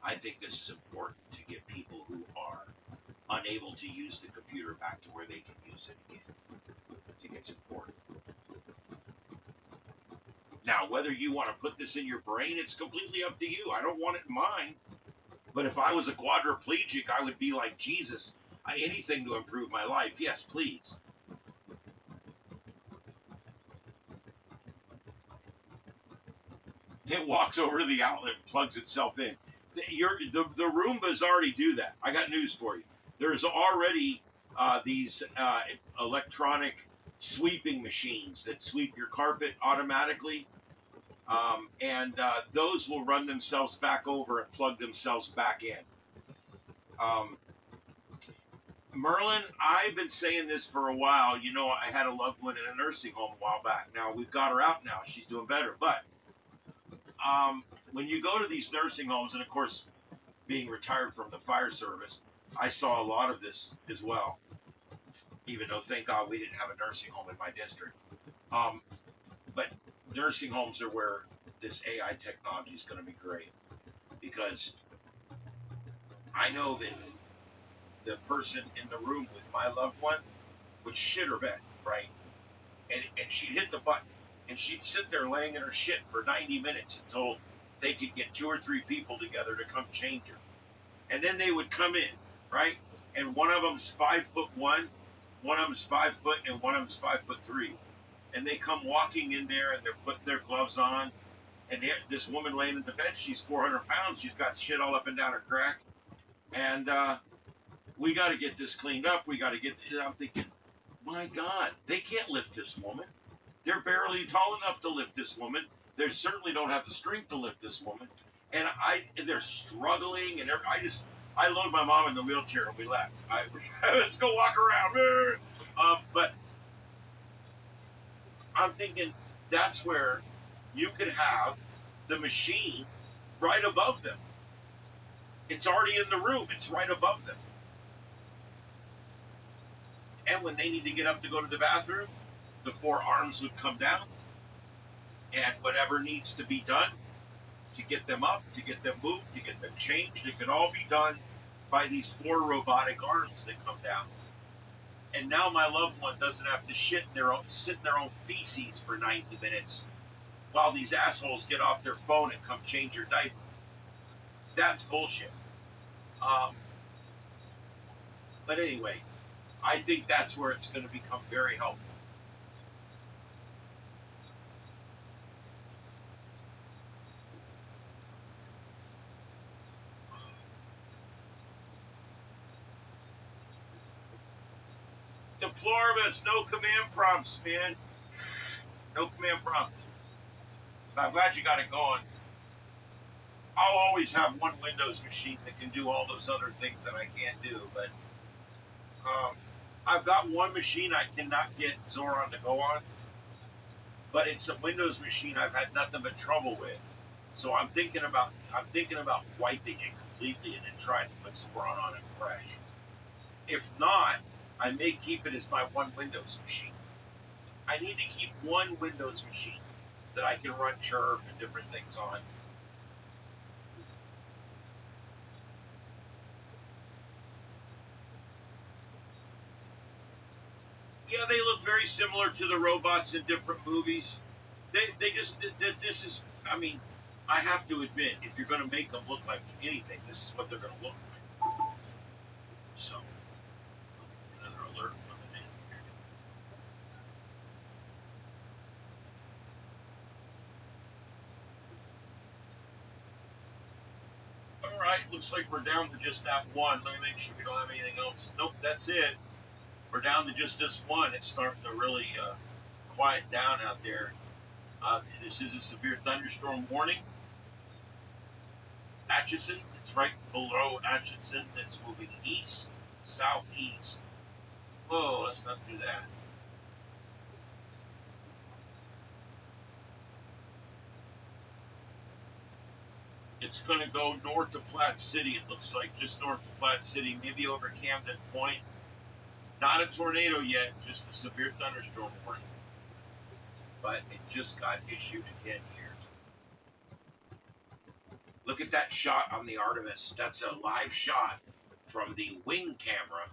I think this is important to get people who are unable to use the computer back to where they can use it again. I think it's important. Now, whether you want to put this in your brain, it's completely up to you. I don't want it in mine. But if I was a quadriplegic, I would be like, Jesus, anything to improve my life. Yes, please. It walks over to the outlet and plugs itself in. The Roombas already do that. I got news for you. There's already these electronic sweeping machines that sweep your carpet automatically. And those will run themselves back over and plug themselves back in. Merlin, I've been saying this for a while. You know, I had a loved one in a nursing home a while back. Now, we've got her out now. She's doing better. But when you go to these nursing homes, and of course, being retired from the fire service, I saw a lot of this as well. Even though, thank God, we didn't have a nursing home in my district. But nursing homes are where this AI technology is going to be great. Because I know that the person in the room with my loved one would shit her bed, right? And she'd hit the button. And she'd sit there laying in her shit for 90 minutes until they could get 2 or 3 people together to come change her. And then they would come in, right? And one of them's 5'1", one of them's 5 foot, and one of them's 5'3". And they come walking in there and they're putting their gloves on. And this woman laying in the bed, she's 400 pounds. She's got shit all up and down her crack. And we got to get this cleaned up. We got to get. And I'm thinking, my God, they can't lift this woman. They're barely tall enough to lift this woman. They certainly don't have the strength to lift this woman. And they're struggling. And I loaded my mom in the wheelchair and we left. Let's go walk around. But I'm thinking that's where you could have the machine right above them. It's already in the room. It's right above them. And when they need to get up to go to the bathroom, the 4 arms would come down. And whatever needs to be done to get them up, to get them moved, to get them changed, it can all be done by these 4 robotic arms that come down. And now my loved one doesn't have to sit in their own feces for 90 minutes while these assholes get off their phone and come change your diaper. That's bullshit. But anyway, I think that's where it's going to become very helpful. Deplorabus, no command prompts, man. No command prompts. But I'm glad you got it going. I'll always have one Windows machine that can do all those other things that I can't do, but I've got one machine I cannot get Zoran to go on, but it's a Windows machine I've had nothing but trouble with. So I'm thinking about wiping it completely and then trying to put Zoran on it fresh. If not, I may keep it as my one Windows machine. I need to keep one Windows machine that I can run Chirp and different things on. Yeah, they look very similar to the robots in different movies. This is, I mean, I have to admit, if you're going to make them look like anything, this is what they're going to look like. So, another alert coming in here. All right, looks like we're down to just that one. Let me make sure we don't have anything else. Nope, that's it. We're down to just this one. It's starting to really quiet down out there. This is a severe thunderstorm warning. Atchison, it's right below Atchison. That's moving east, southeast. Oh, let's not do that. It's going to go north of Platte City, it looks like, just north of Platte City, maybe over Camden Point. Not a tornado yet, just a severe thunderstorm warning. But it just got issued again here. Look at that shot on the Artemis. That's a live shot from the wing camera,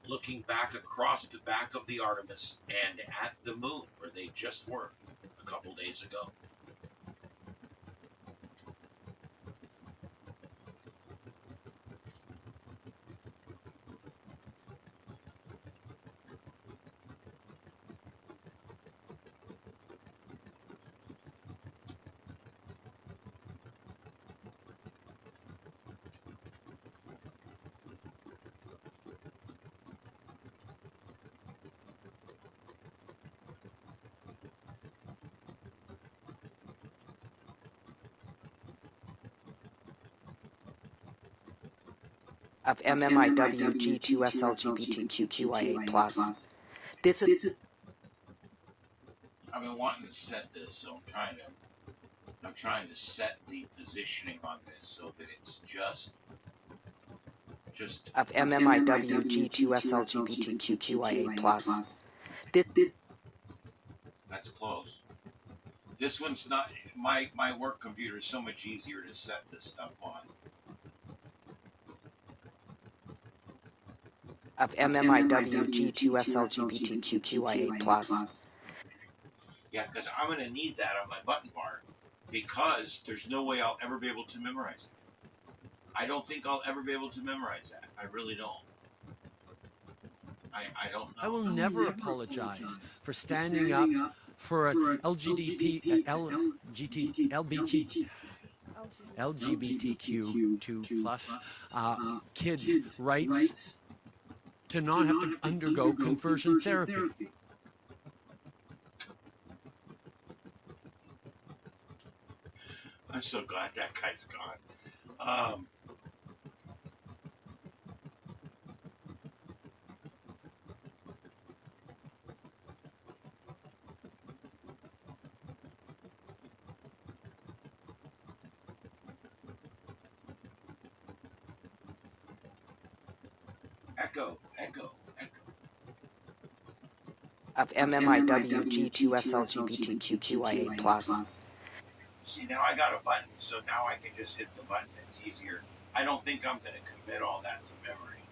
looking back across the back of the Artemis and at the moon, where they just were a couple days ago. of MMIW G2SLGBTQIA+. This is I've been wanting to set this, so I'm trying to set the positioning on this so that it's just of MMIW G2SLGBTQIA+. This that's close. This one's not my work computer is so much easier to set this stuff on. of MMIW G2SLGBTQIA+. Yeah, because I'm going to need that on my button bar because there's no way I'll ever be able to memorize it. I don't think I'll ever be able to memorize that. I really don't. I don't know. I will never apologize for standing up for an LGBTQ2 plus kids' rights to not have to undergo conversion therapy. I'm so glad that guy's gone. Echo. of MMIW G2SLGBTQIA+. See, now I got a button, so now I can just hit the button. It's easier. I don't think I'm going to commit all that to memory.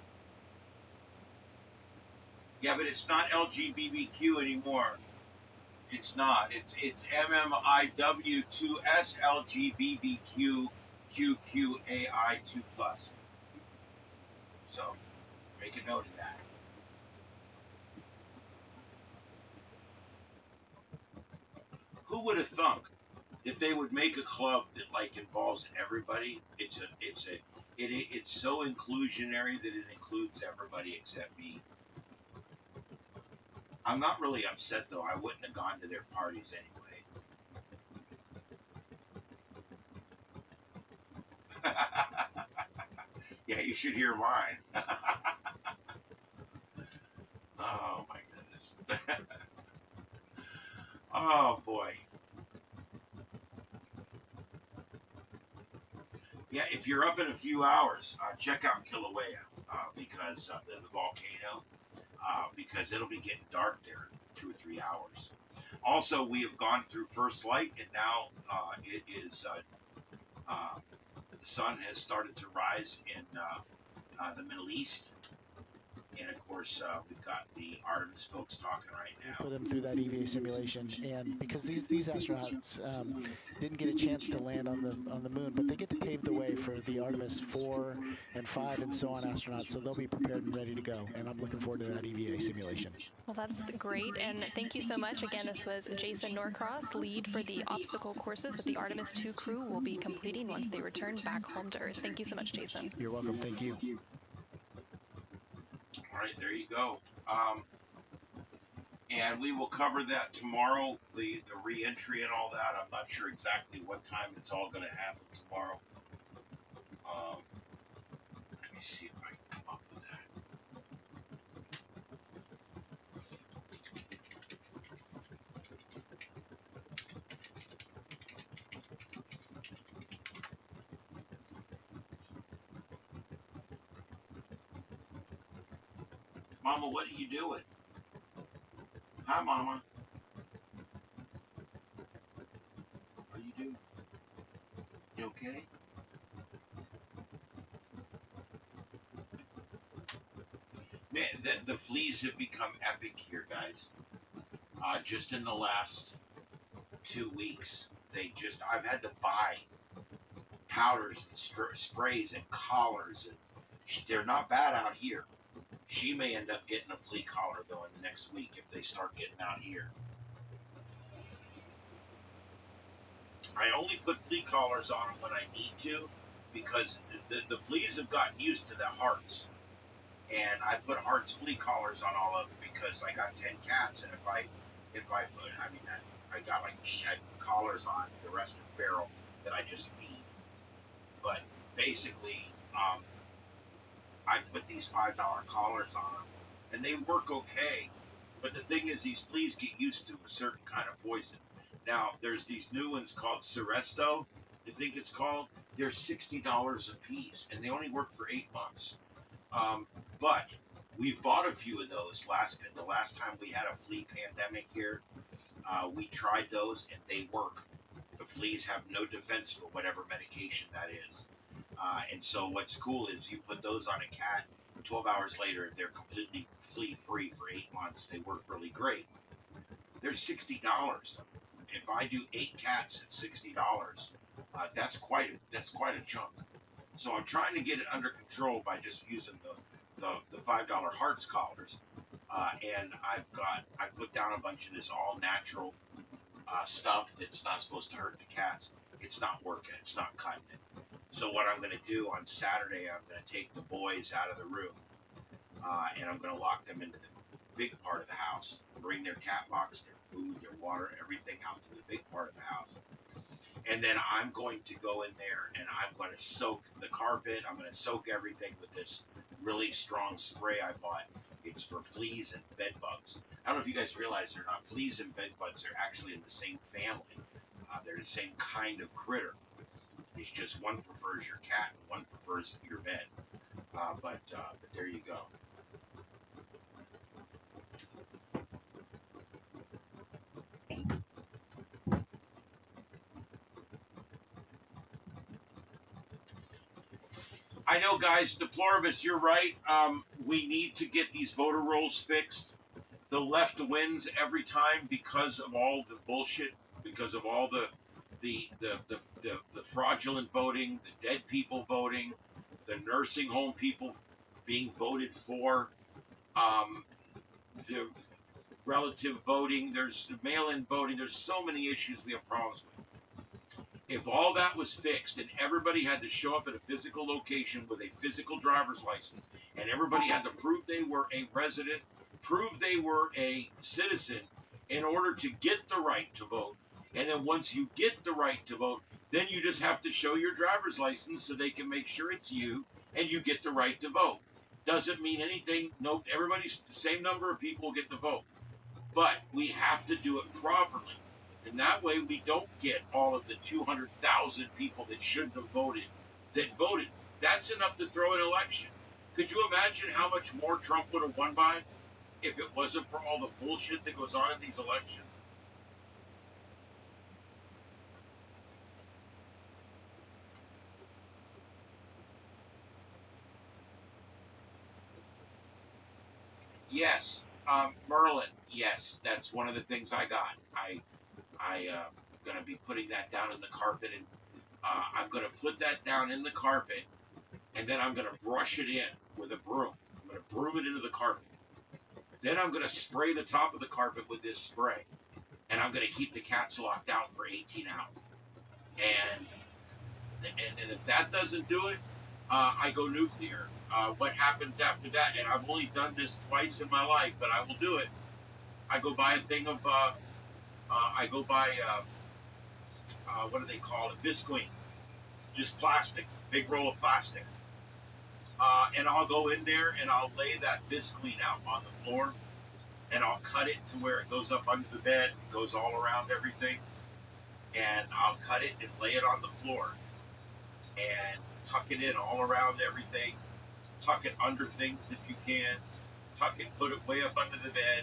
Yeah, but it's not LGBTQ anymore. It's not. It's MMIW2SLGBTQQAI2+. So, make a note of that. Who would have thunk that they would make a club that like involves everybody? It's so inclusionary that it includes everybody except me. I'm not really upset though. I wouldn't have gone to their parties anyway. Yeah, you should hear mine. Oh my goodness. Oh boy. Yeah, if you're up in a few hours, check out Kilauea because the volcano, because it'll be getting dark there in 2 or 3 hours. Also, we have gone through first light, and now it is the sun has started to rise in the Middle East. And of course, we've got the Artemis folks talking right now. Put them through that EVA simulation, and because these astronauts didn't get a chance to land on the moon, but they get to pave the way for the Artemis 4 and 5 and so on astronauts, so they'll be prepared and ready to go. And I'm looking forward to that EVA simulation. Well, that's great, and thank you so much. Again, this was Jason Norcross, lead for the obstacle courses that the Artemis 2 crew will be completing once they return back home to Earth. Thank you so much, Jason. You're welcome. Thank you. All right, there you go. And we will cover that tomorrow, the re-entry and all that. I'm not sure exactly what time it's all going to happen tomorrow. Let me see if I can come up with that. Mama, what are you doing? Hi, Mama. What are you doing? You okay? Man, the fleas have become epic here, guys. Just in the last 2 weeks, I've had to buy powders and sprays and collars, and they're not bad out here. She may end up getting a flea collar, though, in the next week if they start getting out here. I only put flea collars on them when I need to because the fleas have gotten used to the hearts. And I put hearts flea collars on all of them because I got 10 cats. And if I got like 8, I put collars on. The rest are feral that I just feed. But basically, I put these $5 collars on them, and they work okay. But the thing is, these fleas get used to a certain kind of poison. Now, there's these new ones called Seresto, I think it's called. They're $60 a piece, and they only work for 8 months. But we've bought a few of those. The last time we had a flea pandemic here, we tried those, and they work. The fleas have no defense for whatever medication that is. And so what's cool is you put those on a cat, 12 hours later, they're completely flea-free for 8 months. They work really great. They're $60. If I do 8 cats at $60, that's quite a chunk. So I'm trying to get it under control by just using the $5 hearts collars. And I put down a bunch of this all natural stuff that's not supposed to hurt the cats. It's not working. It's not cutting it. So what I'm going to do on Saturday, I'm going to take the boys out of the room, and I'm going to lock them into the big part of the house, bring their cat box, their food, their water, everything out to the big part of the house. And then I'm going to go in there, and I'm going to soak the carpet. I'm going to soak everything with this really strong spray I bought. It's for fleas and bed bugs. I don't know if you guys realize they're not. Fleas and bed bugs are actually in the same family. They're the same kind of critter. It's just one prefers your cat and one prefers your bed. But there you go. I know, guys, Deploribus, you're right. We need to get these voter rolls fixed. The left wins every time because of all the bullshit, because of all the fraudulent voting, the dead people voting, the nursing home people being voted for, the relative voting, there's mail-in voting, there's so many issues we have problems with. If all that was fixed and everybody had to show up at a physical location with a physical driver's license and everybody had to prove they were a resident, prove they were a citizen in order to get the right to vote, and then once you get the right to vote, then you just have to show your driver's license so they can make sure it's you and you get the right to vote. Doesn't mean anything. No, everybody's the same number of people get the vote. But we have to do it properly. And that way we don't get all of the 200,000 people that shouldn't have voted that voted. That's enough to throw an election. Could you imagine how much more Trump would have won by if it wasn't for all the bullshit that goes on in these elections? Yes, Merlin. Yes, that's one of the things I got. I'm going to be putting that down in the carpet, and I'm going to put that down in the carpet, and then I'm going to brush it in with a broom. I'm going to broom it into the carpet. Then I'm going to spray the top of the carpet with this spray, and I'm going to keep the cats locked out for 18 hours. And if that doesn't do it, I go nuclear. What happens after that? And I've only done this twice in my life, but I will do it. I go buy a thing of, what do they call it? Visqueen. Just plastic, big roll of plastic. And I'll go in there and I'll lay that Visqueen out on the floor, and I'll cut it to where it goes up under the bed, goes all around everything, and I'll cut it and lay it on the floor, and tuck it in all around everything, tuck it under things if you can, tuck it, put it way up under the bed,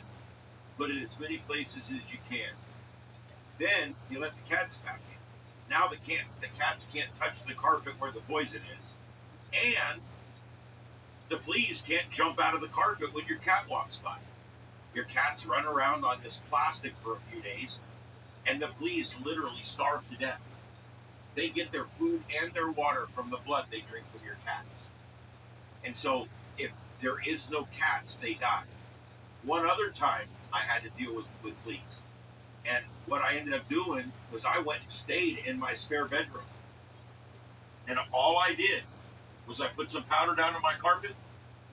put it as many places as you can. Then you let the cats back in. Now the cats can't touch the carpet where the poison is, and the fleas can't jump out of the carpet when your cat walks by. Your cats run around on this plastic for a few days, and the fleas literally starve to death. They get their food and their water from the blood they drink from your cats. And so if there is no cats, they die. One other time I had to deal with fleas. And what I ended up doing was I went and stayed in my spare bedroom. And all I did was I put some powder down on my carpet,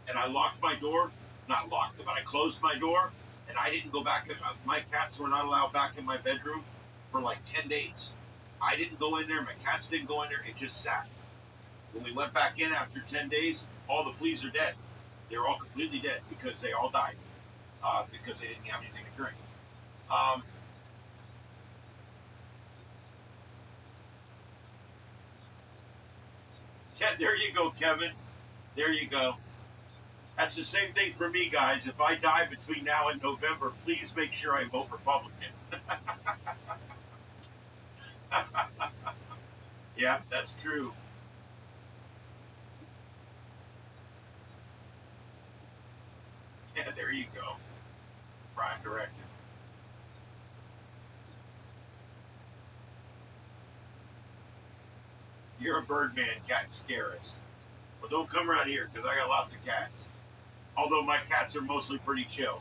and I locked my door. Not locked it, but I closed my door, and I didn't go back. My cats were not allowed back in my bedroom for like 10 days. I didn't go in there. My cats didn't go in there. It just sat. When we went back in after 10 days, all the fleas are dead. They're all completely dead because they all died because they didn't have anything to drink. Um, yeah, there you go, Kevin. There you go. That's the same thing for me, guys. If I die between now and November, please make sure I vote Republican. Yeah, that's true. Yeah, there you go. Prime directive. You're a bird man, cats scare us. Well, don't come around here because I got lots of cats. Although my cats are mostly pretty chill.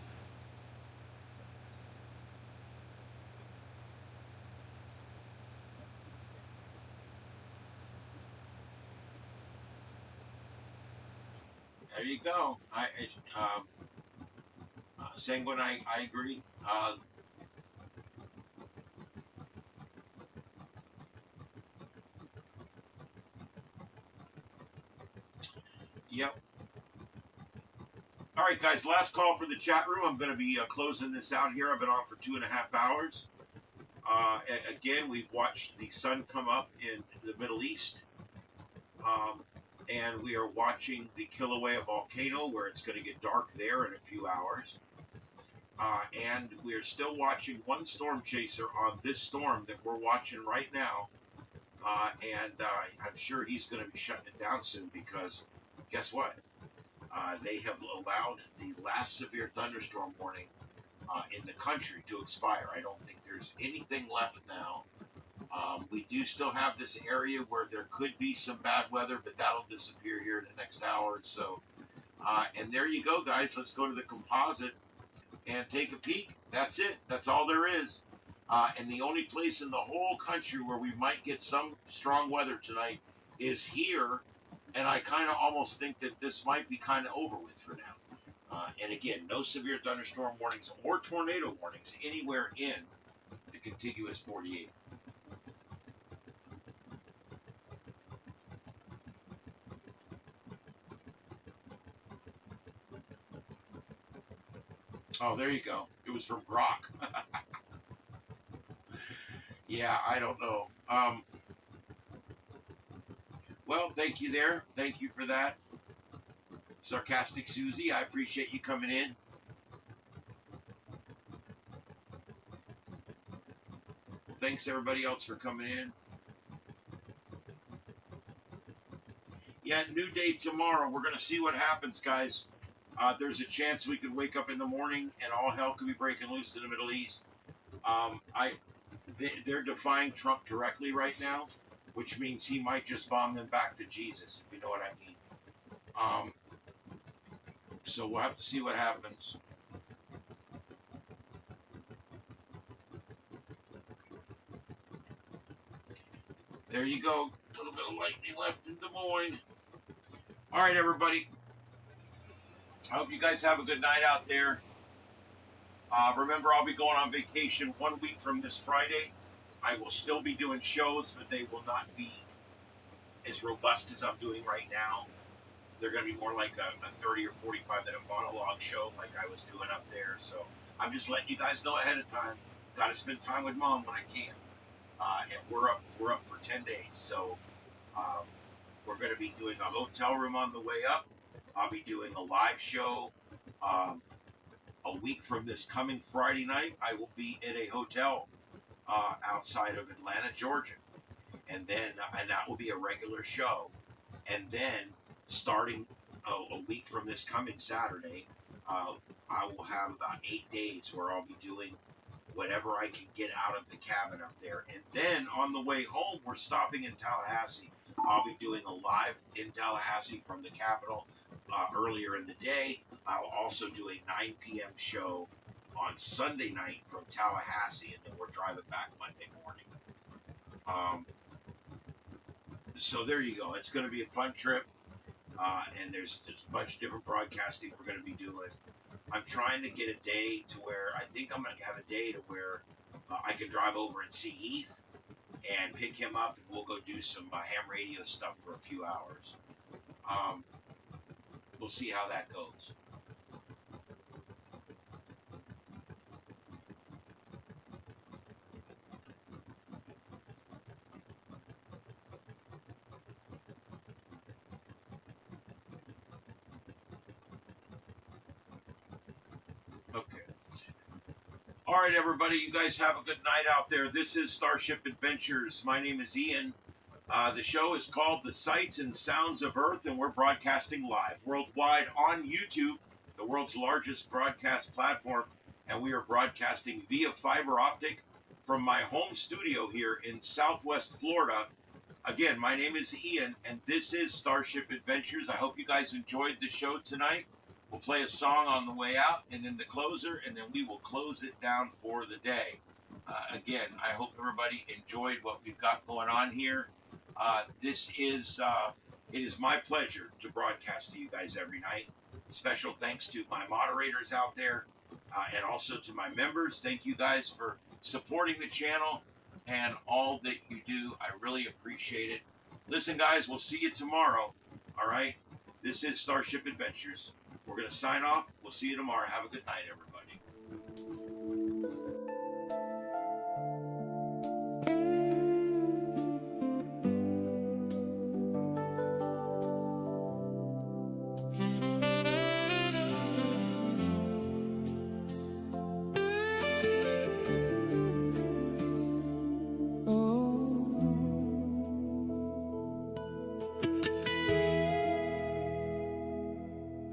There you go. Sanguine, I agree. Yep. All right, guys. Last call for the chat room. I'm going to be closing this out here. I've been on for 2.5 hours. Again, we've watched the sun come up in the Middle East. And we are watching the Kilauea volcano where it's going to get dark there in a few hours. And we're still watching one storm chaser on this storm that we're watching right now. And I'm sure he's going to be shutting it down soon because guess what? They have allowed the last severe thunderstorm warning in the country to expire. I don't think there's anything left now. We do still have this area where there could be some bad weather, but that'll disappear here in the next hour or so. And there you go, guys. Let's go to the composite and take a peek. That's it. That's all there is. And the only place in the whole country where we might get some strong weather tonight is here. And I kind of almost think that this might be kind of over with for now. And again, no severe thunderstorm warnings or tornado warnings anywhere in the contiguous 48. Oh, there you go. It was from Grok. Yeah, I don't know. Well, thank you there. Thank you for that. Sarcastic Susie, I appreciate you coming in. Thanks everybody else for coming in. Yeah, new day tomorrow. We're going to see what happens, guys. There's a chance we could wake up in the morning and all hell could be breaking loose in the Middle East. They're defying Trump directly right now, which means he might just bomb them back to Jesus, if you know what I mean. So we'll have to see what happens. There you go. A little bit of lightning left in Des Moines. All right, everybody. I hope you guys have a good night out there. Remember, I'll be going on vacation 1 week from this Friday. I will still be doing shows, but they will not be as robust as I'm doing right now. They're going to be more like a 30 or 45-minute monologue show like I was doing up there. So I'm just letting you guys know ahead of time. Got to spend time with Mom when I can. And we're up for 10 days. So we're going to be doing a hotel room on the way up. I'll be doing a live show a week from this coming Friday night. I will be in a hotel outside of Atlanta, Georgia. And then and that will be a regular show. And then starting a week from this coming Saturday, I will have about 8 days where I'll be doing whatever I can get out of the cabin up there. And then on the way home, we're stopping in Tallahassee. I'll be doing a live in Tallahassee from the Capitol earlier in the day. I'll also do a 9 p.m. show on Sunday night from Tallahassee, and then we're driving back Monday morning. So there you go. It's going to be a fun trip, and there's a bunch of different broadcasting we're going to be doing. I'm trying to get a day to where I think I'm going to have a day to where I can drive over and see Heath and pick him up, and we'll go do some ham radio stuff for a few hours. we'll see how that goes. Okay. All right, everybody, you guys have a good night out there. This is Starship Adventures. My name is Ian. The show is called The Sights and Sounds of Earth, and we're broadcasting live worldwide on YouTube, the world's largest broadcast platform, and we are broadcasting via fiber optic from my home studio here in Southwest Florida. Again, my name is Ian, and this is Starship Adventures. I hope you guys enjoyed the show tonight. We'll play a song on the way out, and then the closer, and then we will close it down for the day. Again, I hope everybody enjoyed what we've got going on here. It is my pleasure to broadcast to you guys every night. Special thanks to my moderators out there, and also to my members. Thank you guys for supporting the channel and all that you do. I really appreciate it. Listen, guys, we'll see you tomorrow. All right? This is Starship Adventures. We're going to sign off. We'll see you tomorrow. Have a good night, everybody.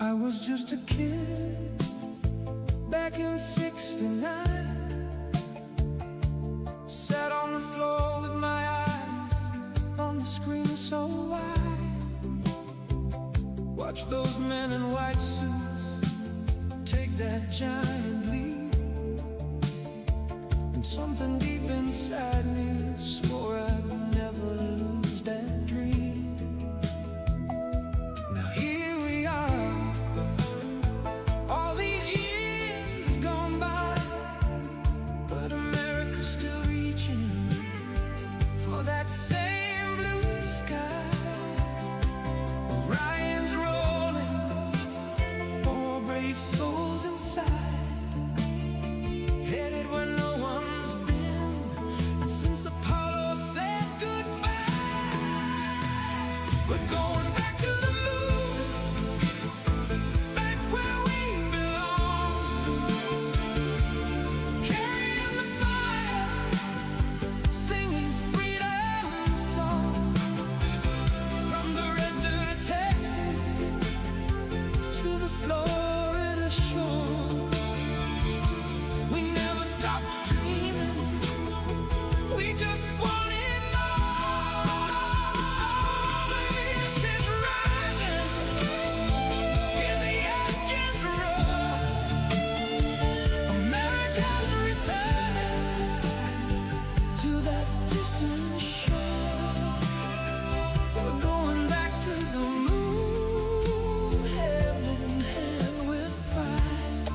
I was just a kid back in '69. Sat on the floor with my eyes on the screen so wide. Watch those men in white suits take that giant leap, and something deep inside me swore I'd never lose that dream. Now here we are, all these years gone by, but America's still reaching for that same blue sky. Orion's rolling, 4 brave souls inside, headed where no one's been since Apollo said goodbye. We're going back to the moon, back where we belong, carrying the fire, singing freedom song. From the red to Texas to the Florida shore, we never stopped dreaming. We just wanted more. This is rising, hear the engines roar. America's returning to that distant shore. We're going back to the moon, hand in hand with pride.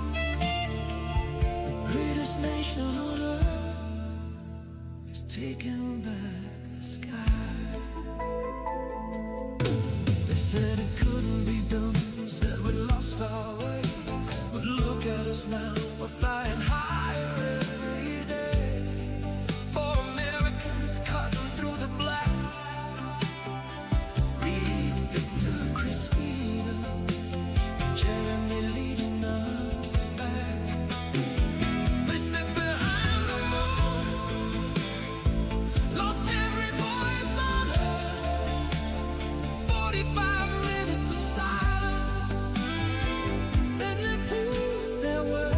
The greatest nation on earth is taking back the sky. They said it couldn't be done, said we lost our way, but look at us now, we're flying higher every day. For Americans cutting through the black, Reed, Victor, Christina, and Jeremy leading us back. They slipped behind the moon, lost every voice on earth. 45 minutes of silence, then they proved their worth.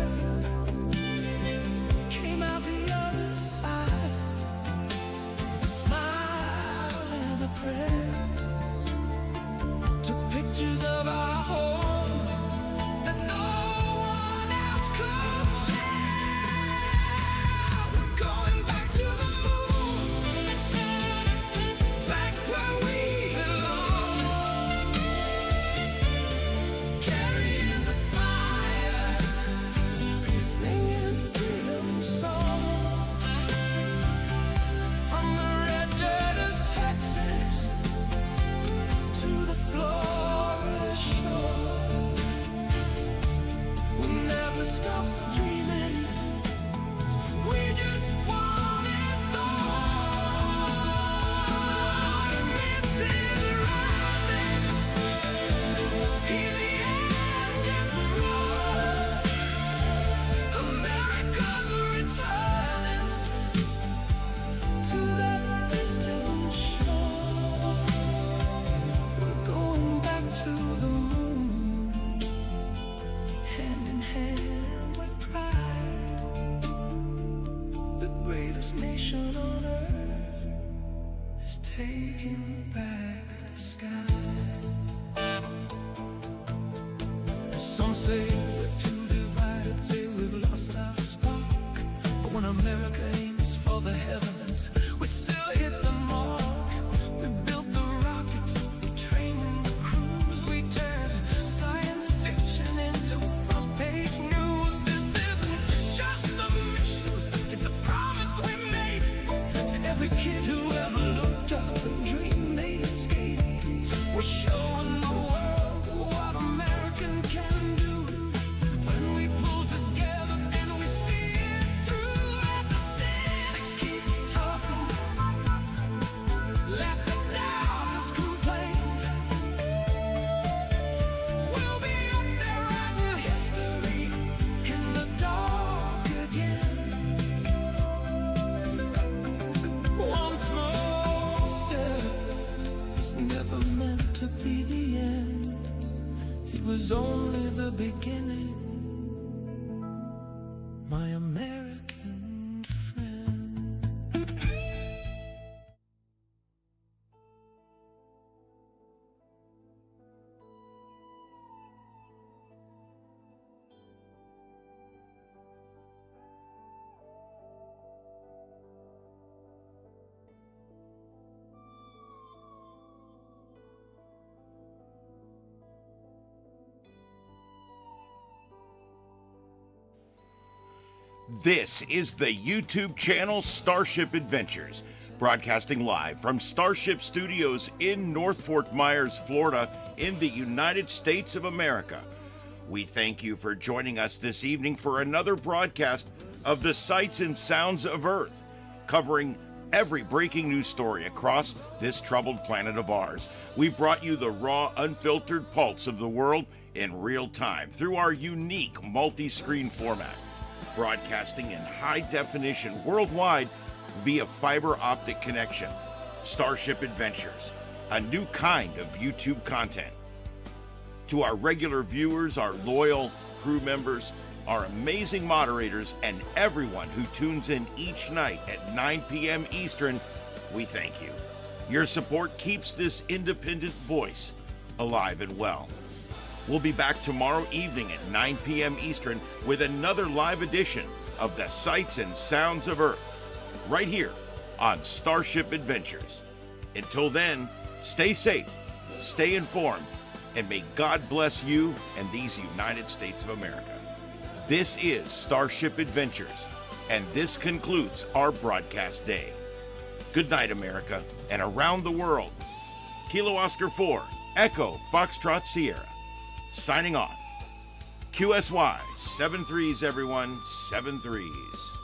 taking back the sky. Some say we're too divided, say we've lost our spark. But when America aims for the heavens, we still hit the mark. We built the rockets, we trained the crews, we turned science fiction into front page news. This isn't just a mission, it's a promise we made to every kid who ever looked up and dreamed they'd escape. We're showing the world what American can do when we pull together and we see it through. Let the cynics keep talking, let the doubters complain. We'll be up there writing history in the dark again. One small step was never meant to be the end. It was only the beginning, my American friend. This is the YouTube channel Starship Adventures, broadcasting live from Starship Studios in North Fort Myers, Florida, in the United States of America. We thank you for joining us this evening for another broadcast of the Sights and Sounds of Earth, covering every breaking news story across this troubled planet of ours. We brought you the raw, unfiltered pulse of the world in real time through our unique multi-screen format, broadcasting in high definition worldwide via fiber optic connection. Starship Adventures, a new kind of YouTube content. To our regular viewers, our loyal crew members, our amazing moderators, and everyone who tunes in each night at 9 p.m. Eastern, we thank you. Your support keeps this independent voice alive and well. We'll be back tomorrow evening at 9 p.m. Eastern with another live edition of the Sights and Sounds of Earth, right here on Starship Adventures. Until then, stay safe, stay informed, and may God bless you and these United States of America. This is Starship Adventures, and this concludes our broadcast day. Good night, America, and around the world. Kilo Oscar 4, Echo Foxtrot Sierra. Signing off. QSY 7-3s, everyone. 7-3s.